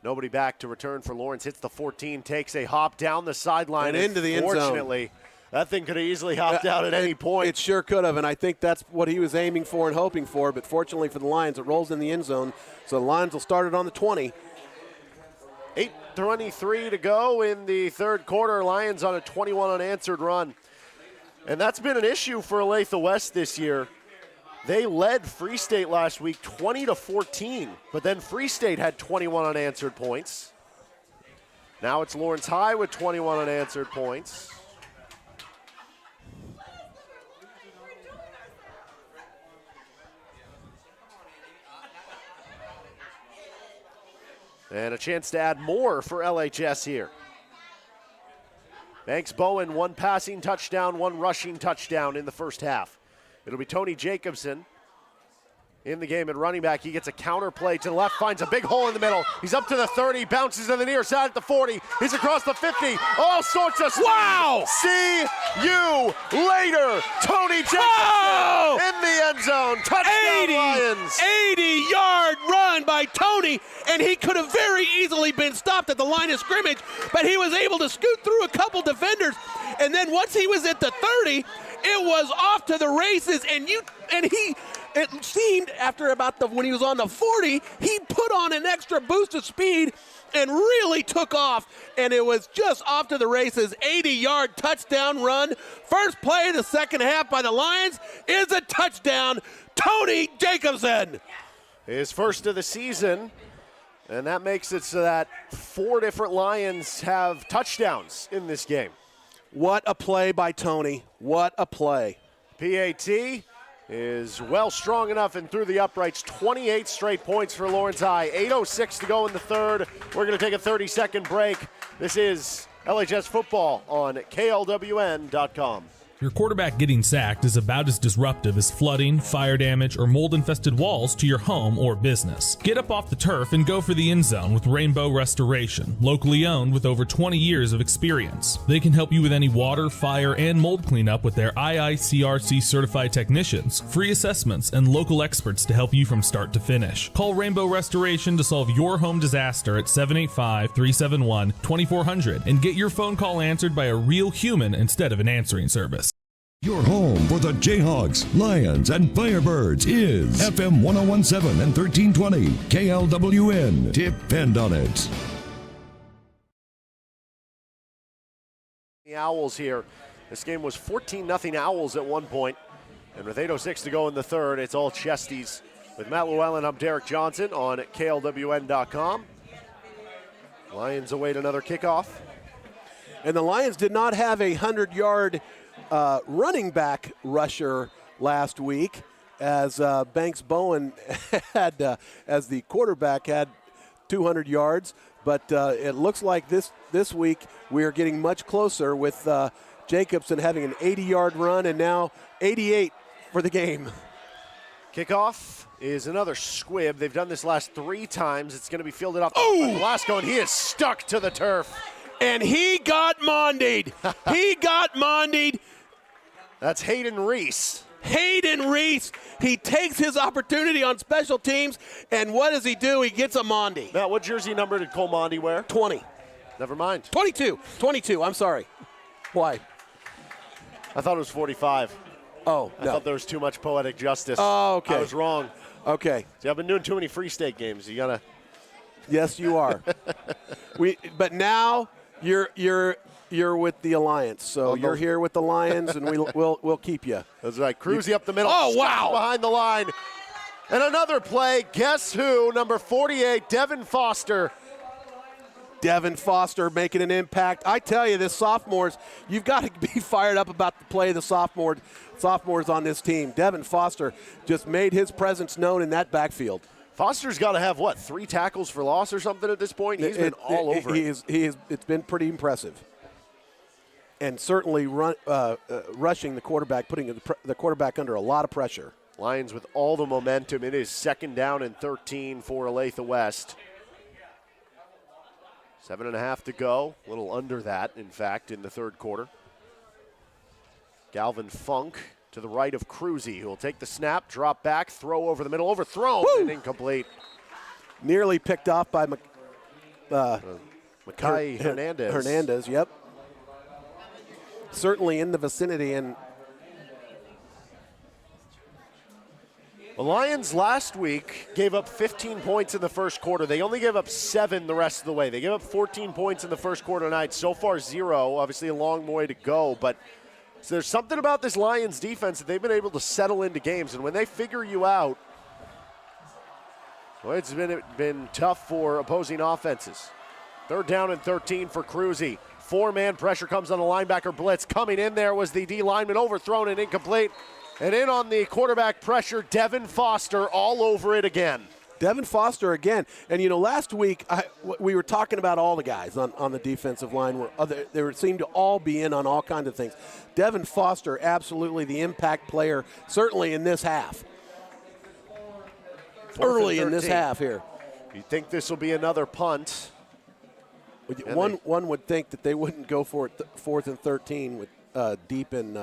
Speaker 1: Nobody back to return for Lawrence. Hits the 14, takes a hop down the sideline.
Speaker 2: And into the end zone.
Speaker 1: Fortunately, that thing could have easily hopped out at any point.
Speaker 2: It sure could have, and I think that's what he was aiming for and hoping for. But fortunately for the Lions, it rolls in the end zone. So the Lions will start it on the 20.
Speaker 1: 8:23 to go in the 3rd quarter. Lions on a 21 unanswered run. And that's been an issue for Olathe West this year. They led Free State last week 20-14, but then Free State had 21 unanswered points. Now it's Lawrence High with 21 unanswered points. And a chance to add more for LHS here. Banks Bowen, 1 passing touchdown, 1 rushing touchdown in the first half. It'll be Tony Jacobson in the game at running back. He gets a counter play to the left, finds a big hole in the middle. He's up to the 30, bounces to the near side at the 40. He's across the 50. All sorts of speed.
Speaker 2: Wow!
Speaker 1: See you later, Tony Jacobson in the end zone. Touchdown Lions.
Speaker 2: 80-yard run by Tony, and he could have very easily been stopped at the line of scrimmage, but he was able to scoot through a couple defenders, and then once he was at the 30, it was off to the races, it seemed after when he was on the 40, he put on an extra boost of speed and really took off, and it was just off to the races. 80-yard touchdown run. First play of the second half by the Lions is a touchdown. Tony Jacobson.
Speaker 1: His first of the season, and that makes it so that 4 different Lions have touchdowns in this game.
Speaker 2: What a play by Tony. What a play.
Speaker 1: PAT is well strong enough and through the uprights. 28 straight points for Lawrence High. 8:06 to go in the 3rd. We're going to take a 30-second break. This is LHS football on KLWN.com.
Speaker 10: Your quarterback getting sacked is about as disruptive as flooding, fire damage, or mold-infested walls to your home or business. Get up off the turf and go for the end zone with Rainbow Restoration, locally owned with over 20 years of experience. They can help you with any water, fire, and mold cleanup with their IICRC certified technicians, free assessments, and local experts to help you from start to finish. Call Rainbow Restoration to solve your home disaster at 785-371-2400 and get your phone call answered by a real human instead of an answering service.
Speaker 7: Your home for the Jayhawks, Lions, and Firebirds is FM 1017 and 1320 KLWN. Depend on it.
Speaker 1: The Owls here. This game was 14-0 Owls at one point. And with 8:06 to go in the third, it's all Chesties. With Matt Llewellyn, I'm Derek Johnson on KLWN.com. Lions await another kickoff.
Speaker 2: And the Lions did not have a 100-yard running back rusher last week, as Banks Bowen had, as the quarterback, had 200 yards. But it looks like this week we are getting much closer with Jacobson having an 80-yard run and now 88 for the game.
Speaker 1: Kickoff is another squib. They've done this last 3 times. It's going to be fielded off by Velasco, and he is stuck to the turf.
Speaker 2: And he got mondied. He got mondied.
Speaker 1: That's Hayden Reese.
Speaker 2: Hayden Reese. He takes his opportunity on special teams, and what does he do? He gets a Mondy.
Speaker 1: Now, what jersey number did Cole Mondy wear?
Speaker 2: 20.
Speaker 1: Never mind.
Speaker 2: 22. I'm sorry. Why?
Speaker 1: I thought it was 45.
Speaker 2: Oh,
Speaker 1: I thought there was too much poetic justice.
Speaker 2: Oh, okay.
Speaker 1: I was wrong.
Speaker 2: Okay.
Speaker 1: See, I've been doing too many Free State games. You gotta.
Speaker 2: Yes, you are. But now you're with the Alliance, so you're here with the Lions, and we'll keep you.
Speaker 1: That's right. Cruzy up the middle.
Speaker 2: Oh, wow!
Speaker 1: Behind the line, and another play. Guess who? Number 48, Devin Foster.
Speaker 2: Devin Foster making an impact. I tell you, this sophomores, you've got to be fired up about the play of the sophomores on this team. Devin Foster just made his presence known in that backfield.
Speaker 1: Foster's got to have, 3 tackles for loss or something at this point? He's been all over it.
Speaker 2: It's been pretty impressive. And certainly rushing the quarterback, putting the quarterback under a lot of pressure.
Speaker 1: Lions with all the momentum. It is 2nd down and 13 for Olathe West. 7.5 to go. A little under that, in fact, in the third quarter. Galvin Funk to the right of Cruzy, who will take the snap, drop back, throw over the middle, overthrown, and incomplete.
Speaker 2: Nearly picked off by
Speaker 1: Mekhi Hernandez.
Speaker 2: Hernandez, yep. Certainly in the vicinity. And
Speaker 1: the Lions last week gave up 15 points in the first quarter. They only gave up 7 the rest of the way. They gave up 14 points in the first quarter tonight. So far, 0. Obviously, a long way to go. But so there's something about this Lions defense that they've been able to settle into games. And when they figure you out, well, it's been tough for opposing offenses. 3rd down and 13 for Cruzy. 4-man pressure comes on the linebacker blitz. Coming in there was the D lineman, overthrown and incomplete. And in on the quarterback pressure, Devin Foster all over it again.
Speaker 2: Devin Foster again. And, last week we were talking about all the guys on the defensive line. They seemed to all be in on all kinds of things. Devin Foster, absolutely the impact player, certainly in this half. Early in this half here.
Speaker 1: You think this will be another punt?
Speaker 2: One would think that they wouldn't go for it 4th and 13 with deep in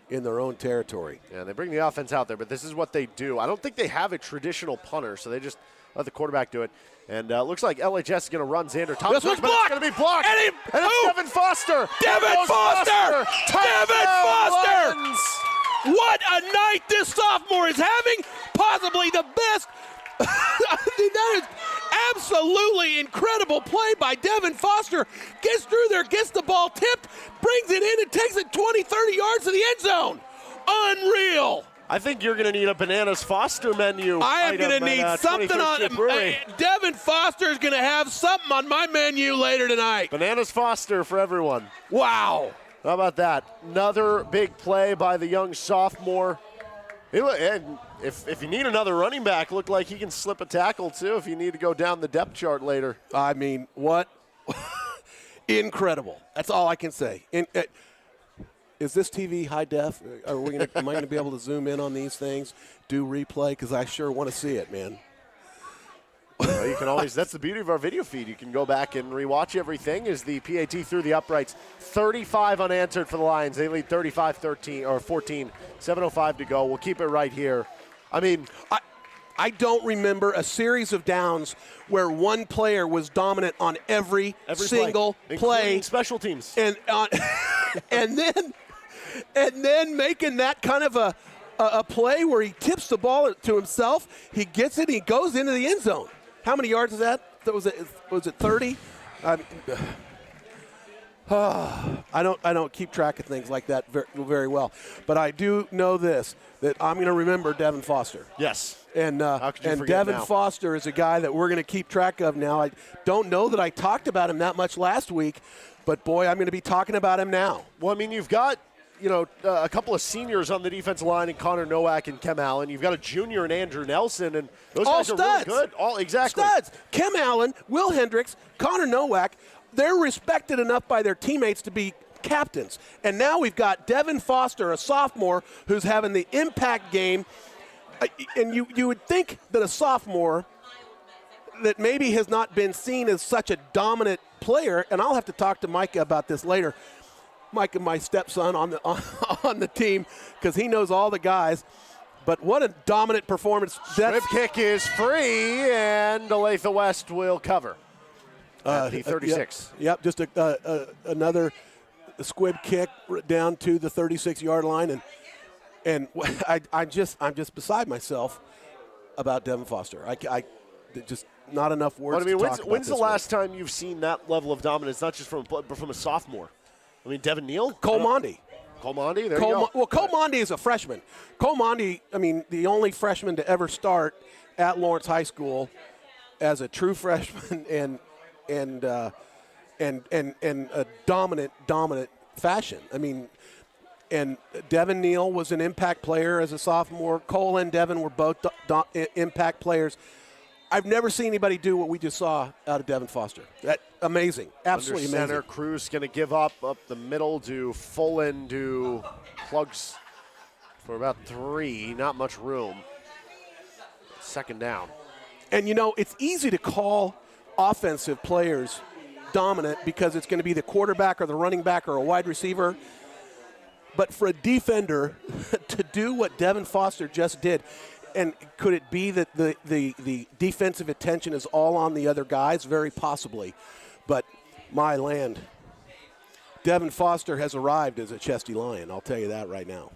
Speaker 2: their own territory.
Speaker 1: Yeah, they bring the offense out there, but this is what they do. I don't think they have a traditional punter, so they just let the quarterback do it. And it looks like LHS is going to run Xander Thomas.
Speaker 2: This one's
Speaker 1: but
Speaker 2: blocked.
Speaker 1: It's going to be blocked.
Speaker 2: And
Speaker 1: it's Devin Foster.
Speaker 2: Devin Foster. Devin Foster.
Speaker 1: Lions.
Speaker 2: What a night this sophomore is having. Possibly the best. I mean, that is absolutely incredible play by Devin Foster. Gets through there, gets the ball tipped, brings it in, and takes it 20, 30 yards to the end zone. Unreal.
Speaker 1: I think you're going to need a Bananas Foster menu.
Speaker 2: I am going to need something on Devin Foster is going to have something on my menu later tonight.
Speaker 1: Bananas Foster for everyone.
Speaker 2: Wow.
Speaker 1: How about that? Another big play by the young sophomore. And if you need another running back, look like he can slip a tackle too if you need to go down the depth chart later.
Speaker 2: I mean, what? Incredible. That's all I can say. Is this TV high def? Am I going to be able to zoom in on these things, do replay? Because I sure want to see it, man.
Speaker 1: Well, you can always. That's the beauty of our video feed. You can go back and rewatch everything as the PAT through the uprights. 35 unanswered for the Lions. They lead 35-13 or 14. 7:05 to go. We'll keep it right here. I mean,
Speaker 2: I don't remember a series of downs where one player was dominant on every single play,
Speaker 1: special teams,
Speaker 2: and then making that kind of a play where he tips the ball to himself. He gets it. He goes into the end zone. How many yards is that? Was it 30? I don't keep track of things like that very, very well, but I do know this, that I'm going to remember Devin Foster.
Speaker 1: Yes.
Speaker 2: And
Speaker 1: forget
Speaker 2: Devin
Speaker 1: now?
Speaker 2: Foster is a guy that we're going to keep track of now. I don't know that I talked about him that much last week, but boy, I'm going to be talking about him now.
Speaker 1: Well, I mean, you've got a couple of seniors on the defensive line in Connor Nowak and Kem Allen. You've got a junior in Andrew Nelson, and those
Speaker 2: All
Speaker 1: guys
Speaker 2: studs.
Speaker 1: are really good. All exactly.
Speaker 2: Studs. Kem Allen, Will Hendricks, Connor Nowak. They're respected enough by their teammates to be captains. And now we've got Devin Foster, a sophomore, who's having the impact game. And you would think that a sophomore that maybe has not been seen as such a dominant player, and I'll have to talk to Micah about this later. Micah, my stepson on the team, because he knows all the guys. But what a dominant performance.
Speaker 1: Strip kick is free, and Olathe West will cover. At the 36.
Speaker 2: Yep, just another squib kick down to the 36-yard line, and I'm just beside myself about Devin Foster. I just not enough words.
Speaker 1: But I mean,
Speaker 2: to talk about
Speaker 1: when's the
Speaker 2: this
Speaker 1: last time you've seen that level of dominance, not just from a sophomore? I mean, Devin Neal,
Speaker 2: Cole Mondy.
Speaker 1: Cole Mondy, there you go.
Speaker 2: Well, Cole Mondy is a freshman. Cole Mondy, I mean, the only freshman to ever start at Lawrence High School as a true freshman and a dominant fashion. I mean, and Devin Neal was an impact player as a sophomore. Cole and Devin were both impact players. I've never seen anybody do what we just saw out of Devin Foster. That amazing, absolutely
Speaker 1: Under center,
Speaker 2: amazing.
Speaker 1: Cruz going to give up the middle to Fullen, to plugs for about 3. Not much room. Second down.
Speaker 2: And it's easy to call offensive players dominant because it's going to be the quarterback or the running back or a wide receiver. But for a defender to do what Devin Foster just did, and could it be that the defensive attention is all on the other guys? Very possibly. But my land, Devin Foster has arrived as a chesty lion. I'll tell you that right now.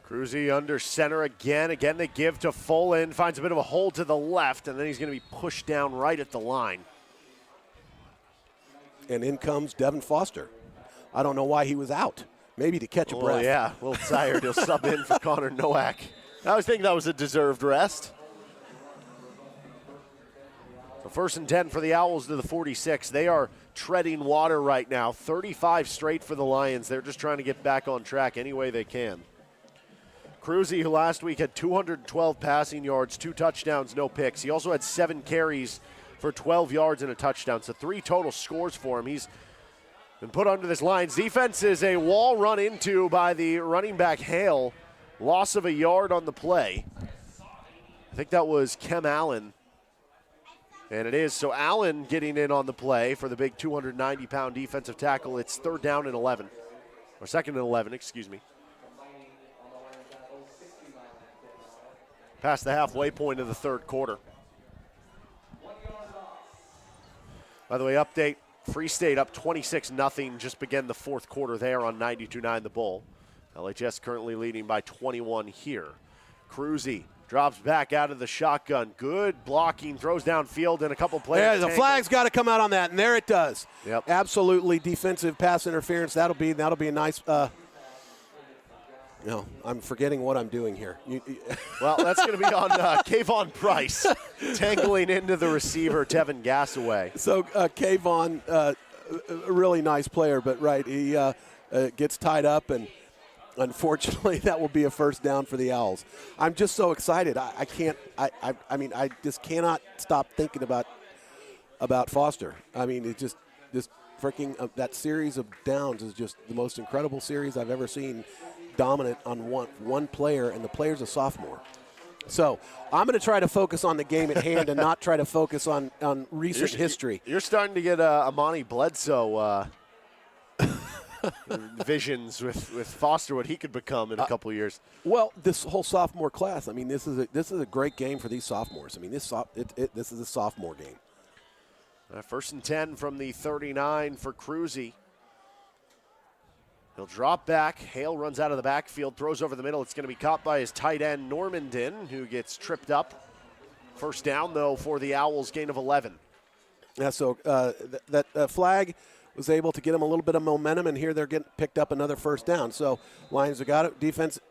Speaker 1: Cruzy under center again. Again, they give to Fullen. Finds a bit of a hole to the left, and then he's going to be pushed down right at the line.
Speaker 2: And in comes Devin Foster. I don't know why he was out. Maybe to catch a breath.
Speaker 1: Yeah, a little tired. He'll sub in for Connor Nowak. I was thinking that was a deserved rest. So 1st and 10 for the Owls to the 46. They are treading water right now. 35 straight for the Lions. They're just trying to get back on track any way they can. Cruzy, who last week had 212 passing yards, 2 touchdowns, no picks. He also had 7 carries for 12 yards and a touchdown. So 3 total scores for him. He's been put under this Lions defense. Is a wall run into by the running back Hale. Loss of a yard on the play. I think that was Kem Allen. And it is. So Allen getting in on the play for the big 290-pound defensive tackle. It's 3rd down and 11. Or 2nd and 11, excuse me. Past the halfway point of the 3rd quarter. By the way, update. Free State up 26-0. Just began the 4th quarter there on 92.9 The Bull. LHS currently leading by 21 here. Cruzy drops back out of the shotgun. Good blocking, throws downfield, and a couple plays.
Speaker 2: Yeah, the flag's got to come out on that, and there it does.
Speaker 1: Yep.
Speaker 2: Absolutely defensive pass interference. That'll be a nice. No, I'm forgetting what I'm doing here.
Speaker 1: Well, that's going to be on Kayvon Price, tangling into the receiver, Tevin Gassaway.
Speaker 2: So Kayvon, a really nice player, but right, he gets tied up, and unfortunately, that will be a 1st down for the Owls. I'm just so excited. I can't. I mean, I just cannot stop thinking about Foster. I mean, it just freaking that series of downs is just the most incredible series I've ever seen. Dominant on one player, and the player's a sophomore. So I'm going to try to focus on the game at hand and not try to focus on recent history.
Speaker 1: You're starting to get Amani Bledsoe visions with Foster, what he could become in a couple years.
Speaker 2: Well, this whole sophomore class. I mean, this is a great game for these sophomores. I mean, this is a sophomore game.
Speaker 1: 1st and 10 from the 39 for Cruzy. He'll drop back. Hale runs out of the backfield, throws over the middle. It's going to be caught by his tight end, Normandin, who gets tripped up. 1st down, though, for the Owls, gain of 11.
Speaker 2: Yeah, so that flag was able to get them a little bit of momentum, and here they're getting picked up another first down. So Lions have got it.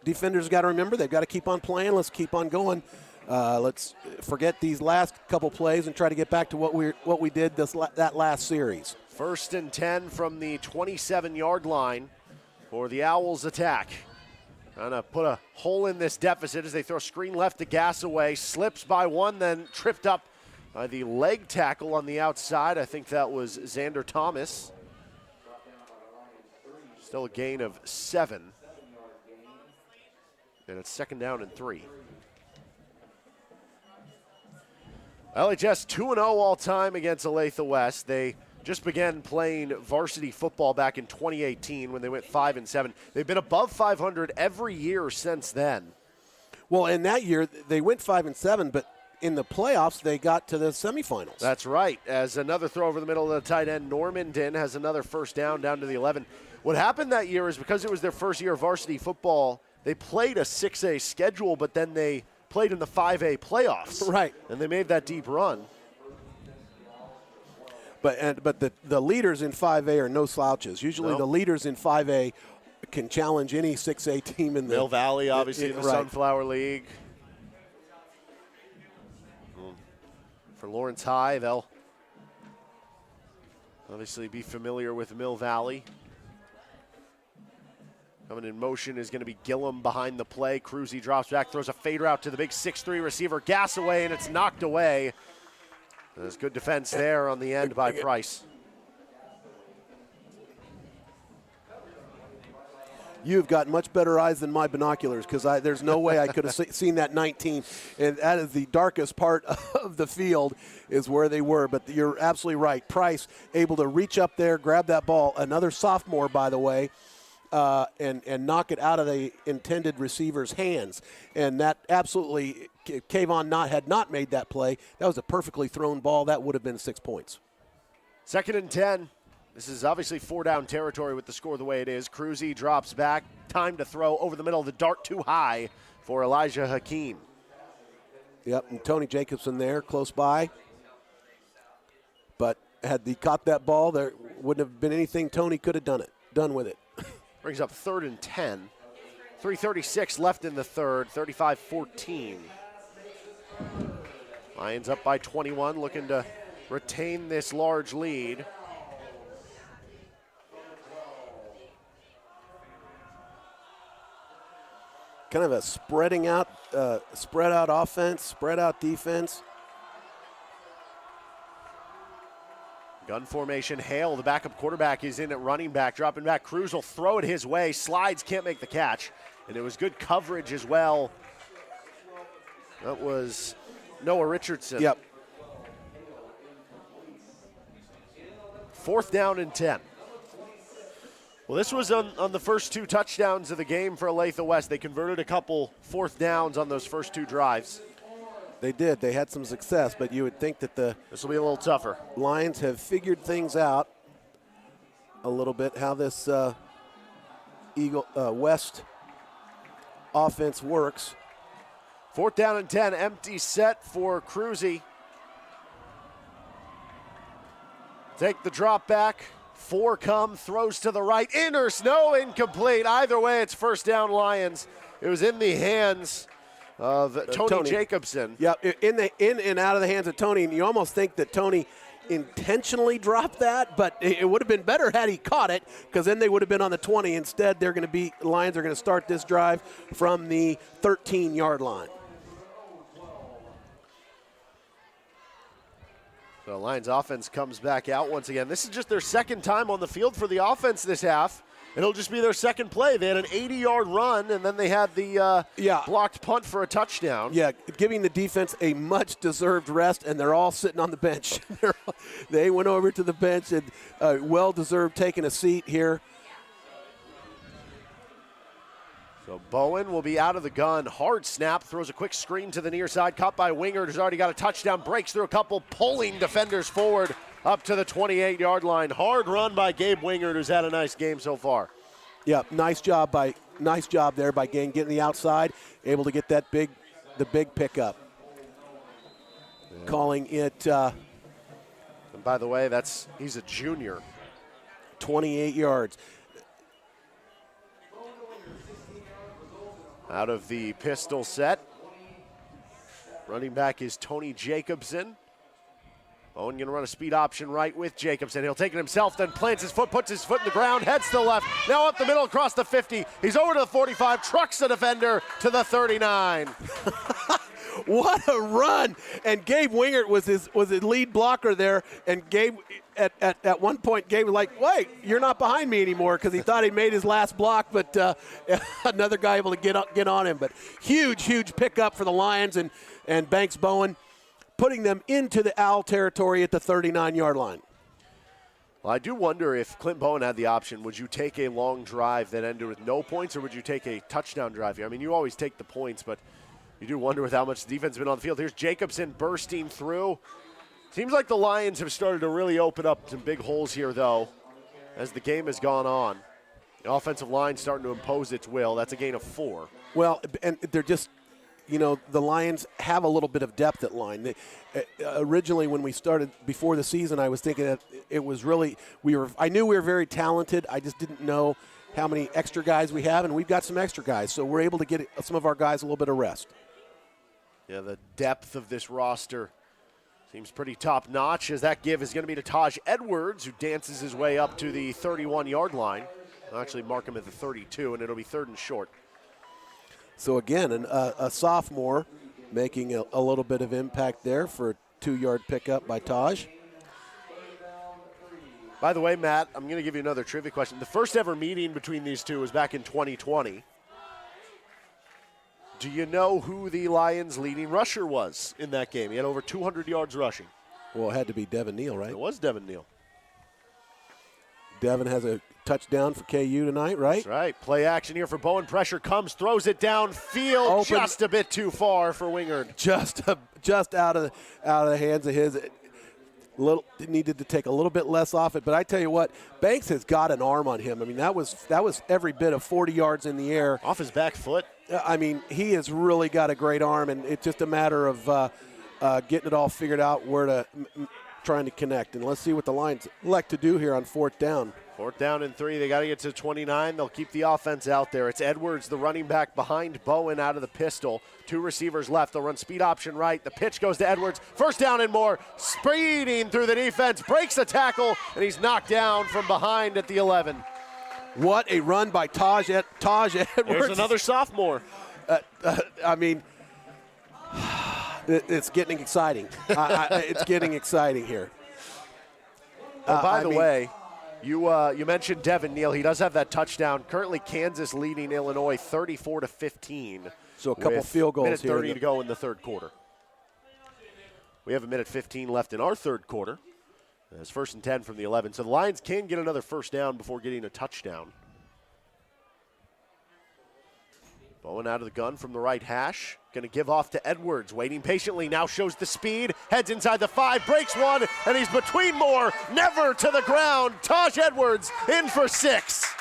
Speaker 2: Defenders got to remember they've got to keep on playing. Let's keep on going. Let's forget these last couple plays and try to get back to what we did that last series.
Speaker 1: 1st and 10 from the 27-yard line for the Owls attack. Trying to put a hole in this deficit as they throw screen left to Gassaway. Slips by one, then tripped up by the leg tackle on the outside. I think that was Xander Thomas. Still a gain of 7. And it's 2nd down and 3. LHS 2-0 all time against Olathe West. They just began playing varsity football back in 2018 when they went 5-7. They've been above 500 every year since then.
Speaker 2: Well, in that year, they went 5-7, but in the playoffs, they got to the semifinals.
Speaker 1: That's right. As another throw over the middle of the tight end, Normandin has another first down to the 11. What happened that year is because it was their first year of varsity football, they played a 6A schedule, but then they played in the 5A playoffs.
Speaker 2: Right.
Speaker 1: And they made that deep run.
Speaker 2: But the leaders in 5A are no slouches. Usually the leaders in 5A can challenge any 6A team in the
Speaker 1: Mill Valley, obviously, in the Sunflower League. For Lawrence High, they'll obviously be familiar with Mill Valley. Coming in motion is going to be Gillum behind the play. Cruzy drops back, throws a fade route to the big 6'3 receiver, Gassaway, and it's knocked away. There's good defense there on the end by Price.
Speaker 2: You've got much better eyes than my binoculars because there's no way I could have seen that 19. And that is the darkest part of the field is where they were. But you're absolutely right. Price able to reach up there, grab that ball. Another sophomore, by the way, and knock it out of the intended receiver's hands. And that absolutely, Kayvon had not made that play. That was a perfectly thrown ball. That would have been 6 points.
Speaker 1: 2nd and 10. This is obviously 4-down territory with the score the way it is. Cruzy drops back. Time to throw over the middle of the dart too high for Elijah Hakeem.
Speaker 2: Yep, and Tony Jacobson there close by. But had he caught that ball, there wouldn't have been anything Tony could have done with it.
Speaker 1: Brings up 3rd and 10. 3:36 left in the third, 35-14. Lions up by 21, looking to retain this large lead.
Speaker 2: Kind of a spread out offense, spread out defense.
Speaker 1: Gun formation, Hale, the backup quarterback, is in at running back, dropping back. Cruz will throw it his way, slides, can't make the catch. And it was good coverage as well. That was Noah Richardson.
Speaker 2: Yep.
Speaker 1: 4th down and 10. Well, this was on the first 2 touchdowns of the game for Olathe West. They converted a couple 4th downs on those first 2 drives.
Speaker 2: They did. They had some success, but you would think that
Speaker 1: this will be a little tougher.
Speaker 2: Lions have figured things out a little bit, how this West offense works.
Speaker 1: 4th down and 10, empty set for Cruzy. Take the drop back. 4 come, throws to the right, incomplete. Either way, it's 1st down Lions. It was in the hands of Tony Jacobson.
Speaker 2: Yeah, in and out of the hands of Tony, and you almost think that Tony intentionally dropped that, but it would have been better had he caught it, because then they would have been on the 20. Instead, Lions are going to start this drive from the 13-yard line.
Speaker 1: The Lions offense comes back out once again. This is just their 2nd time on the field for the offense this half. It'll just be their 2nd play. They had an 80-yard run, and then they had the blocked punt for a touchdown.
Speaker 2: Yeah, giving the defense a much-deserved rest, and they're all sitting on the bench. They went over to the bench and well-deserved taking a seat here.
Speaker 1: So Bowen will be out of the gun. Hard snap, throws a quick screen to the near side, caught by Wingard, who's already got a touchdown, breaks through a couple, pulling defenders forward up to the 28-yard line. Hard run by Gabe Wingard, who's had a nice game so far.
Speaker 2: Yeah, nice job there by getting the outside, able to get the big pickup. Yeah. Calling it.
Speaker 1: And by the way, he's a junior.
Speaker 2: 28 yards.
Speaker 1: Out of the pistol set, running back is Tony Jacobson. Owen going to run a speed option right with Jacobson. He'll take it himself, then plants his foot, puts his foot in the ground, heads to the left. Now up the middle across the 50. He's over to the 45, trucks the defender to the 39.
Speaker 2: What a run! And Gabe Wingert was his lead blocker there. And Gabe, at one point, Gabe was like, "Wait, you're not behind me anymore," because he thought he made his last block, but another guy able to get on him. But huge pickup for the Lions and Banks Bowen, putting them into the Owl territory at the 39-yard line.
Speaker 1: Well, I do wonder if Clint Bowen had the option, would you take a long drive that ended with no points, or would you take a touchdown drive here? I mean, you always take the points, but you do wonder with how much the defense has been on the field. Here's Jacobson bursting through. Seems like the Lions have started to really open up some big holes here, though, as the game has gone on. The offensive line starting to impose its will. That's a gain of 4.
Speaker 2: Well, and they're just, the Lions have a little bit of depth at line. Originally, when we started before the season, I was thinking that it was really, I knew we were very talented. I just didn't know how many extra guys we have, and we've got some extra guys. So we're able to get some of our guys a little bit of rest.
Speaker 1: Yeah, the depth of this roster seems pretty top-notch, as that give is going to be to Taj Edwards, who dances his way up to the 31-yard line. I'll actually mark him at the 32, and it'll be 3rd and short.
Speaker 2: So, again, a sophomore making a little bit of impact there for a 2-yard pickup by Taj.
Speaker 1: By the way, Matt, I'm going to give you another trivia question. The first ever meeting between these two was back in 2020. Do you know who the Lions' leading rusher was in that game? He had over 200 yards rushing.
Speaker 2: Well, it had to be Devin Neal, right?
Speaker 1: It was Devin Neal.
Speaker 2: Devin has a touchdown for KU tonight, right?
Speaker 1: That's right. Play action here for Bowen. Pressure comes, throws it downfield, just a bit too far for Wingard.
Speaker 2: Just out of the hands of his. Needed to take a little bit less off it, but I tell you what, Banks has got an arm on him. I mean, that was every bit of 40 yards in the air.
Speaker 1: Off his back foot.
Speaker 2: I mean, he has really got a great arm, and it's just a matter of getting it all figured out where to trying to connect. And let's see what the Lions elect to do here on 4th down.
Speaker 1: 4th down and 3. They got to get to 29. They'll keep the offense out there. It's Edwards, the running back, behind Bowen out of the pistol. 2 receivers left. They'll run speed option right. The pitch goes to Edwards. 1st down and more. Speeding through the defense. Breaks the tackle, and he's knocked down from behind at the 11.
Speaker 2: What a run by Taj Edwards.
Speaker 1: There's another sophomore.
Speaker 2: I mean, it's getting exciting. It's getting exciting here.
Speaker 1: By the way, you mentioned Devin Neal. He does have that touchdown. Currently, Kansas leading Illinois 34-15.
Speaker 2: So a couple field goals
Speaker 1: minute
Speaker 2: here.
Speaker 1: 30 to go in the 3rd quarter. We have a minute 15 left in our 3rd quarter. It's 1st and 10 from the 11. So the Lions can get another 1st down before getting a touchdown. Bowen out of the gun from the right hash. Going to give off to Edwards. Waiting patiently. Now shows the speed. Heads inside the 5. Breaks 1. And he's between more. Never to the ground. Taj Edwards in for 6.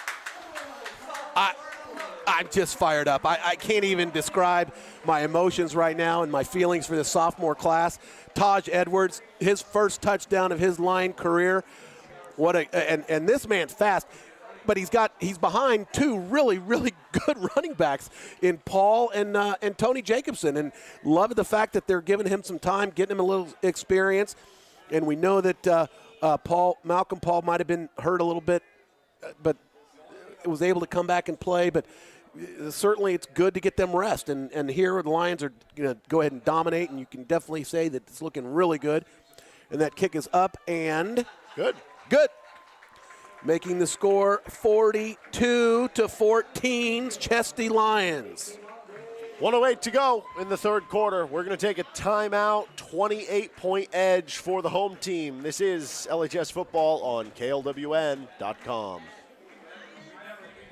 Speaker 2: I'm just fired up. I can't even describe my emotions right now and my feelings for the sophomore class. Taj Edwards, his first touchdown of his line career. And this man's fast. But he's behind 2 really, really good running backs in Paul and Tony Jacobson. And love the fact that they're giving him some time, getting him a little experience. And we know that Malcolm Paul might have been hurt a little bit, but was able to come back and play. But certainly it's good to get them rest. And here the Lions are going to go ahead and dominate, and you can definitely say that it's looking really good. And that kick is up and
Speaker 1: good.
Speaker 2: Making the score 42-14's Chesty Lions.
Speaker 1: 1:08 to go in the 3rd quarter. We're going to take a timeout. 28-point edge for the home team. This is LHS football on KLWN.com.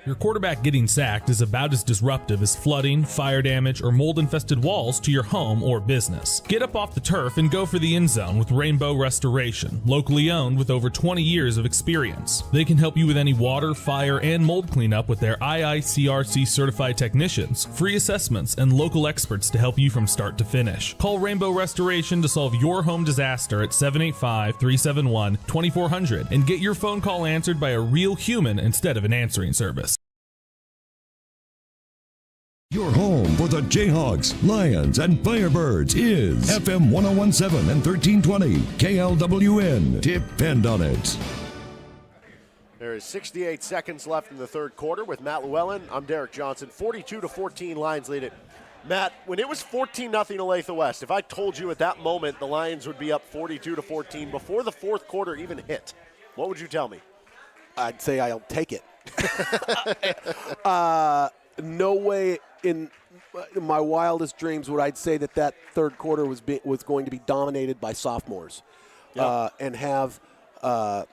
Speaker 10: Your quarterback getting sacked is about as disruptive as flooding, fire damage, or mold-infested walls to your home or business. Get up off the turf and go for the end zone with Rainbow Restoration, locally owned with over 20 years of experience. They can help you with any water, fire, and mold cleanup with their IICRC certified technicians, free assessments, and local experts to help you from start to finish. Call Rainbow Restoration to solve your home disaster at 785-371-2400 and get your phone call answered by a real human instead of an answering service.
Speaker 7: Your home for the Jayhawks, Lions, and Firebirds is FM 1017 and 1320 KLWN. Depend on it.
Speaker 1: There is 68 seconds left in the third quarter with Matt Llewellyn. I'm Derek Johnson. 42-14, Lions lead it. Matt, when it was 14-0 Olathe West, if I told you at that moment the Lions would be up 42-14 before the fourth quarter even hit, what would you tell me?
Speaker 2: I'd say I'll take it. No way in my wildest dreams would I'd say that third quarter was going to be dominated by sophomores, and have a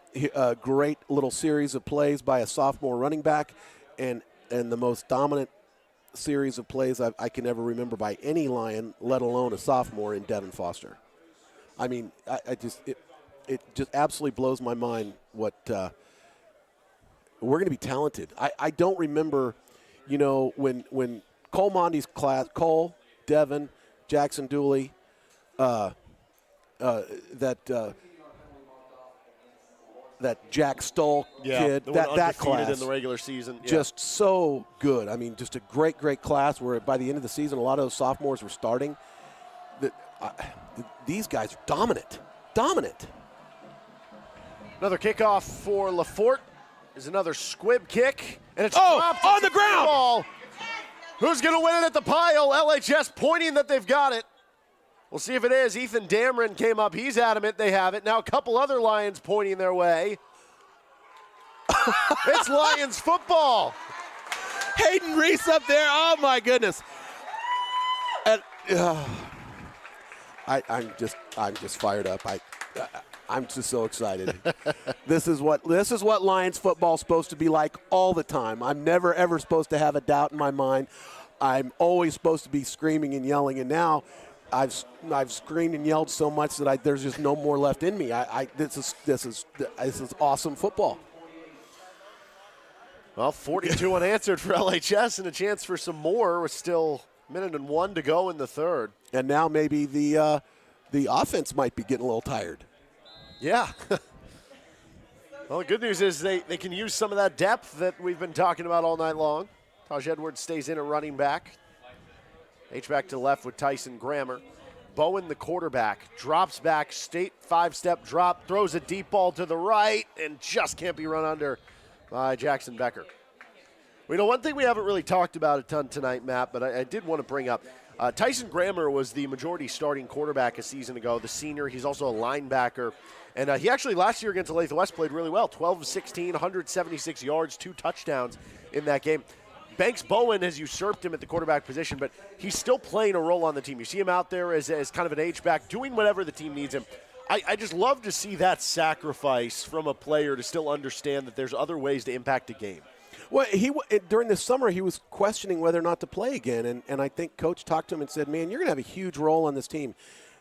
Speaker 2: great little series of plays by a sophomore running back, and the most dominant series of plays I can ever remember by any Lion, let alone a sophomore, in Devin Foster. I mean, it just absolutely blows my mind what we're going to be talented. I don't remember, when Cole Monty's class, Cole, Devin, Jackson Dooley, that Jack Stoll kid, that class
Speaker 1: in the regular season,
Speaker 2: just so good. I mean, just a great class. Where by the end of the season, a lot of those sophomores were starting. These guys are dominant.
Speaker 1: Another kickoff for LaForte is another squib kick, and it's dropped
Speaker 2: on the ground.
Speaker 1: Ball. Who's going to win it at the pile? LHS pointing that they've got it. We'll see if it is. Ethan Dameron came up. He's adamant they have it. Now a couple other Lions pointing their way. It's Lions football.
Speaker 2: Hayden Reese up there. Oh, my goodness. And, I'm just fired up. I'm just so excited. This is what Lions football is supposed to be like all the time. I'm never, ever supposed to have a doubt in my mind. I'm always supposed to be screaming and yelling, and now I've screamed and yelled so much that there's just no more left in me. This is awesome football.
Speaker 1: Well, 42 unanswered for LHS and a chance for some more. We're still a minute and one to go in the third.
Speaker 2: And now maybe the offense might be getting a little tired.
Speaker 1: Yeah. Well, the good news is they can use some of that depth that we've been talking about all night long. Taj Edwards stays in at running back. H-back to the left with Tyson Grammer. Bowen, the quarterback, drops back, state 5-step drop, throws a deep ball to the right, and just can't be run under by Jackson Becker. Well, one thing we haven't really talked about a ton tonight, Matt, but I did want to bring up, Tyson Grammer was the majority starting quarterback a season ago, the senior. He's also a linebacker. And he actually last year against Olathe West played really well, 12 of 16, 176 yards, 2 touchdowns in that game. Banks Bowen has usurped him at the quarterback position, but he's still playing a role on the team. You see him out there as kind of an H-back, doing whatever the team needs him. I just love to see that sacrifice from a player to still understand that there's other ways to impact a game.
Speaker 2: Well, during the summer, he was questioning whether or not to play again, and I think Coach talked to him and said, man, you're going to have a huge role on this team.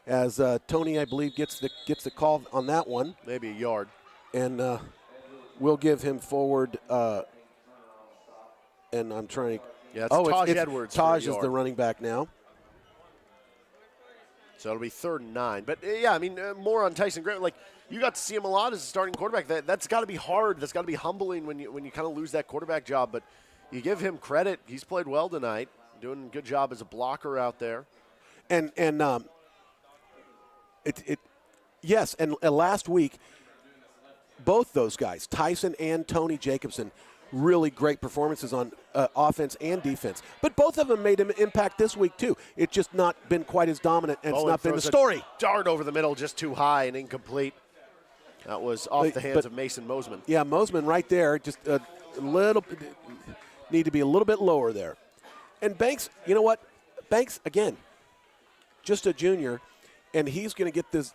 Speaker 2: As Tony, I believe, gets the call on that one.
Speaker 1: Maybe a yard.
Speaker 2: And we'll give him forward, and I'm trying to –
Speaker 1: yeah, it's Taj Edwards.
Speaker 2: Taj is the running back now.
Speaker 1: So it'll be 3rd and 9. But, yeah, I mean, more on Tyson Grant. Like, you got to see him a lot as a starting quarterback. That's got to be hard. That's got to be humbling when you kind of lose that quarterback job. But you give him credit. He's played well tonight, doing a good job as a blocker out there.
Speaker 2: Yes, and last week, both those guys, Tyson and Tony Jacobson, really great performances on offense and defense. But both of them made an impact this week, too. It's just not been quite as dominant, and it's not been the story.
Speaker 1: Dart over the middle, just too high and incomplete. That was off the hands of Mason Mosman.
Speaker 2: Yeah, Mosman right there, just a little – need to be a little bit lower there. And Banks, you know what? Banks, again, just a junior – and he's going to get this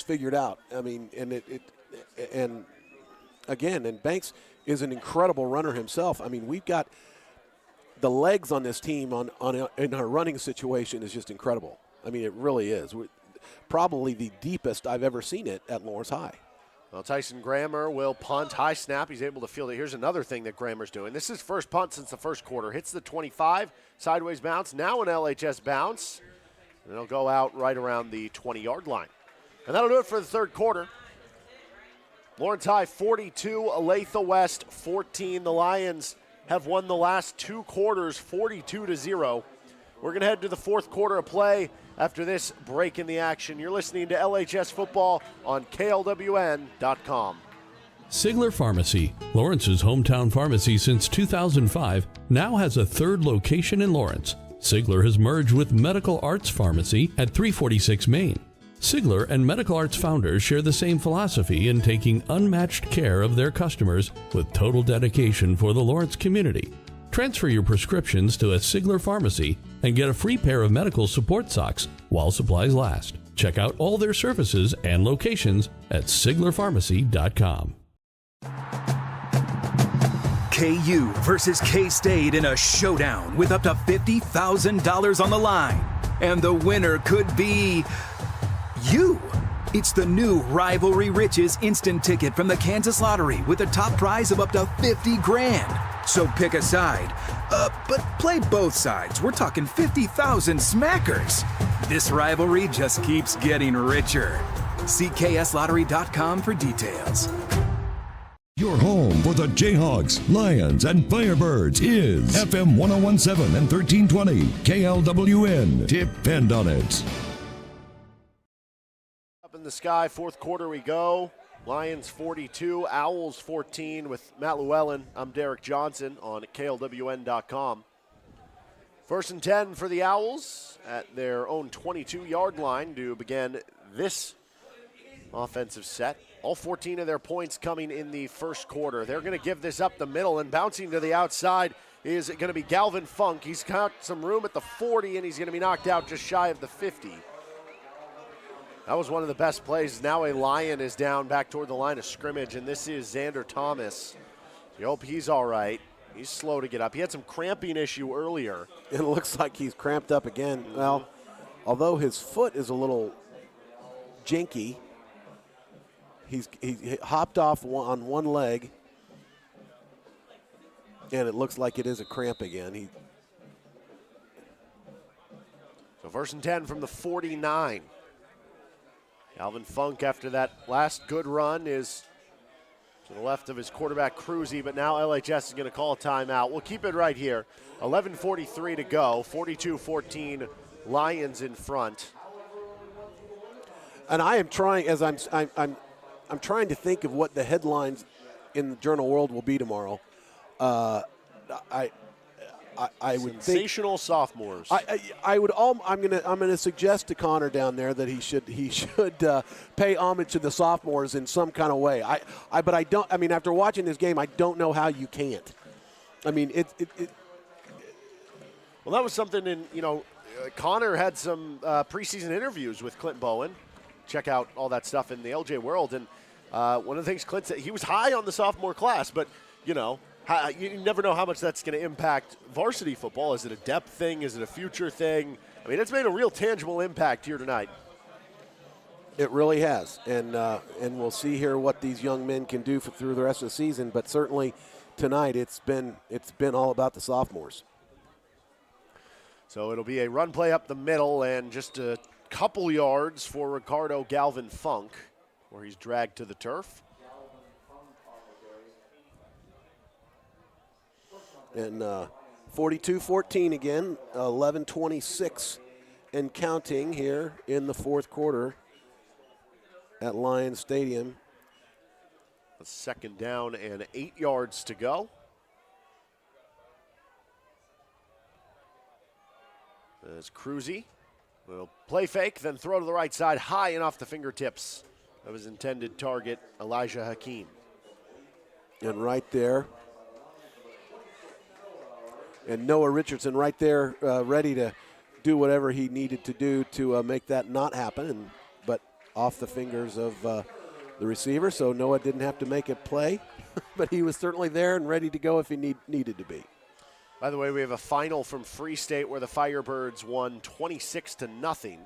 Speaker 2: figured out. I mean, and again, and Banks is an incredible runner himself. I mean, we've got the legs on this team in our running situation is just incredible. I mean, it really is. Probably the deepest I've ever seen it at Lawrence High.
Speaker 1: Well, Tyson Grammer will punt. High snap. He's able to field it. Here's another thing that Grammer's doing. This is his first punt since the first quarter. Hits the 25, sideways bounce. Now an LHS bounce. And it'll go out right around the 20-yard line. And that'll do it for the third quarter. Lawrence High 42, Olathe West 14. The Lions have won the last two quarters 42-0. We're going to head to the fourth quarter of play after this break in the action. You're listening to LHS Football on KLWN.com.
Speaker 4: Sigler Pharmacy, Lawrence's hometown pharmacy since 2005, now has a third location in Lawrence. Sigler has merged with Medical Arts Pharmacy at 346 Main. Sigler and Medical Arts founders share the same philosophy in taking unmatched care of their customers with total dedication for the Lawrence community. Transfer your prescriptions to a Sigler pharmacy and get a free pair of medical support socks while supplies last. Check out all their services and locations at SiglerPharmacy.com.
Speaker 18: KU versus K-State in a showdown with up to $50,000 on the line. And the winner could be you. It's the new Rivalry Riches instant ticket from the Kansas Lottery with a top prize of up to $50,000. So pick a side, but play both sides. We're talking 50,000 smackers. This rivalry just keeps getting richer. See KSLottery.com for details.
Speaker 7: Your home for the Jayhawks, Lions, and Firebirds is FM 1017 and 1320 KLWN. Depend on it.
Speaker 1: Up in the sky, fourth quarter we go. Lions 42, Owls 14 with Matt Llewellyn. I'm Derek Johnson on KLWN.com. First and 10 for the Owls at their own 22-yard line to begin this offensive set. All 14 of their points coming in the first quarter. They're going to give this up the middle, and bouncing to the outside is going to be Galvin Funk. He's got some room at the 40, and he's going to be knocked out just shy of the 50. That was one of the best plays. Now a Lion is down back toward the line of scrimmage, and this is Xander Thomas. You hope he's all right. He's slow to get up. He had some cramping issue earlier.
Speaker 2: It looks like he's cramped up again. Well, although his foot is a little janky, he hopped off on one leg, and it looks like it is a cramp again.
Speaker 1: So first and 10 from the 49. Alvin Funk, after that last good run, is to the left of his quarterback, Cruzy, but now LHS is going to call a timeout. We'll keep it right here. 11:43 to go, 42-14, Lions in front.
Speaker 2: And I am trying, as I'm trying to think of what the headlines in the Journal World will be tomorrow. I would think
Speaker 1: sensational sophomores.
Speaker 2: I'm gonna suggest to Connor down there that he should pay homage to the sophomores in some kind of way. But I don't. I mean, after watching this game, I don't know how you can't. I mean,
Speaker 1: Well, that was something Connor had some preseason interviews with Clint Bowen. Check out all that stuff in the LJ World. And one of the things Clint said, he was high on the sophomore class, but you never know how much that's going to impact varsity football. Is it a depth thing? Is it a future thing? I mean, it's made a real tangible impact here tonight.
Speaker 2: It really has, and we'll see here what these young men can do through the rest of the season. But certainly tonight, it's been all about the sophomores.
Speaker 1: So it'll be a run play up the middle and just a couple yards for Ricardo Galvin Funk, where he's dragged to the turf.
Speaker 2: And 42-14 again, 11:26 and counting here in the fourth quarter at Lions Stadium.
Speaker 1: A second down and 8 yards to go. As Cruzy will play fake, then throw to the right side, high and off the fingertips of his intended target, Elijah Hakeem.
Speaker 2: And right there, and Noah Richardson right there ready to do whatever he needed to do to make that not happen, but off the fingers of the receiver, so Noah didn't have to make a play, but he was certainly there and ready to go if he needed to be.
Speaker 1: By the way, we have a final from Free State where the Firebirds won 26-0.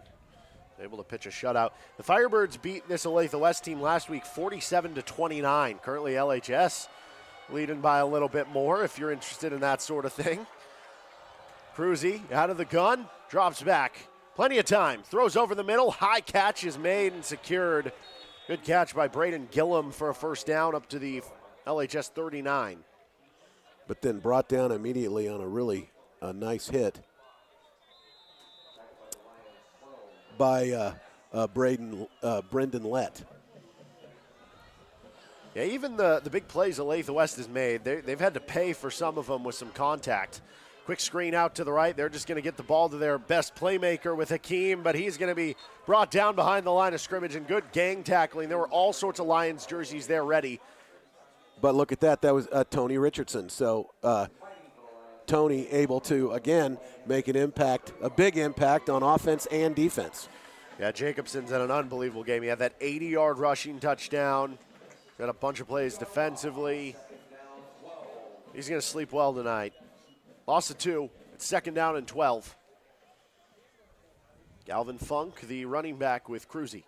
Speaker 1: Able to pitch a shutout. The Firebirds beat this Olathe West team last week 47-29. Currently LHS leading by a little bit more if you're interested in that sort of thing. Cruzy out of the gun, drops back. Plenty of time. Throws over the middle. High catch is made and secured. Good catch by Braden Gillum for a first down up to the LHS 39.
Speaker 2: But then brought down immediately on a nice hit by Brendan Lett.
Speaker 1: Yeah, even the big plays Olathe West has made, they've had to pay for some of them with some contact. Quick screen out to the right. They're just going to get the ball to their best playmaker with Hakeem, but he's going to be brought down behind the line of scrimmage, and good gang tackling. There were all sorts of Lions jerseys there ready.
Speaker 2: But look at that. That was Tony Richardson. So Tony able to, again, make an impact, a big impact on offense and defense.
Speaker 1: Yeah, Jacobson's had an unbelievable game. He had that 80-yard rushing touchdown. Got a bunch of plays defensively. He's going to sleep well tonight. Loss of 2. It's second down and 12. Galvin Funk, the running back with Cruzy.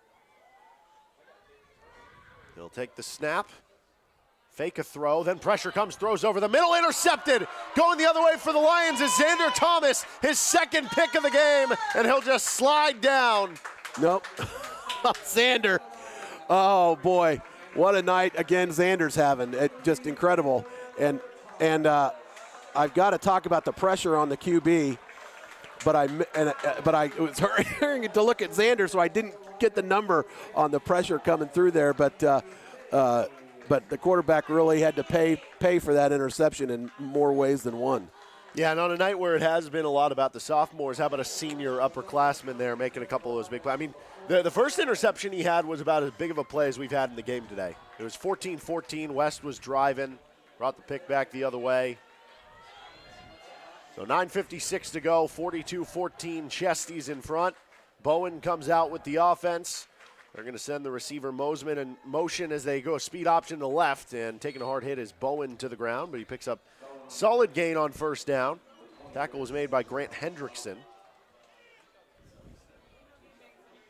Speaker 1: He'll take the snap. Fake a throw, then pressure comes, throws over the middle, intercepted. Going the other way for the Lions is Xander Thomas, his second pick of the game, and he'll just slide down.
Speaker 2: Nope. Xander. Oh, boy. What a night again Xander's having. Just incredible. And I've got to talk about the pressure on the QB, but I was hurrying to look at Xander, so I didn't get the number on the pressure coming through there, but the quarterback really had to pay for that interception in more ways than one.
Speaker 1: Yeah, and on a night where it has been a lot about the sophomores, how about a senior upperclassman there making a couple of those big plays? I mean, the first interception he had was about as big of a play as we've had in the game today. It was 14-14. West was driving, brought the pick back the other way. So 9:56 to go, 42-14, Chesties in front. Bowen comes out with the offense. They're going to send the receiver Mosman in motion as they go speed option to left, and taking a hard hit is Bowen to the ground, but he picks up solid gain on first down. Tackle was made by Grant Hendrickson.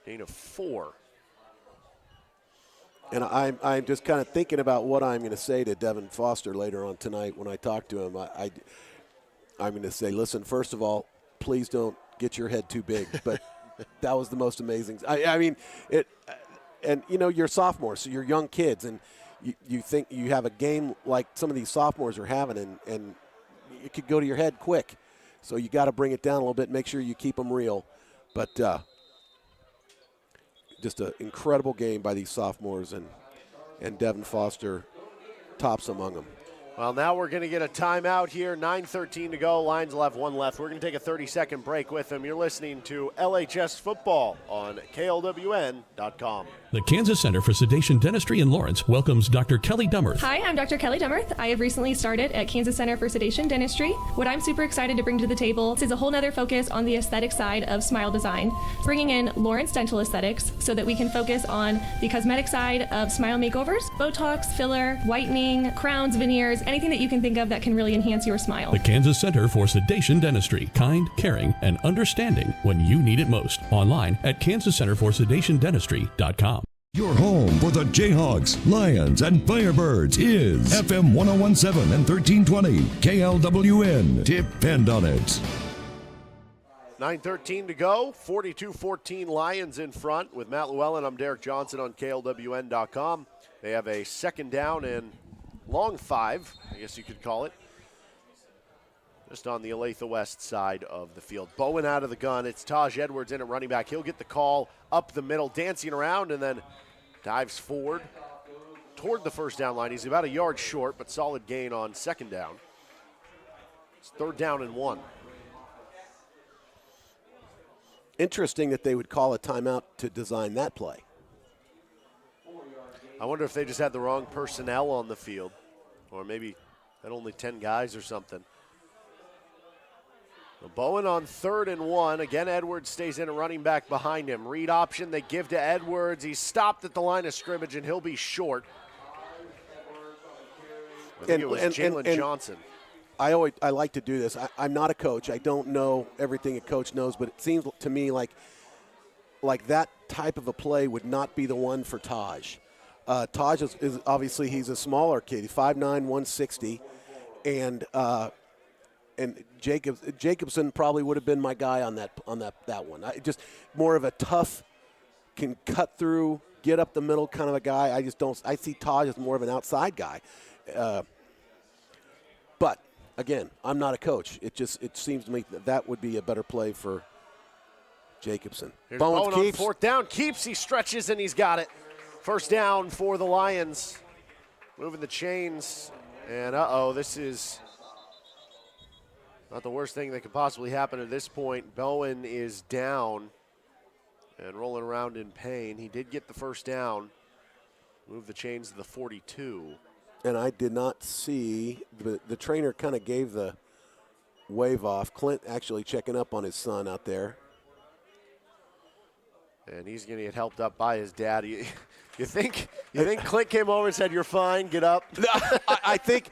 Speaker 1: Gain of 4.
Speaker 2: And I'm just kind of thinking about what I'm going to say to Devin Foster later on tonight when I talk to him. I'm going to say, listen, first of all, please don't get your head too big. But that was the most amazing. I mean, and you know, you're sophomores, so you're young kids, and you think you have a game like some of these sophomores are having, and it could go to your head quick. So you got to bring it down a little bit, make sure you keep them real. But just an incredible game by these sophomores, and Devin Foster tops among them.
Speaker 1: Well, now we're going to get a timeout here. 9:13 to go. Lions will have one left. We're going to take a 30-second break with them. You're listening to LHS Football on KLWN.com.
Speaker 4: The Kansas Center for Sedation Dentistry in Lawrence welcomes Dr. Kelly Dummerth.
Speaker 17: Hi, I'm Dr. Kelly Dummerth. I have recently started at Kansas Center for Sedation Dentistry. What I'm super excited to bring to the table is a whole nother focus on the aesthetic side of smile design, bringing in Lawrence Dental Aesthetics so that we can focus on the cosmetic side of smile makeovers, Botox, filler, whitening, crowns, veneers, anything that you can think of that can really enhance your smile.
Speaker 4: The Kansas Center for Sedation Dentistry. Kind, caring, and understanding when you need it most. Online at kansascenterforsedationdentistry.com.
Speaker 7: Your home for the Jayhawks, Lions, and Firebirds is FM 1017 and 1320 KLWN. Depend on it.
Speaker 1: 9:13 to go, 42-14 Lions in front with Matt Llewellyn. I'm Derek Johnson on KLWN.com. They have a second down and long 5, I guess you could call it, just on the Olathe West side of the field. Bowen out of the gun. It's Taj Edwards in at running back. He'll get the call up the middle, dancing around, and then dives forward toward the first down line. He's about a yard short, but solid gain on second down. It's third down and 1.
Speaker 2: Interesting that they would call a timeout to design that play.
Speaker 1: I wonder if they just had the wrong personnel on the field, or maybe had only 10 guys or something. Bowen on 3rd and 1. Again, Edwards stays in a running back behind him. Read option, they give to Edwards. He's stopped at the line of scrimmage, and he'll be short. I think it was Jalen Johnson.
Speaker 2: I like to do this. I'm not a coach. I don't know everything a coach knows, but it seems to me like that type of a play would not be the one for Taj. Taj is obviously he's a smaller kid. He's 5'9", 160, and Jacobson probably would have been my guy on that one. Just more of a tough, can cut through, get up the middle kind of a guy. I see Taj as more of an outside guy. But again, I'm not a coach. It seems to me that would be a better play for Jacobson.
Speaker 1: Here's Bowen on 4th down. Keeps, he stretches, and he's got it. First down for the Lions. Moving the chains. And this is not the worst thing that could possibly happen at this point. Bowen is down and rolling around in pain. He did get the first down. Move the chains to the 42.
Speaker 2: And I did not see, the trainer kind of gave the wave off. Clint actually checking up on his son out there.
Speaker 1: And he's going to get helped up by his dad. You think Clint came over and said, "You're fine, get up"?
Speaker 2: I think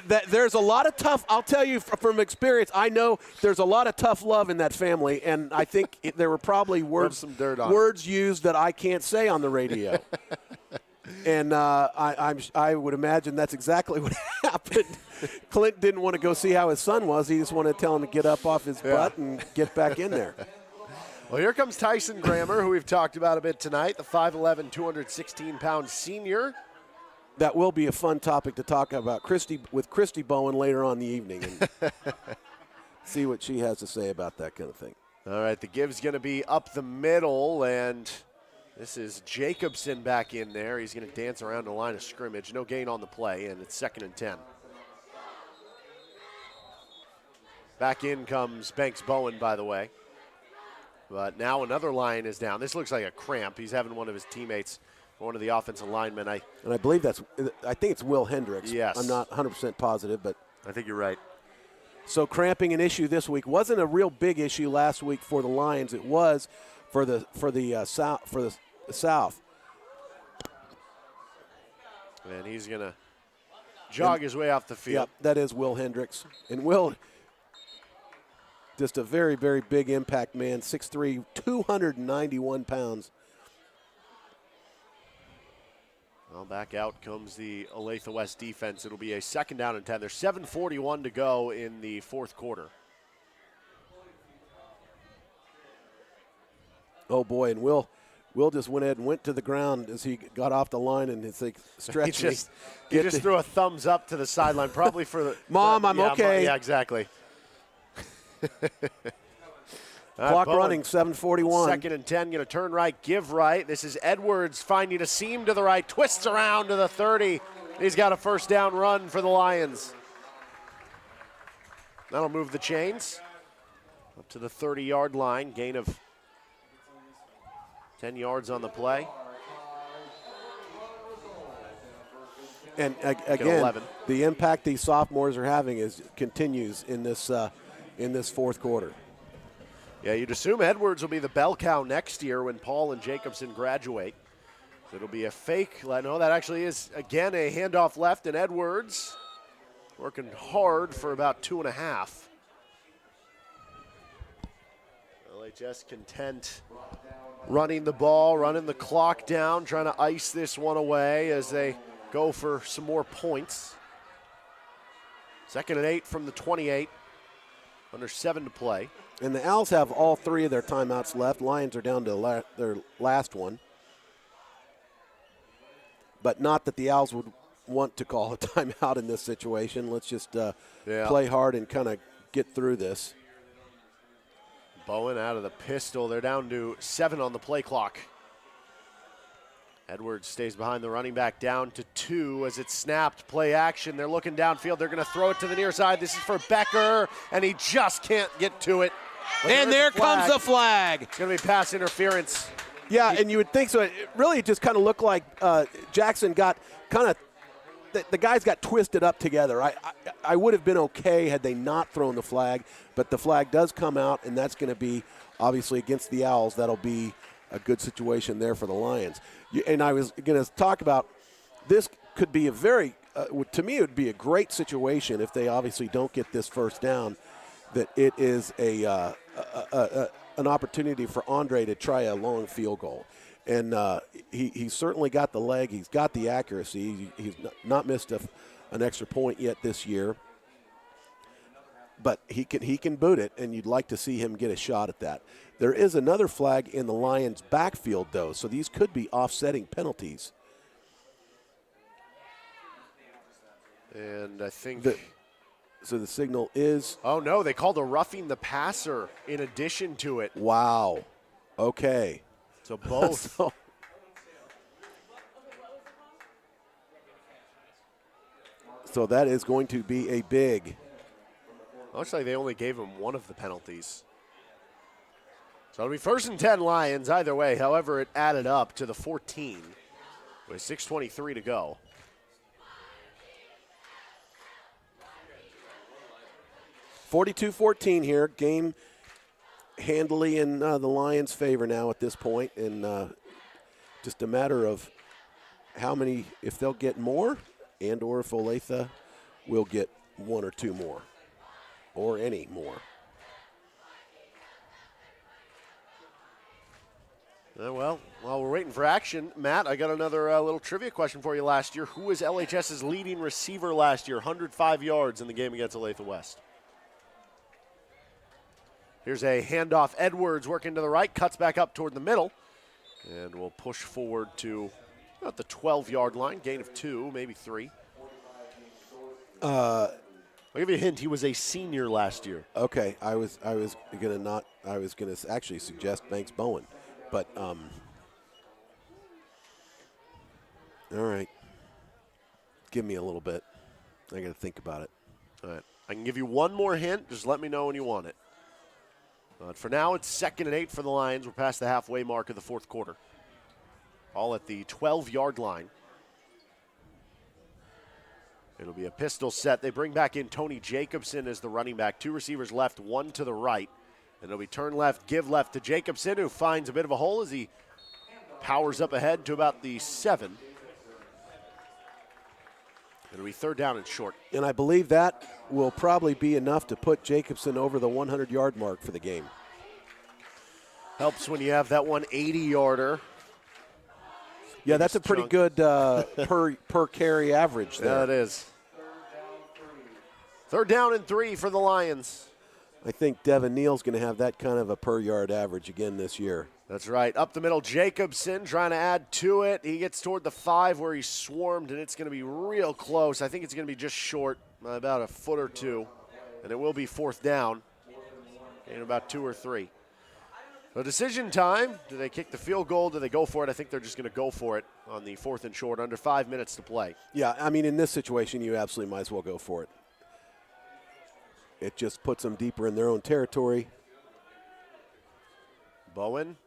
Speaker 2: that there's a lot of tough. I'll tell you from experience. I know there's a lot of tough love in that family, and I think there were probably words used that I can't say on the radio. And I would imagine that's exactly what happened. Clint didn't want to go see how his son was. He just wanted to tell him to get up off his butt and get back in there.
Speaker 1: Well, here comes Tyson Grammer, who we've talked about a bit tonight, the 5'11", 216-pound senior.
Speaker 2: That will be a fun topic to talk about with Christy Bowen later on in the evening and see what she has to say about that kind of thing.
Speaker 1: All right, the give's going to be up the middle, and this is Jacobson back in there. He's going to dance around the line of scrimmage. No gain on the play, and it's 2nd and 10. Back in comes Banks Bowen, by the way. But now another Lion is down. This looks like a cramp. He's having one of his teammates, one of the offensive linemen.
Speaker 2: I believe I think it's Will Hendricks.
Speaker 1: Yes.
Speaker 2: I'm not 100% positive, but
Speaker 1: I think you're right.
Speaker 2: So cramping an issue this week. Wasn't a real big issue last week for the Lions. It was for the South.
Speaker 1: And he's going to jog his way off the field.
Speaker 2: Yep, that is Will Hendricks. And Will, just a very, very big impact man, 6'3", 291 pounds.
Speaker 1: Well, back out comes the Olathe West defense. It'll be a 2nd down and 10. There's 7:41 to go in the 4th quarter.
Speaker 2: Oh, boy, and Will just went ahead and went to the ground as he got off the line and it's like stretching.
Speaker 1: He just threw a thumbs up to the sideline, probably for the
Speaker 2: Mom, I'm okay.
Speaker 1: Yeah, exactly.
Speaker 2: Clock running, 7:41.
Speaker 1: 2nd and 10, going to turn right, give right. This is Edwards finding a seam to the right, twists around to the 30. He's got a first down run for the Lions. That'll move the chains up to the 30-yard line, gain of 10 yards on the play.
Speaker 2: And again, the impact these sophomores are having continues in this 4th quarter.
Speaker 1: Yeah, you'd assume Edwards will be the bell cow next year when Paul and Jacobson graduate. So it'll be a fake. No, that actually is, again, a handoff left, and Edwards working hard for about 2.5. LHS content running the ball, running the clock down, trying to ice this one away as they go for some more points. 2nd and 8 from the 28. Under 7 to play.
Speaker 2: And the Owls have all 3 of their timeouts left. Lions are down to their last one. But not that the Owls would want to call a timeout in this situation. Let's just play hard and kind of get through this.
Speaker 1: Bowen out of the pistol. They're down to 7 on the play clock. Edwards stays behind the running back, down to 2 as it's snapped. Play action. They're looking downfield. They're going to throw it to the near side. This is for Becker, and he just can't get to it. But
Speaker 2: and there comes the flag.
Speaker 1: It's going to be pass interference.
Speaker 2: Yeah, and you would think so. It really just kind of looked like Jackson got kind of the guys got twisted up together. I would have been okay had they not thrown the flag, but the flag does come out, and that's going to be obviously against the Owls. That'll be a good situation there for the Lions. And I was going to talk about this could be a very, to me, it would be a great situation if they obviously don't get this first down, that it is an opportunity for Andre to try a long field goal. And he's certainly got the leg. He's got the accuracy. He's not missed an extra point yet this year. But he can boot it, and you'd like to see him get a shot at that. There is another flag in the Lions' backfield, though, so these could be offsetting penalties.
Speaker 1: And I think
Speaker 2: so the signal is...
Speaker 1: Oh, no, they called a roughing the passer in addition to it.
Speaker 2: Wow. Okay.
Speaker 1: So both.
Speaker 2: So that is going to be a big...
Speaker 1: Looks like they only gave him one of the penalties. So it'll be 1st and 10 Lions either way. However, it added up to the 14 with 6:23 to go.
Speaker 2: (42-14) here. Game handily in the Lions' favor now at this point, and just a matter of how many, if they'll get more, and or if Olathe will get one or two more, or any more.
Speaker 1: Well, while we're waiting for action, Matt, I got another little trivia question for you last year. Who was LHS's leading receiver last year, 105 yards in the game against Olathe West? Here's a handoff. Edwards working to the right, cuts back up toward the middle, and we'll push forward to about the 12-yard line, gain of 2, maybe 3. I'll give you a hint. He was a senior last year.
Speaker 2: Okay, I was gonna actually suggest Banks Bowen, but all right. Give me a little bit. I got to think about it.
Speaker 1: All right, I can give you one more hint. Just let me know when you want it. But for now, it's 2nd and 8 for the Lions. We're past the halfway mark of the 4th quarter. All at the 12-yard line. It'll be a pistol set. They bring back in Tony Jacobson as the running back. 2 receivers left, 1 to the right. And it'll be turn left, give left to Jacobson, who finds a bit of a hole as he powers up ahead to about the 7. It'll be 3rd down and short.
Speaker 2: And I believe that will probably be enough to put Jacobson over the 100-yard mark for the game.
Speaker 1: Helps when you have that 180-yarder.
Speaker 2: Yeah, that's a pretty good per carry average there.
Speaker 1: Yeah, it is. 3rd down and 3 for the Lions.
Speaker 2: I think Devin Neal's going to have that kind of a per-yard average again this year.
Speaker 1: That's right. Up the middle, Jacobson trying to add to it. He gets toward the 5 where he's swarmed, and it's going to be real close. I think it's going to be just short, about a foot or 2, and it will be 4th down in about 2 or 3. So decision time. Do they kick the field goal? Do they go for it? I think they're just going to go for it on the 4th and short, under 5 minutes to play.
Speaker 2: Yeah, I mean, in this situation, you absolutely might as well go for it. It just puts them deeper in their own territory.
Speaker 1: Bowen.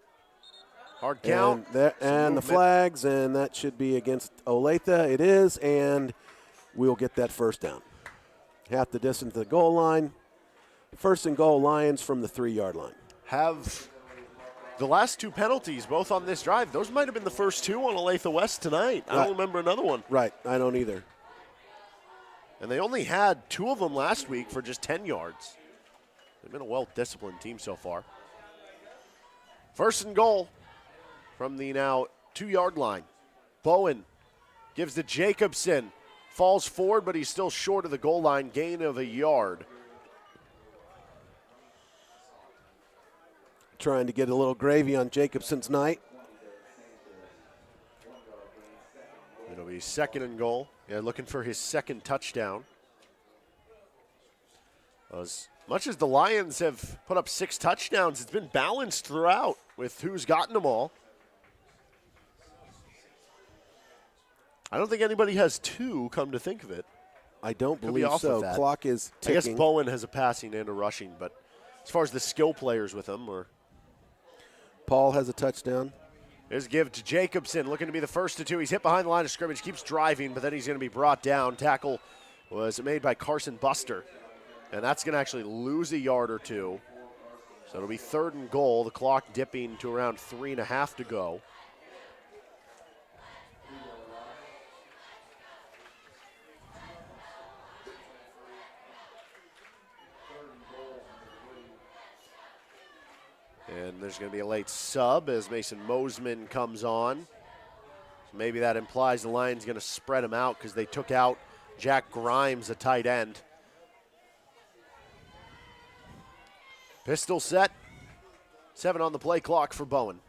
Speaker 1: Hard count.
Speaker 2: And the flags, and that should be against Olathe. It is, and we'll get that 1st down. Half the distance to the goal line. 1st and goal, Lions from the 3-yard line.
Speaker 1: Have the last 2 penalties, both on this drive, those might have been the first 2 on Olathe West tonight. I don't remember another one.
Speaker 2: Right, I don't either.
Speaker 1: And they only had 2 of them last week for just 10 yards. They've been a well-disciplined team so far. 1st and goal from the now 2-yard line. Bowen gives to Jacobson. Falls forward, but he's still short of the goal line. Gain of a yard.
Speaker 2: Trying to get a little gravy on Jacobson's night.
Speaker 1: It'll be 2nd and goal. Yeah, looking for his 2nd touchdown. As much as the Lions have put up 6 touchdowns, it's been balanced throughout with who's gotten them all. I don't think anybody has 2, come to think of it.
Speaker 2: I don't believe so. Clock is ticking.
Speaker 1: I guess Bowen has a passing and a rushing, but as far as the skill players with him, or
Speaker 2: Paul has a touchdown.
Speaker 1: Here's a give to Jacobson, looking to be the first to two. He's hit behind the line of scrimmage, keeps driving, but then he's going to be brought down. Tackle was made by Carson Buster, and that's going to actually lose a yard or two. So it'll be 3rd and goal. The clock dipping to around 3.5 to go. And there's going to be a late sub as Mason Mosman comes on. So maybe that implies the Lions going to spread him out because they took out Jack Grimes, a tight end. Pistol set. 7 on the play clock for Bowen.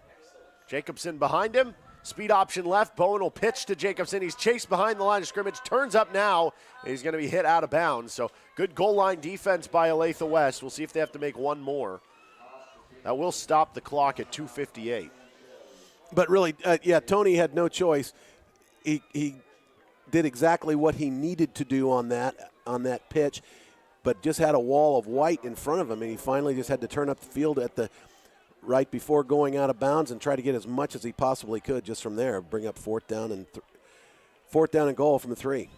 Speaker 1: Jacobson behind him. Speed option left. Bowen will pitch to Jacobson. He's chased behind the line of scrimmage. Turns up now. He's going to be hit out of bounds. So good goal line defense by Olathe West. We'll see if they have to make one more. That will stop the clock at 2:58.
Speaker 2: But really, Tony had no choice. He did exactly what he needed to do on that pitch, but just had a wall of white in front of him, and he finally just had to turn up the field at the right before going out of bounds and try to get as much as he possibly could just from there. Bring up 4th down and goal from the 3.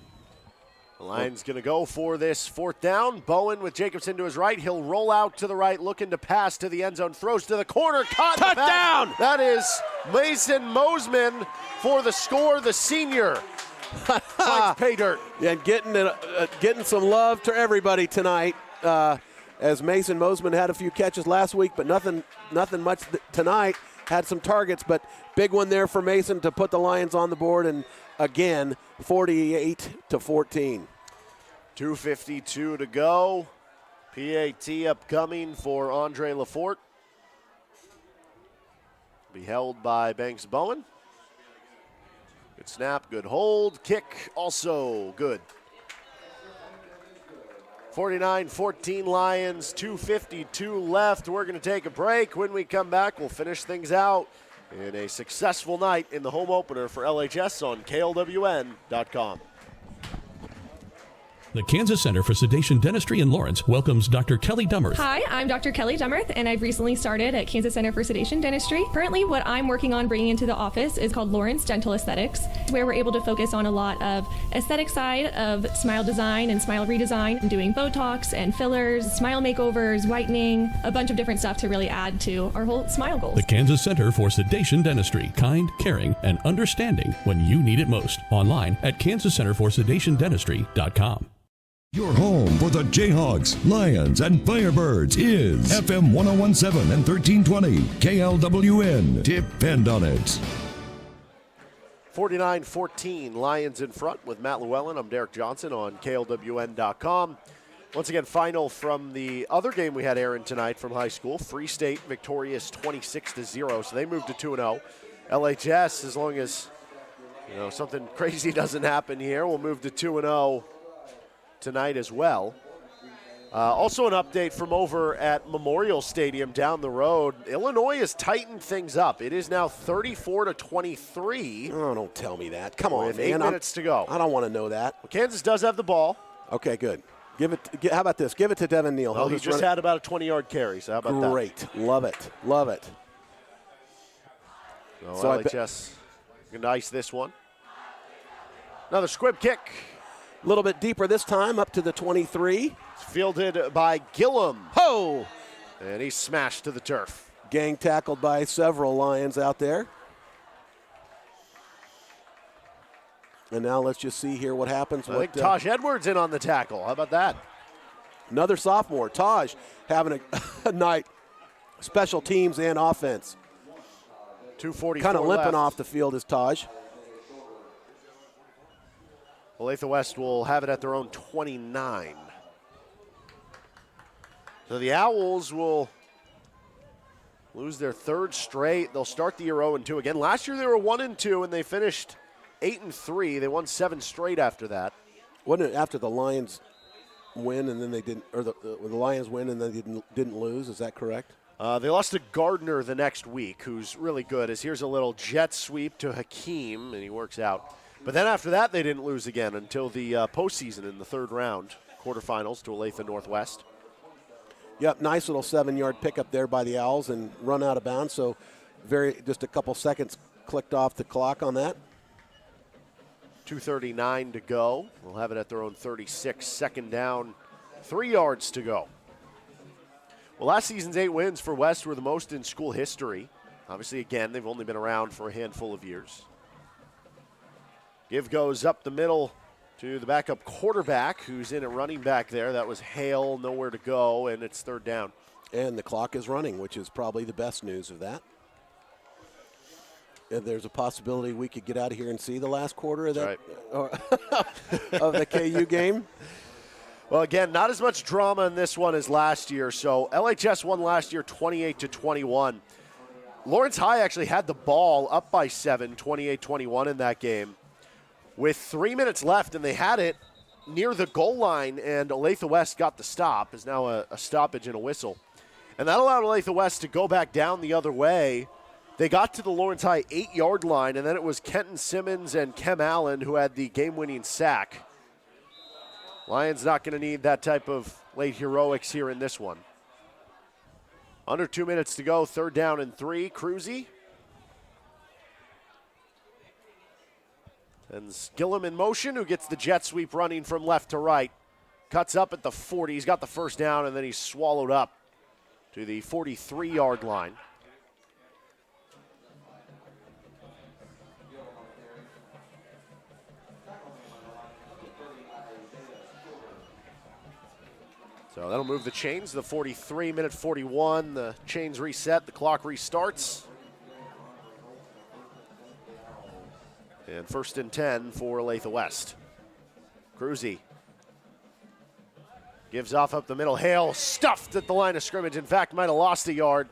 Speaker 1: The Lions going to go for this 4th down. Bowen with Jacobson to his right. He'll roll out to the right, looking to pass to the end zone. Throws to the corner. Caught.
Speaker 2: Touchdown!
Speaker 1: That is Mason Mosman for the score, the senior. Finds pay dirt.
Speaker 2: Yeah, and getting some love to everybody tonight. As Mason Mosman had a few catches last week, but nothing much tonight. Had some targets, but big one there for Mason to put the Lions on the board, and again, 48-14.
Speaker 1: 2:52 to go. PAT upcoming for Andre Lafort. Be held by Banks Bowen. Good snap, good hold. Kick also good. 49-14 Lions, 2:52 left. We're going to take a break. When we come back, we'll finish things out in a successful night in the home opener for LHS on KLWN.com.
Speaker 4: The Kansas Center for Sedation Dentistry in Lawrence welcomes Dr. Kelly Dummerth.
Speaker 17: Hi, I'm Dr. Kelly Dummerth, and I've recently started at Kansas Center for Sedation Dentistry. Currently, what I'm working on bringing into the office is called Lawrence Dental Aesthetics, where we're able to focus on a lot of aesthetic side of smile design and smile redesign, and doing Botox and fillers, smile makeovers, whitening, a bunch of different stuff to really add to our whole smile goals.
Speaker 4: The Kansas Center for Sedation Dentistry. Kind, caring, and understanding when you need it most. Online at kansascenterforsedationdentistry.com.
Speaker 7: Your home for the Jayhawks, Lions, and Firebirds is FM 1017 and 1320 KLWN. Depend on it.
Speaker 1: 49-14, Lions in front with Matt Llewellyn. I'm Derek Johnson on KLWN.com. Once again, final from the other game we had airing tonight from high school. Free State victorious 26-0, so they moved to 2-0. LHS, as long as something crazy doesn't happen here, will move to 2-0 tonight as well. Also an update from over at Memorial Stadium down the road. Illinois has tightened things up. It is now 34-23.
Speaker 2: Oh, don't tell me that. Come on,
Speaker 1: with
Speaker 2: man.
Speaker 1: 8 minutes to go.
Speaker 2: I don't want to know that.
Speaker 1: Well, Kansas does have the ball.
Speaker 2: Okay, good. How about this? Give it to Devin Neal.
Speaker 1: Well, he just had about a 20-yard carry, so how about that?
Speaker 2: Great. Love it. Love it.
Speaker 1: So LHS going to ice this one. Another squib kick.
Speaker 2: A little bit deeper this time, up to the 23.
Speaker 1: It's fielded by Gillum.
Speaker 2: Ho!
Speaker 1: And he's smashed to the turf.
Speaker 2: Gang tackled by several Lions out there. And now let's just see here what happens.
Speaker 1: I think Taj Edwards in on the tackle. How about that?
Speaker 2: Another sophomore. Taj having a night. Special teams and offense.
Speaker 1: 2:44
Speaker 2: kind of limping
Speaker 1: left.
Speaker 2: off the field is Taj.
Speaker 1: Olathe West will have it at their own 29. So the Owls will lose their 3rd straight. They'll start the year 0-2 again. Last year they were 1-2 and they finished 8-3. They won 7 straight after that.
Speaker 2: Wasn't it after the Lions win and then they didn't, or the Lions win and then didn't lose? Is that correct?
Speaker 1: They lost to Gardner the next week, who's really good. As here's a little jet sweep to Hakeem, and he works out. But then after that, they didn't lose again until the postseason in the 3rd round, quarterfinals to Olathe Northwest.
Speaker 2: Yep, nice little 7-yard pickup there by the Owls and run out of bounds. So just a couple seconds clicked off the clock on that.
Speaker 1: 2:39 to go. We'll have it at their own 36. Second down, 3 yards to go. Well, last season's 8 wins for West were the most in school history. Obviously, again, they've only been around for a handful of years. Give goes up the middle to the backup quarterback, who's in at running back there. That was Hale, nowhere to go, and it's third down.
Speaker 2: And the clock is running, which is probably the best news of that. And there's a possibility we could get out of here and see the last quarter of that of the KU game.
Speaker 1: Well, again, not as much drama in this one as last year. So LHS won last year 28-21. Lawrence High actually had the ball up by 7, 28-21 in that game, with 3 minutes left, and they had it near the goal line, and Olathe West got the stop. Is now a stoppage and a whistle. And that allowed Olathe West to go back down the other way. They got to the Lawrence High 8-yard line, and then it was Kenton Simmons and Kem Allen who had the game-winning sack. Lions not going to need that type of late heroics here in this one. Under 2 minutes to go, third down and 3. Cruzy. And Gillum in motion, who gets the jet sweep running from left to right. Cuts up at the 40. He's got the first down, and then he's swallowed up to the 43-yard line. So that'll move the chains. The 43, minute 41. The chains reset. The clock restarts. And first and 10 for Olathe West. Cruzy gives off up the middle. Hale stuffed at the line of scrimmage. In fact, might have lost a yard.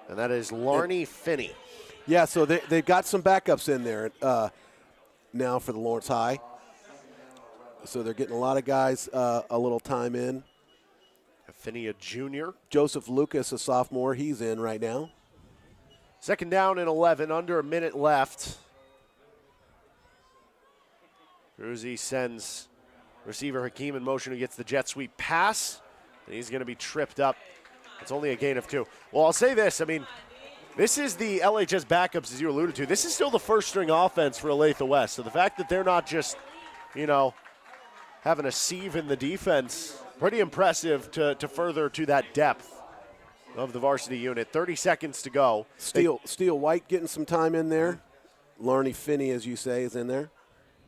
Speaker 1: And that is Larney Finney.
Speaker 2: Yeah, so they've got some backups in there now for the Lawrence High. So they're getting a lot of guys a little time in.
Speaker 1: Finney, a junior.
Speaker 2: Joseph Lucas, a sophomore. He's in right now.
Speaker 1: Second down and 11, under a minute left. Cruzy sends receiver Hakeem in motion, who gets the jet sweep pass. And he's going to be tripped up. It's only a gain of 2. Well, I'll say this. I mean, this is the LHS backups, as you alluded to. This is still the first-string offense for Olathe West. So the fact that they're not just, having a sieve in the defense, pretty impressive to further to that depth of the varsity unit. 30 seconds to go.
Speaker 2: Steele White getting some time in there. Larney Finney, as you say, is in there.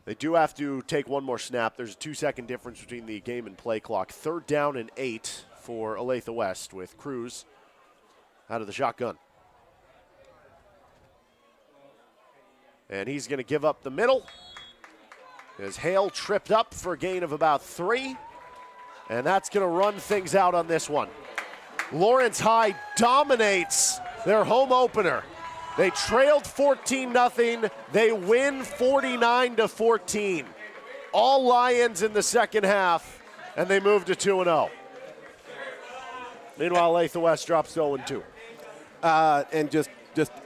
Speaker 1: They do have to take one more snap. There's a 2-second difference between the game and play clock. Third down and 8 for Olathe West, with Cruz out of the shotgun. And he's going to give up the middle as Hale tripped up for a gain of about 3. And that's going to run things out on this one. Lawrence High dominates their home opener. They trailed 14-0. They win 49-14. All Lions in the second half, and they move to 2-0. Meanwhile, Olathe West drops to 0-2.
Speaker 2: And just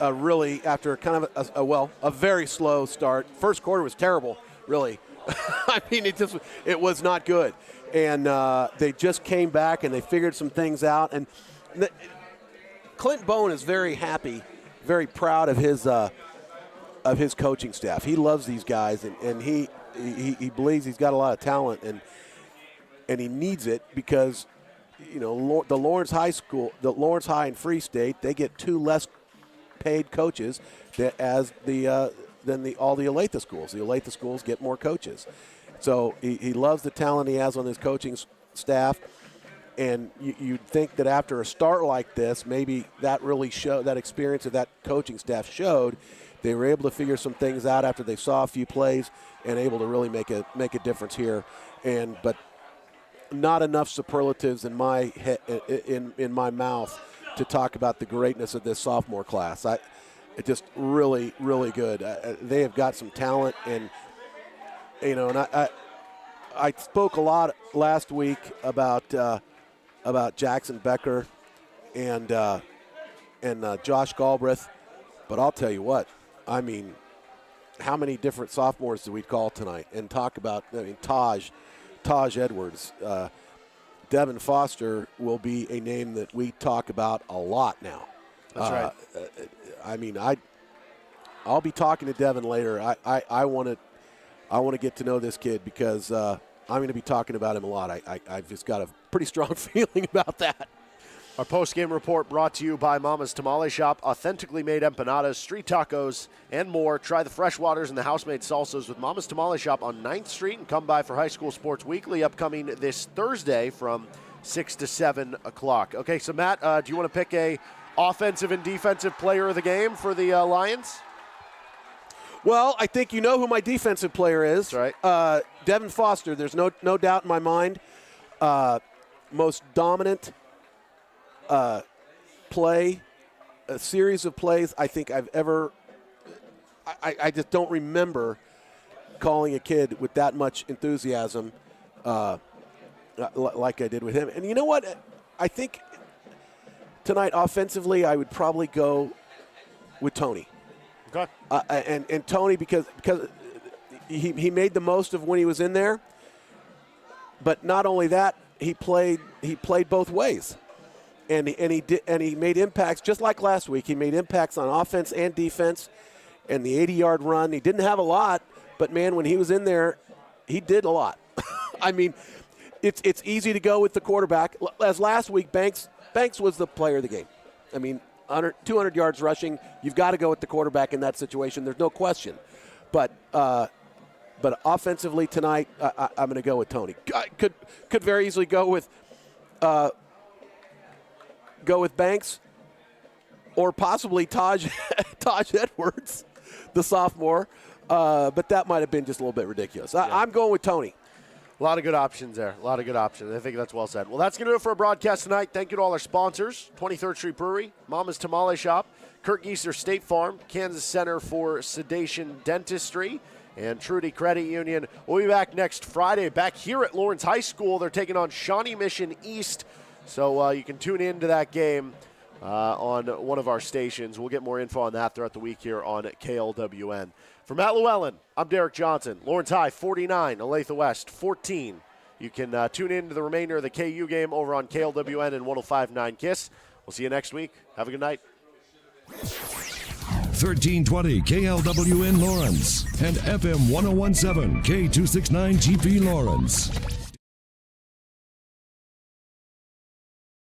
Speaker 2: really, after kind of a very slow start. First quarter was terrible, really. I mean, it was not good. And they just came back and they figured some things out. And Clint Bone is very happy, very proud of his coaching staff. He loves these guys, and he believes he's got a lot of talent, and he needs it because the Lawrence High and Free State, they get 2 less paid coaches than all the Olathe schools. The Olathe schools get more coaches. So he loves the talent he has on his coaching staff, and you'd think that after a start like this, maybe that really that experience of that coaching staff showed. They were able to figure some things out after they saw a few plays and able to really make a difference here. But not enough superlatives in my in my mouth to talk about the greatness of this sophomore class. It's just really, really good. They have got some talent, and I spoke a lot last week about Jackson Becker and Josh Galbraith, but I'll tell you what, I mean, how many different sophomores do we call tonight and talk about? I mean, Taj Taj Edwards, Devin Foster will be a name that we talk about a lot now.
Speaker 1: That's right.
Speaker 2: I mean, I'll be talking to Devin later. I want to get to know this kid because I'm going to be talking about him a lot. I've just got a pretty strong feeling about that.
Speaker 1: Our post-game report brought to you by Mama's Tamale Shop. Authentically made empanadas, street tacos, and more. Try the fresh waters and the house-made salsas with Mama's Tamale Shop on 9th Street and come by for High School Sports Weekly upcoming this Thursday from 6 to 7 o'clock. Okay, so Matt, do you want to pick a offensive and defensive player of the game for the Lions?
Speaker 2: Well, I think you know who my defensive player is.
Speaker 1: That's right.
Speaker 2: Devin Foster. There's no doubt in my mind. Most dominant play, a series of plays I think I've ever – I just don't remember calling a kid with that much enthusiasm like I did with him. And you know what? I think tonight offensively I would probably go with Tony.
Speaker 1: Okay.
Speaker 2: And Tony because he made the most of when he was in there. But not only that, he played both ways. And he made impacts just like last week. He made impacts on offense and defense, and the 80-yard run. He didn't have a lot, but man, when he was in there, he did a lot. I mean, it's easy to go with the quarterback. As last week, Banks was the player of the game. I mean, 200 yards rushing. You've got to go with the quarterback in that situation. There's no question. But offensively tonight, I'm going to go with Tony. Could very easily go with Banks or possibly Taj Edwards, the sophomore. But that might have been just a little bit ridiculous. I'm going with Tony.
Speaker 1: A lot of good options there. A lot of good options. I think that's well said. Well, that's going to do it for our broadcast tonight. Thank you to all our sponsors, 23rd Street Brewery, Mama's Tamale Shop, Kurt Gieser State Farm, Kansas Center for Sedation Dentistry, and Trudy Credit Union. We'll be back next Friday, back here at Lawrence High School. They're taking on Shawnee Mission East, so you can tune into that game on one of our stations. We'll get more info on that throughout the week here on KLWN. For Matt Llewellyn, I'm Derek Johnson. Lawrence High 49, Olathe West 14. You can tune in to the remainder of the KU game over on KLWN and 105.9 KISS. We'll see you next week. Have a good night.
Speaker 7: 1320 KLWN Lawrence and FM 1017 K269 GP Lawrence.